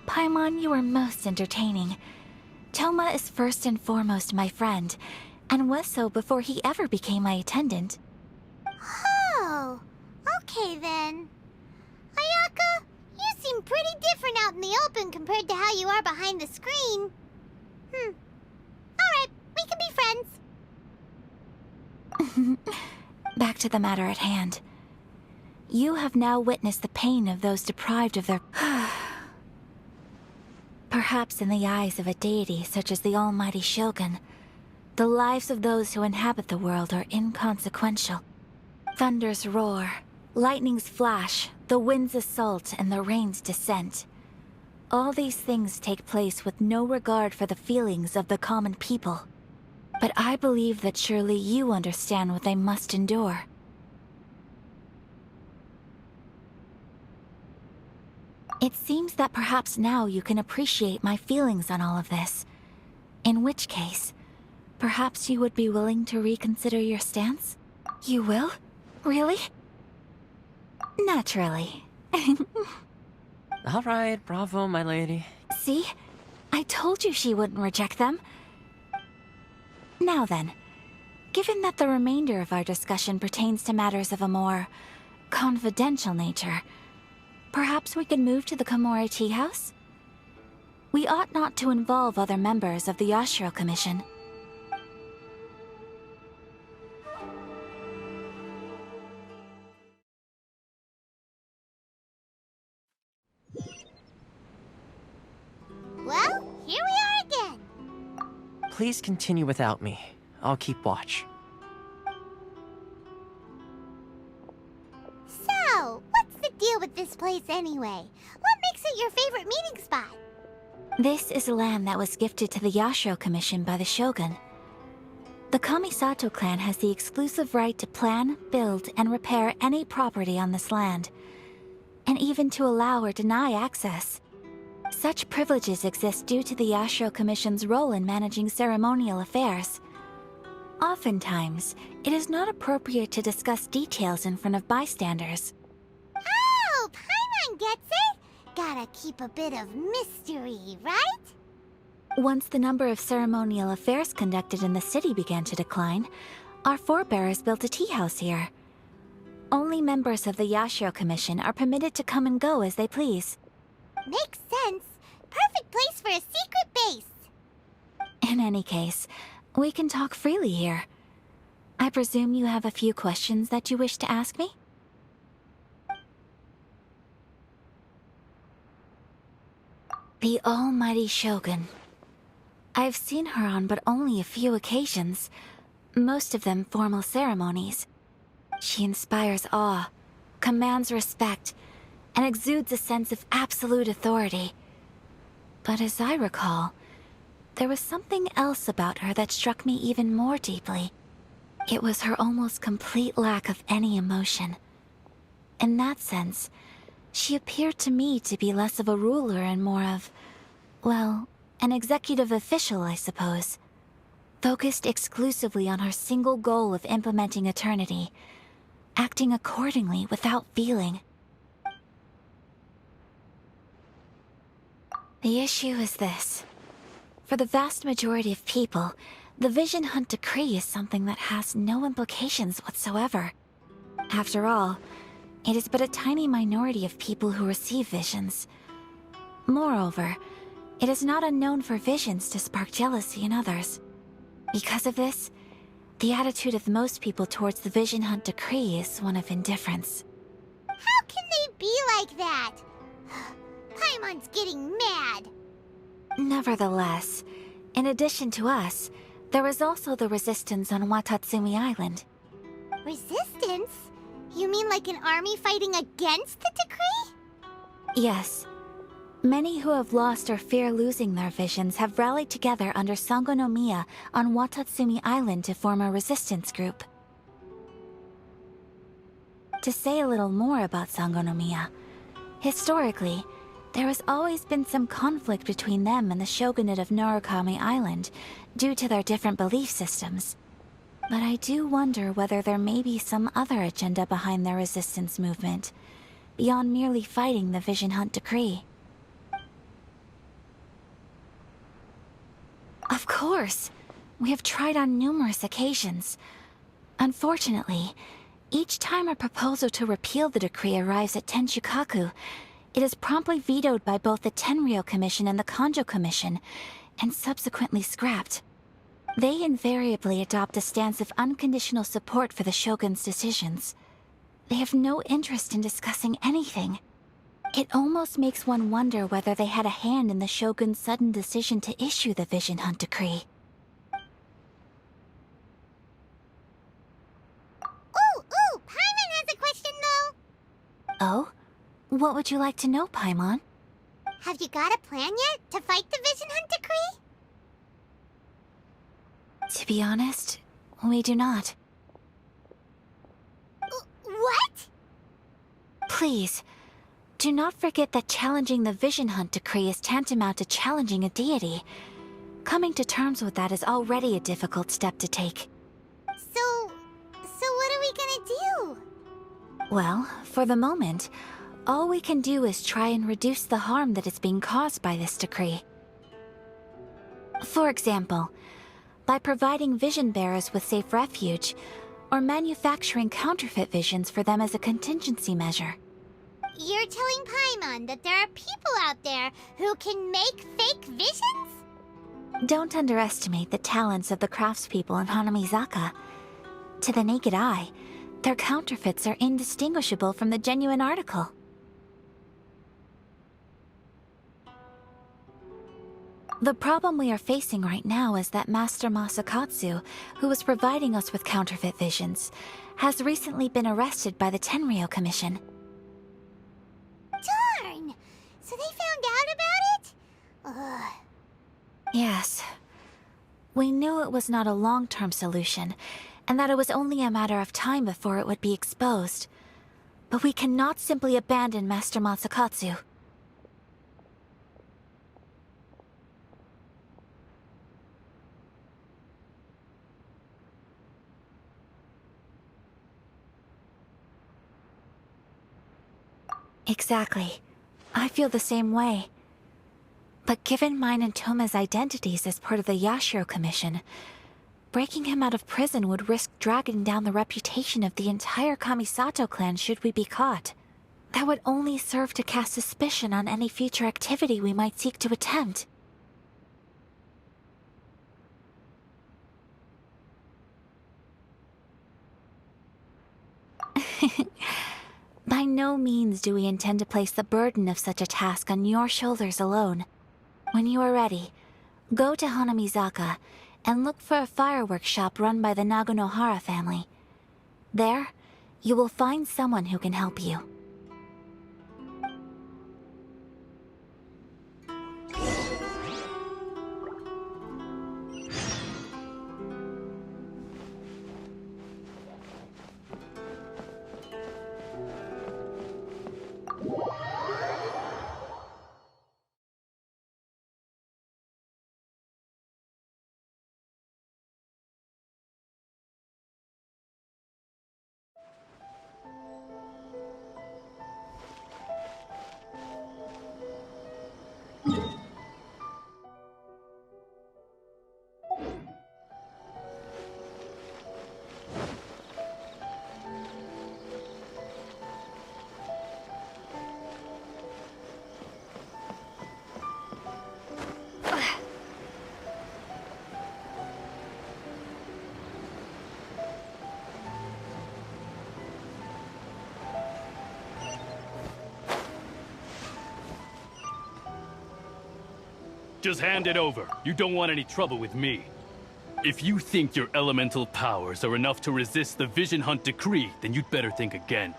Paimon, you are most entertaining. Thoma is first and foremost my friend, and was so before he ever became my attendant. Oh, okay then. Ayaka, you seem pretty different out in the open compared to how you are behind the screen. Alright, we can be friends. Back to the matter at hand. You have now witnessed the pain of those deprived of their... Perhaps in the eyes of a deity such as the almighty Shogun, the lives of those who inhabit the world are inconsequential. Thunders roar, lightnings flash, the winds assault, and the rains descent. All these things take place with no regard for the feelings of the common people. But I believe that surely you understand what they must endure. It seems that perhaps now you can appreciate my feelings on all of this. In which case, perhaps you would be willing to reconsider your stance? You will? Really? Naturally. All right, bravo, my lady. See? I told you she wouldn't reject them. Now then, given that the remainder of our discussion pertains to matters of a more confidential nature, perhaps we could move to the Komori Tea House? We ought not to involve other members of the Yashiro Commission. Well, here we are again. Please continue without me. I'll keep watch. So, what's the deal with this place anyway? What makes it your favorite meeting spot? This is land that was gifted to the Yashiro Commission by the Shogun. The Kamisato clan has the exclusive right to plan, build, and repair any property on this land, and even to allow or deny access. Such privileges exist due to the Yashiro Commission's role in managing ceremonial affairs. Oftentimes, it is not appropriate to discuss details in front of bystanders. Oh, Paimon gets it! Gotta keep a bit of mystery, right? Once the number of ceremonial affairs conducted in the city began to decline, our forebears built a tea house here. Only members of the Yashiro Commission are permitted to come and go as they please. Makes sense. Perfect place for a secret base. In any case, we can talk freely here. I presume you have a few questions that you wish to ask me? The almighty Shogun. I've seen her on but only a few occasions, most of them formal ceremonies. She inspires awe, commands respect, and exudes a sense of absolute authority. But as I recall, there was something else about her that struck me even more deeply. It was her almost complete lack of any emotion. In that sense, she appeared to me to be less of a ruler and more of, well, an executive official, I suppose. Focused exclusively on her single goal of implementing eternity, acting accordingly without feeling. The issue is this. For the vast majority of people, the Vision Hunt Decree is something that has no implications whatsoever. After all, it is but a tiny minority of people who receive visions. Moreover, it is not unknown for visions to spark jealousy in others. Because of this, the attitude of most people towards the Vision Hunt Decree is one of indifference. How can they be like that? Paimon's getting mad. Nevertheless, in addition to us, there is also the resistance on Watatsumi Island. Resistance? You mean like an army fighting against the decree? Yes. Many who have lost or fear losing their visions have rallied together under Sangonomiya on Watatsumi Island to form a resistance group. To say a little more about Sangonomiya, historically, there has always been some conflict between them and the shogunate of Narukami Island due to their different belief systems. But I do wonder whether there may be some other agenda behind their resistance movement, beyond merely fighting the Vision Hunt decree. Of course. We have tried on numerous occasions. Unfortunately, each time a proposal to repeal the decree arrives at Tenshukaku, it is promptly vetoed by both the Tenryou Commission and the Kanjo Commission, and subsequently scrapped. They invariably adopt a stance of unconditional support for the Shogun's decisions. They have no interest in discussing anything. It almost makes one wonder whether they had a hand in the Shogun's sudden decision to issue the Vision Hunt decree. Ooh, Paimon has a question though. Oh? What would you like to know, Paimon? Have you got a plan yet to fight the Vision Hunt decree? To be honest, we do not. What? Please, do not forget that challenging the Vision Hunt decree is tantamount to challenging a deity. Coming to terms with that is already a difficult step to take. So what are we gonna do? Well, for the moment, all we can do is try and reduce the harm that is being caused by this decree. For example, by providing vision bearers with safe refuge, or manufacturing counterfeit visions for them as a contingency measure. You're telling Paimon that there are people out there who can make fake visions? Don't underestimate the talents of the craftspeople in Hanamizaka. To the naked eye, their counterfeits are indistinguishable from the genuine article. The problem we are facing right now is that Master Masakatsu, who was providing us with counterfeit visions, has recently been arrested by the Tenryou Commission. Darn! So they found out about it? Ugh. Yes. We knew it was not a long-term solution, and that it was only a matter of time before it would be exposed. But we cannot simply abandon Master Masakatsu. Exactly. I feel the same way. But given mine and Thoma's identities as part of the Yashiro Commission, breaking him out of prison would risk dragging down the reputation of the entire Kamisato clan should we be caught. That would only serve to cast suspicion on any future activity we might seek to attempt. By no means do we intend to place the burden of such a task on your shoulders alone. When you are ready, go to Hanamizaka and look for a fireworks shop run by the Naganohara family. There, you will find someone who can help you. Just hand it over. You don't want any trouble with me. If you think your elemental powers are enough to resist the Vision Hunt decree, then you'd better think again.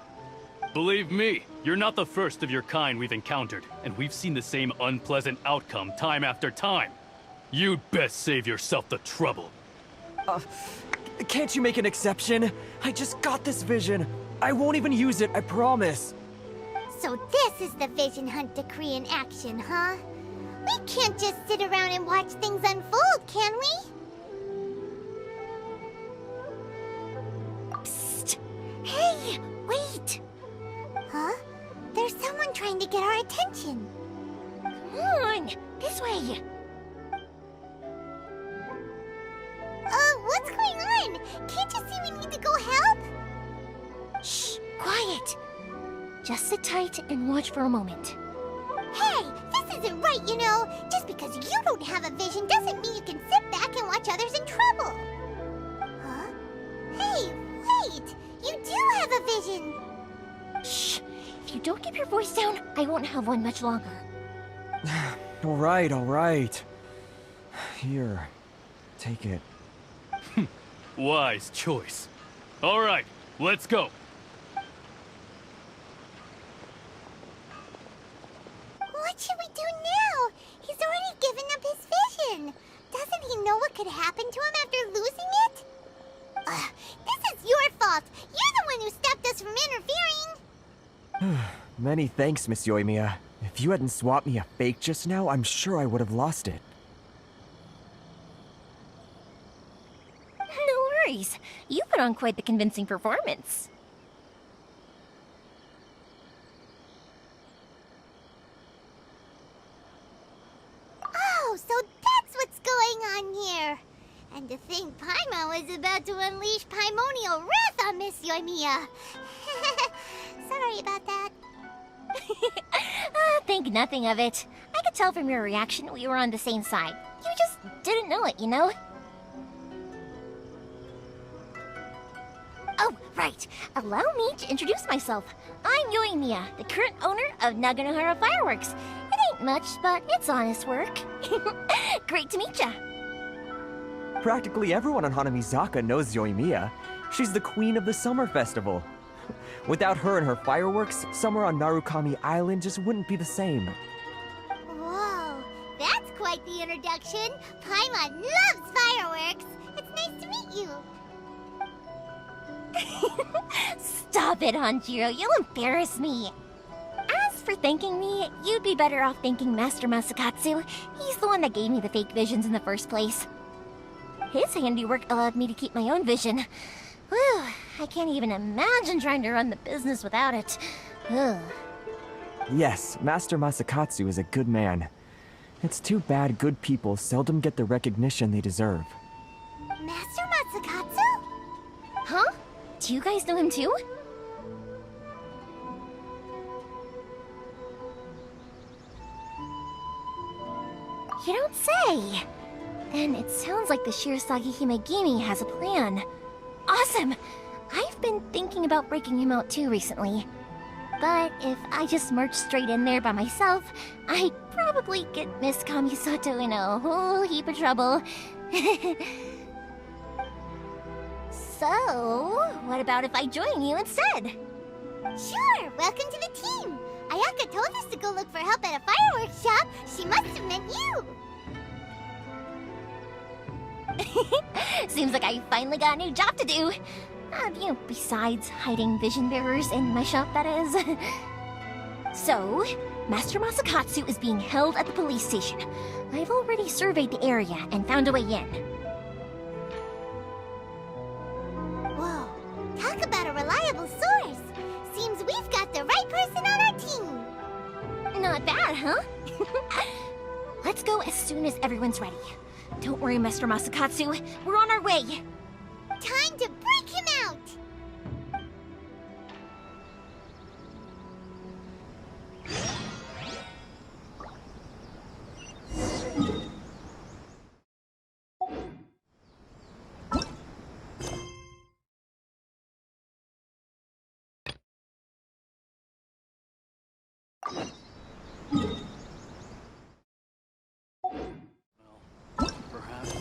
Believe me, you're not the first of your kind we've encountered, and we've seen the same unpleasant outcome time after time. You'd best save yourself the trouble. Can't you make an exception? I just got this vision. I won't even use it, I promise. So this is the Vision Hunt decree in action, huh? We can't just sit around and watch things unfold, can we? Hey, wait! Huh? There's someone trying to get our attention. Come on, this way. What's going on? Can't you see we need to go help? Shh, quiet. Just sit tight and watch for a moment. Hey, this isn't right, you know. Just because you don't have a vision doesn't mean you can sit back and watch others in trouble. Huh? Hey, wait! You do have a vision! Shh! If you don't keep your voice down, I won't have one much longer. All right. Here, take it. Wise choice. All right, let's go. What should we do now? He's already given up his vision. Doesn't he know what could happen to him after losing it? This is your fault. You're the one who stopped us from interfering. Many thanks, Miss Yoimiya. If you hadn't swapped me a fake just now, I'm sure I would have lost it. No worries. You put on quite the convincing performance. Oh, so that's what's going on here. And to think Paimon was about to unleash Paimonial wrath on Miss Yoimiya. Sorry about that. Think nothing of it. I could tell from your reaction we were on the same side. You just didn't know it, you know? Oh, right. Allow me to introduce myself. I'm Yoimiya, the current owner of Naganohara Fireworks. It ain't much, but it's honest work. Great to meet ya. Practically everyone on Hanamizaka knows Yoimiya. She's the queen of the summer festival. Without her and her fireworks, summer on Narukami Island just wouldn't be the same. Whoa, that's quite the introduction. Paimon loves fireworks. It's nice to meet you. Stop it, Hanjiro. You'll embarrass me. As for thanking me, you'd be better off thanking Master Masakatsu. He's the one that gave me the fake visions in the first place. His handiwork allowed me to keep my own vision. Whew, I can't even imagine trying to run the business without it. Ugh. Yes, Master Masakatsu is a good man. It's too bad good people seldom get the recognition they deserve. Master Masakatsu? Huh? Do you guys know him too? You don't say! Then it sounds like the Shirasagi Himegimi has a plan. Awesome! I've been thinking about breaking him out too recently. But if I just march straight in there by myself, I'd probably get Miss Kamisato in a whole heap of trouble. So, what about if I join you instead? Sure, welcome to the team. Ayaka told us to go look for help at a fireworks shop. She must have meant you. Seems like I finally got a new job to do. Besides hiding vision bearers in my shop, that is. So, Master Masakatsu is being held at the police station. I've already surveyed the area and found a way in. Whoa, talk about a reliable source. Seems we've got the right person on our team. Not bad, huh? Let's go as soon as everyone's ready. Don't worry, Master Masakatsu. We're on our way. Time to break him out! Perhaps.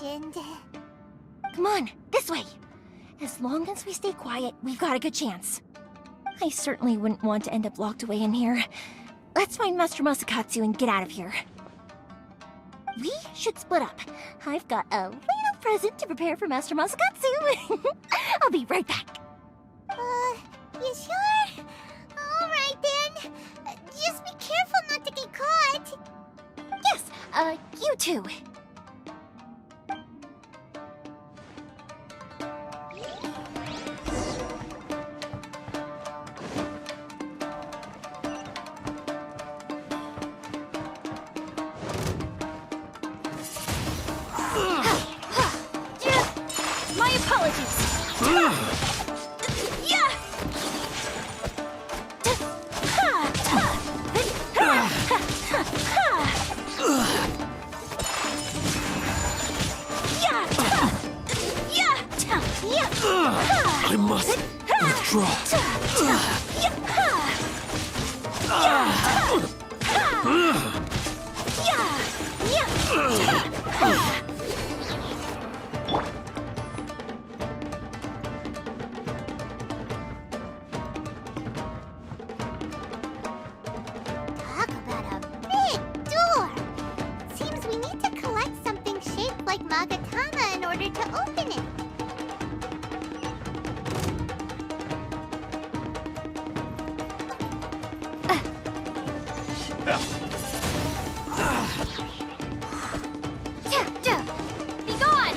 happened. Come on, this way. As long as we stay quiet, we've got a good chance. I certainly wouldn't want to end up locked away in here. Let's find Master Masakatsu and get out of here. We should split up. I've got a little present to prepare for Master Masakatsu. I'll be right back. You sure? Alright then. Just be careful not to get caught. Yes, you too. My apologies. I must withdraw. Talk about a big door. Seems we need to collect something shaped like Magatama in order to open it. Be gone!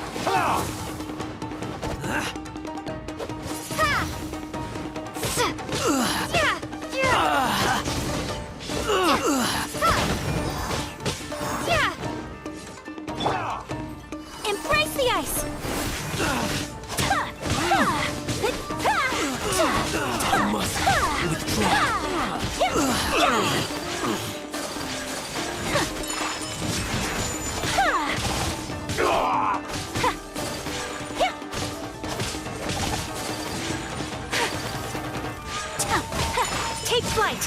Embrace the ice! I must Take flight!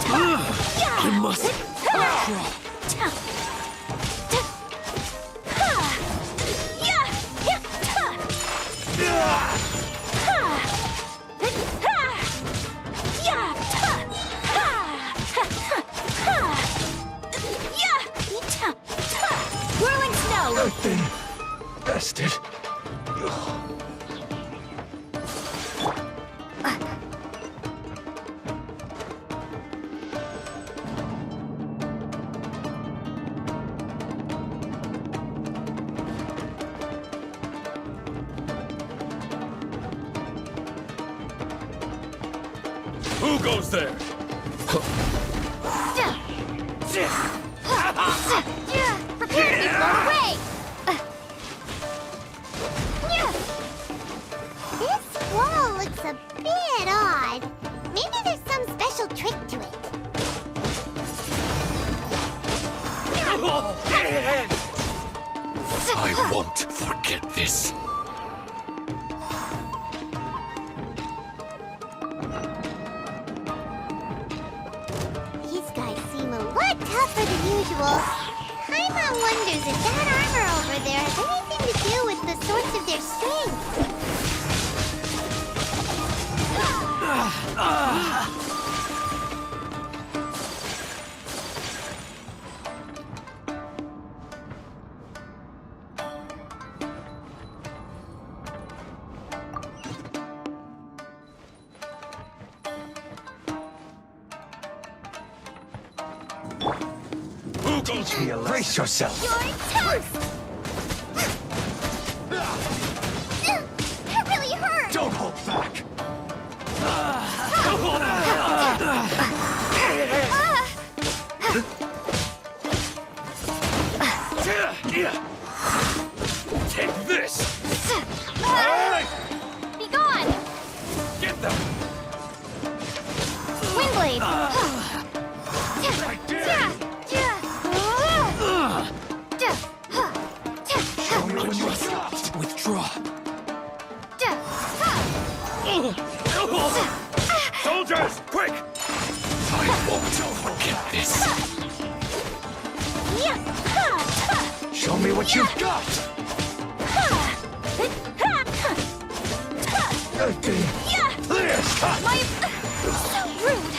I must withdraw. Whirling snow! I've been bested. Who goes there? Prepare to be blown away! This wall looks a bit odd. Maybe there's some special trick to it. I won't forget this. These guys seem a lot tougher than usual. Paimon wonders if that armor over there has anything to do with the source of their strength. Who goes here? Brace yourself. You're toast! That really hurt! Don't hold back. Take this! Be gone! Get them! Windblade! I dare you! I must withdraw. Soldiers, quick! I won't forget this. Yeah. Show me what what you've got! So rude!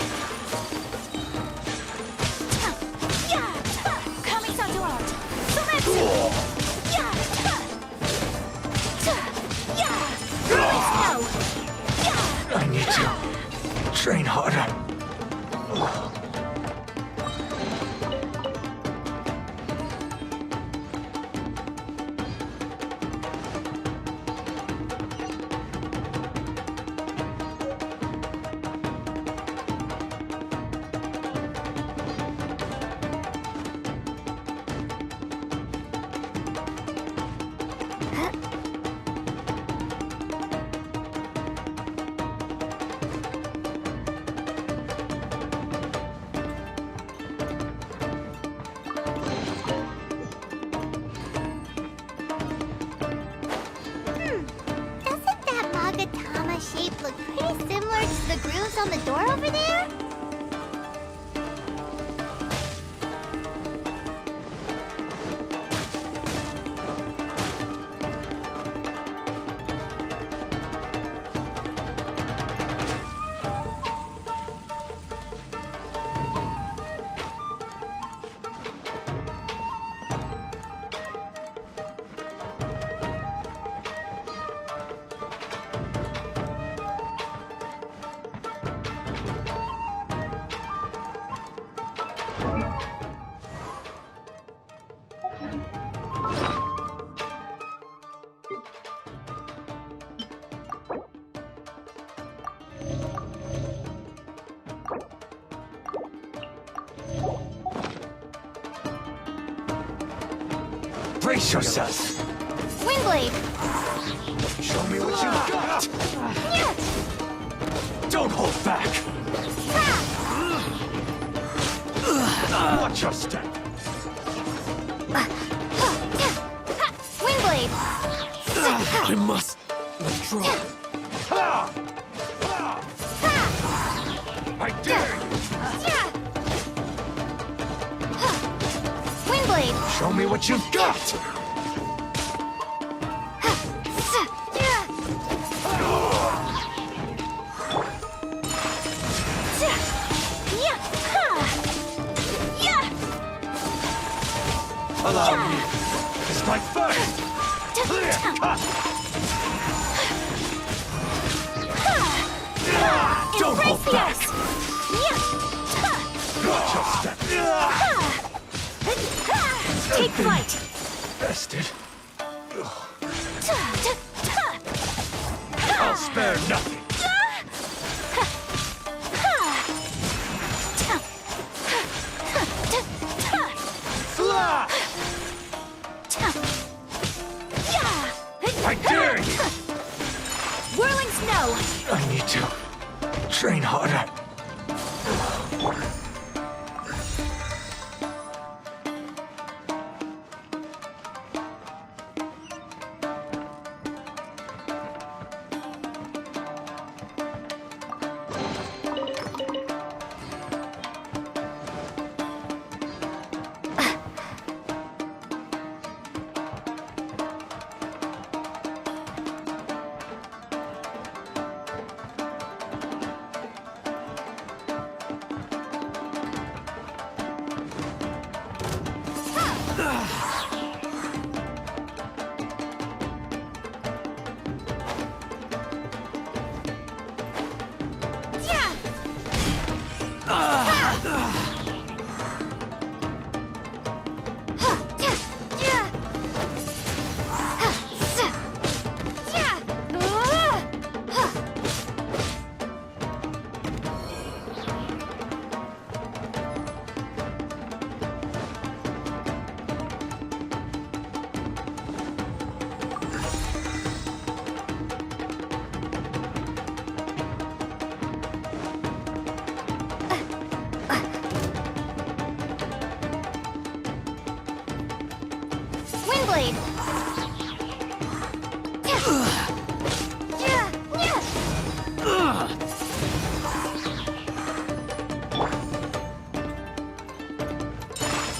I need to train harder. Doesn't that Magatama shape look pretty similar to the grooves on the door over there? Brace yourself! Windblade! Show me what you've got! Don't hold back! Watch your step! Windblade! I must withdraw. I dare you! Windblade! Show me what you've got! Allow me to strike first! Don't hold back! Watch your step! Take flight! Bested. I'll spare nothing! I dare you! Whirling snow! I need to train harder.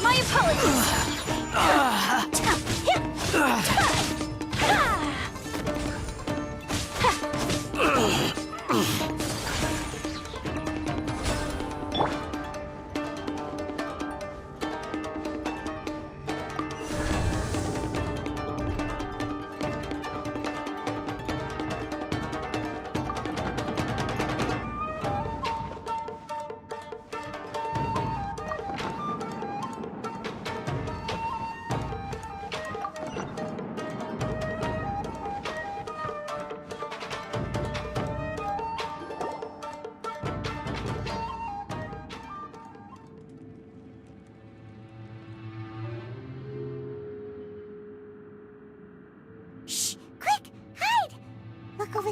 My apologies!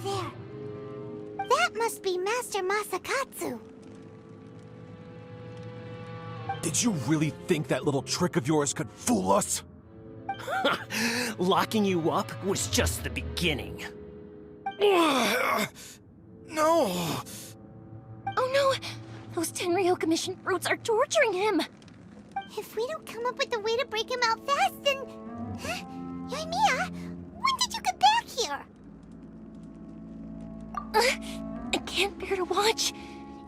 there. That must be Master Masakatsu. Did you really think that little trick of yours could fool us? Locking you up was just the beginning. No! Oh no! Those Tenryou Commission brutes are torturing him! If we don't come up with a way to break him out fast, then... Huh? Yoimiya, when did you get back here? I can't bear to watch.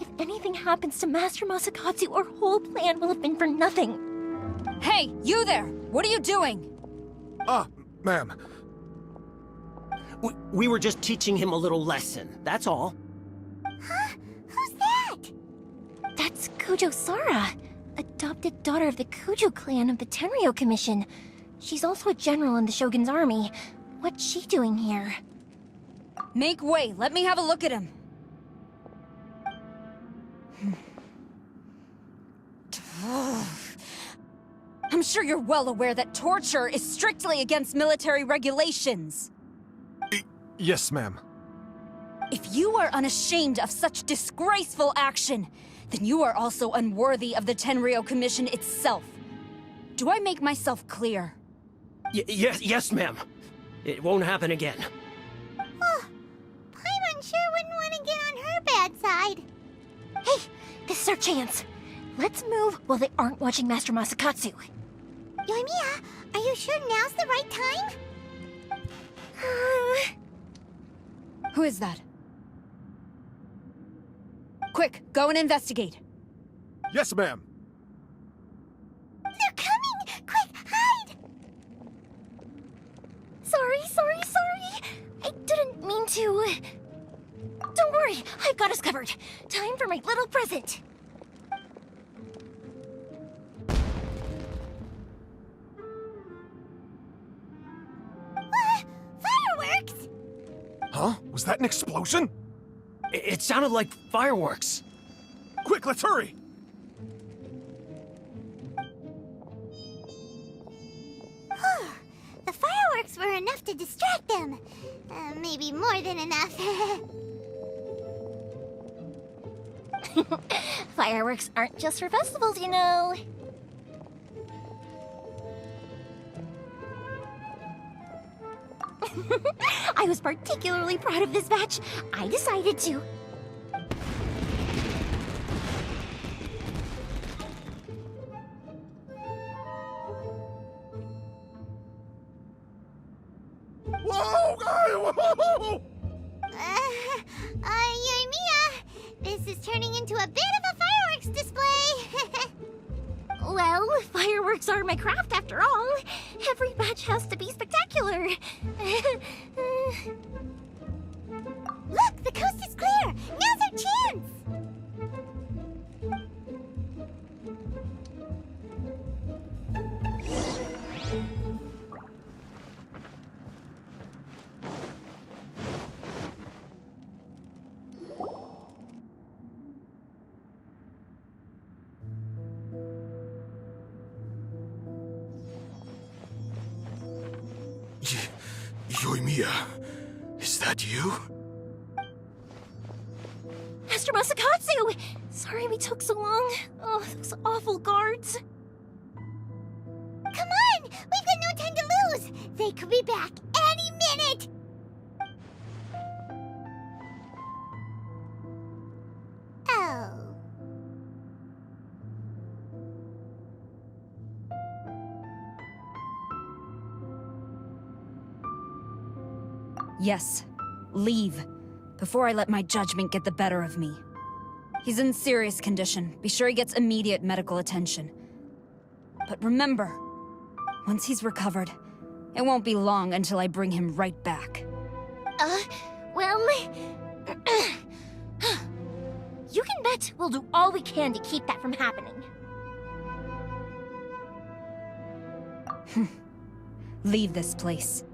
If anything happens to Master Masakatsu, our whole plan will have been for nothing. Hey, you there! What are you doing? Ma'am. We were just teaching him a little lesson, that's all. Huh? Who's that? That's Kujo Sara, adopted daughter of the Kujo clan of the Tenryou Commission. She's also a general in the Shogun's army. What's she doing here? Make way, let me have a look at him. I'm sure you're well aware that torture is strictly against military regulations. Yes, ma'am. If you are unashamed of such disgraceful action, then you are also unworthy of the Tenryou Commission itself. Do I make myself clear? Yes, ma'am. It won't happen again. Oh, Paimon sure wouldn't want to get on her bad side. Hey, this is our chance. Let's move while they aren't watching Master Masakatsu. Yoimiya, are you sure now's the right time? Who is that? Quick, go and investigate. Yes, ma'am. They're coming! Quick, hide! Sorry. I didn't mean to. Don't worry, I've got us covered. Time for my little present. Fireworks! Huh? Was that an explosion? It sounded like fireworks. Quick, let's hurry! The fireworks were enough to distract them. Maybe more than enough. Fireworks aren't just for festivals, you know. I was particularly proud of this batch. I decided to. Whoa! Yoimiya, this is turning into a bit of a fireworks display. Well, fireworks are my craft after all. Every batch has to be spectacular. Look, the coast is clear. Now's our chance. Yoimiya, is that you? Master Masakatsu! Sorry we took so long. Oh, those awful guards. Come on! We've got no time to lose! They could be back any minute! Oh. Yes, leave, before I let my judgment get the better of me. He's in serious condition. Be sure he gets immediate medical attention. But remember, once he's recovered, it won't be long until I bring him right back. Well... you can bet we'll do all we can to keep that from happening. Leave this place.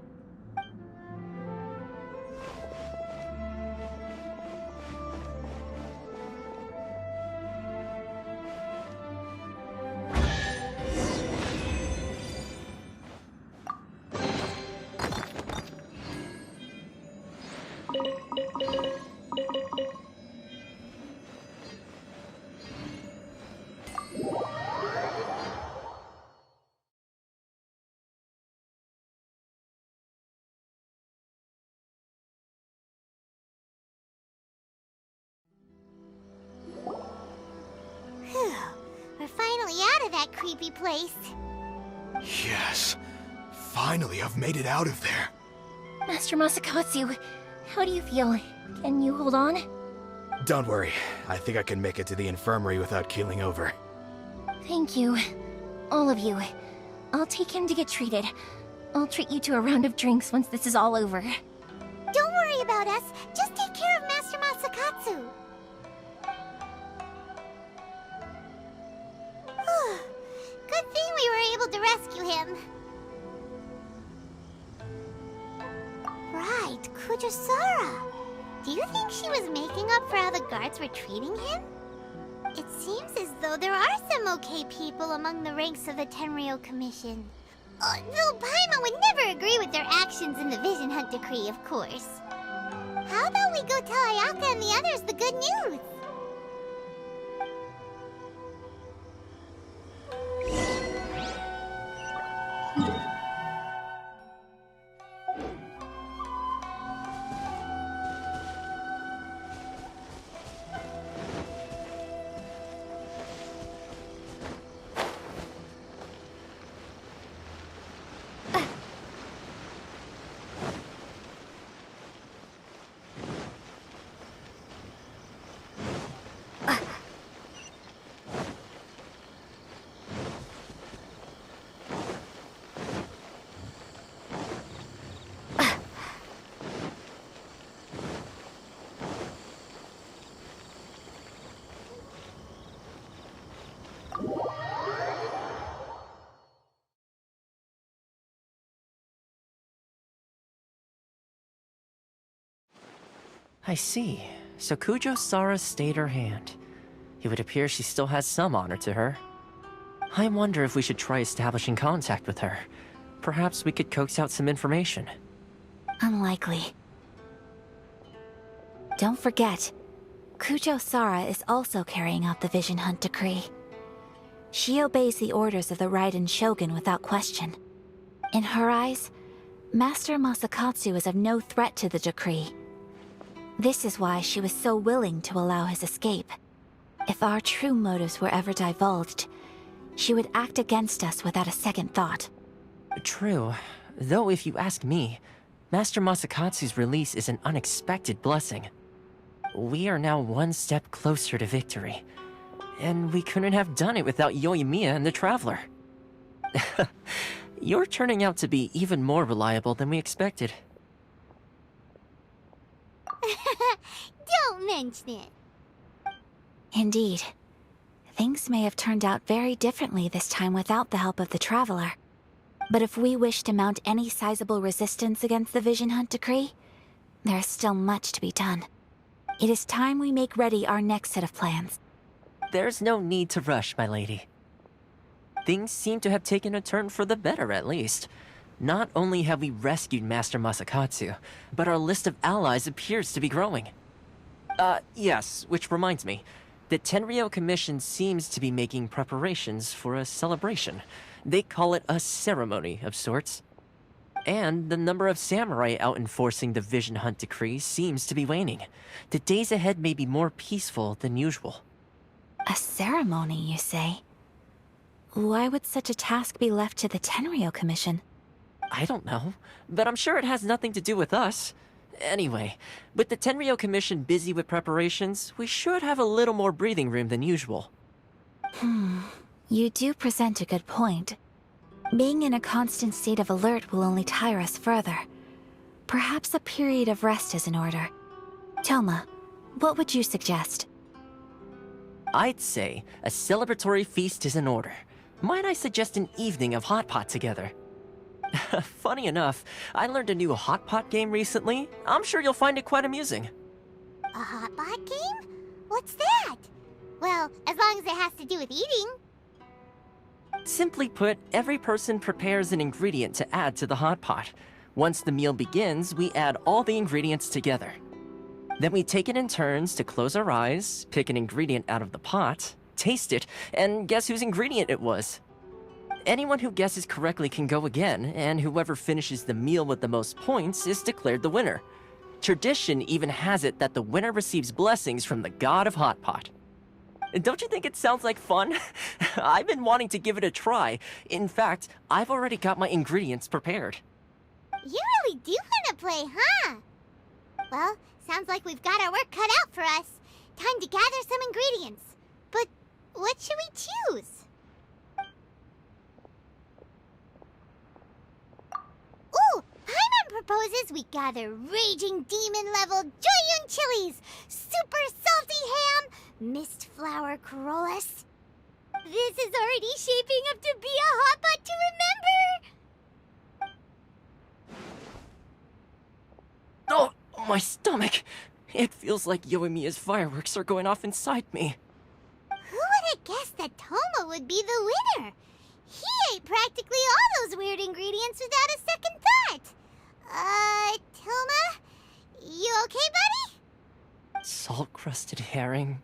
that creepy place. Yes. Finally, I've made it out of there. Master Masakatsu, how do you feel? Can you hold on? Don't worry. I think I can make it to the infirmary without keeling over. Thank you. All of you. I'll take him to get treated. I'll treat you to a round of drinks once this is all over. Don't worry about us. Just take care of Master Masakatsu. Good thing we were able to rescue him. Right, Kujosara. Do you think she was making up for how the guards were treating him? It seems as though there are some okay people among the ranks of the Tenryou Commission. Though Paimon would never agree with their actions in the Vision Hunt Decree, of course. How about we go tell Ayaka and the others the good news? I see. So Kujosara stayed her hand. It would appear she still has some honor to her. I wonder if we should try establishing contact with her. Perhaps we could coax out some information. Unlikely. Don't forget, Kujosara is also carrying out the Vision Hunt Decree. She obeys the orders of the Raiden Shogun without question. In her eyes, Master Masakatsu is of no threat to the decree. This is why she was so willing to allow his escape. If our true motives were ever divulged, she would act against us without a second thought. True. Though if you ask me, Master Masakatsu's release is an unexpected blessing. We are now one step closer to victory. And we couldn't have done it without Yoimiya and the Traveler. You're turning out to be even more reliable than we expected. Don't mention it. Indeed. Things may have turned out very differently this time without the help of the Traveler. But if we wish to mount any sizable resistance against the Vision Hunt Decree, there is still much to be done. It is time we make ready our next set of plans. There's no need to rush, my lady. Things seem to have taken a turn for the better, at least. Not only have we rescued Master Masakatsu, but our list of allies appears to be growing. Yes, which reminds me. The Tenryou Commission seems to be making preparations for a celebration. They call it a ceremony of sorts. And the number of samurai out enforcing the Vision Hunt Decree seems to be waning. The days ahead may be more peaceful than usual. A ceremony, you say? Why would such a task be left to the Tenryou Commission? I don't know, but I'm sure it has nothing to do with us. Anyway, with the Tenryou Commission busy with preparations, we should have a little more breathing room than usual. You do present a good point. Being in a constant state of alert will only tire us further. Perhaps a period of rest is in order. Thoma, what would you suggest? I'd say a celebratory feast is in order. Might I suggest an evening of hot pot together? Funny enough, I learned a new hot pot game recently. I'm sure you'll find it quite amusing. A hot pot game? What's that? Well, as long as it has to do with eating. Simply put, every person prepares an ingredient to add to the hot pot. Once the meal begins, we add all the ingredients together. Then we take it in turns to close our eyes, pick an ingredient out of the pot, taste it, and guess whose ingredient it was. Anyone who guesses correctly can go again, and whoever finishes the meal with the most points is declared the winner. Tradition even has it that the winner receives blessings from the god of Hot Pot. Don't you think it sounds like fun? I've been wanting to give it a try. In fact, I've already got my ingredients prepared. You really do want to play, huh? Well, sounds like we've got our work cut out for us. Time to gather some ingredients. But what should we choose? Ooh! Paimon proposes we gather raging demon-level Joyun chilies, super salty ham, mist flower corollas. This is already shaping up to be a hot pot to remember! Oh, my stomach! It feels like Yoimiya's fireworks are going off inside me. Who would have guessed that Thoma would be the winner? He ate practically all those weird ingredients without a second thought. Thoma? You okay, buddy? Salt-crusted herring,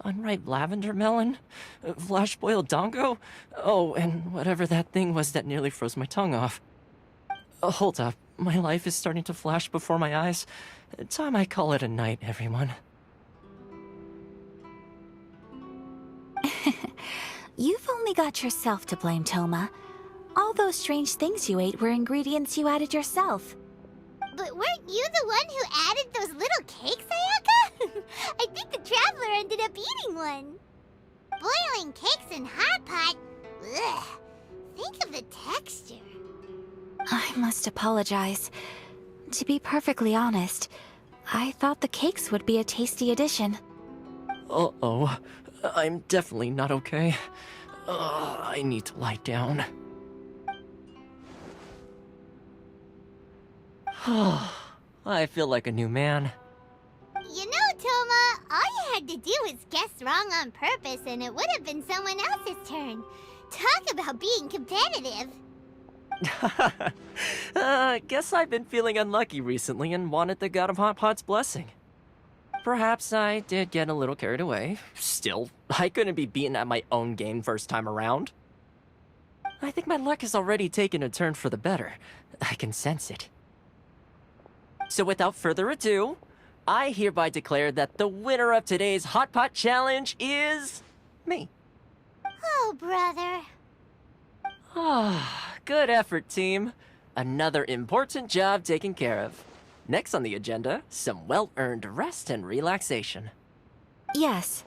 unripe lavender melon, flash-boiled dongo, oh, and whatever that thing was that nearly froze my tongue off. Hold up, my life is starting to flash before my eyes. Time I call it a night, everyone. You've only got yourself to blame, Thoma. All those strange things you ate were ingredients you added yourself. But weren't you the one who added those little cakes, Ayaka? I think the Traveler ended up eating one. Boiling cakes in hot pot? Ugh. Think of the texture. I must apologize. To be perfectly honest, I thought the cakes would be a tasty addition. Uh-oh. I'm definitely not okay. I need to lie down. I feel like a new man. You know, Thoma, all you had to do was guess wrong on purpose and it would have been someone else's turn. Talk about being competitive. Guess I've been feeling unlucky recently and wanted the God of Hot Pot's blessing. Perhaps I did get a little carried away. Still, I couldn't be beaten at my own game first time around. I think my luck has already taken a turn for the better. I can sense it. So without further ado, I hereby declare that the winner of today's Hot Pot Challenge is... me. Oh, brother. Good effort, team. Another important job taken care of. Next on the agenda, some well-earned rest and relaxation. Yes.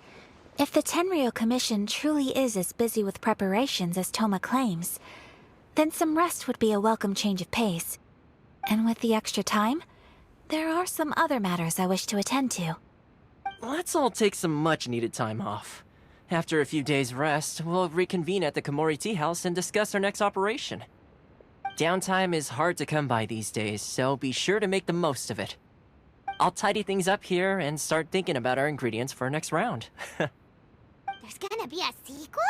If the Tenryou Commission truly is as busy with preparations as Thoma claims, then some rest would be a welcome change of pace. And with the extra time, there are some other matters I wish to attend to. Let's all take some much-needed time off. After a few days' rest, we'll reconvene at the Komori Tea House and discuss our next operation. Downtime is hard to come by these days, so be sure to make the most of it. I'll tidy things up here and start thinking about our ingredients for our next round. There's gonna be a sequel?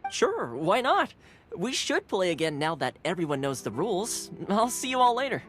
Sure, why not? We should play again now that everyone knows the rules. I'll see you all later.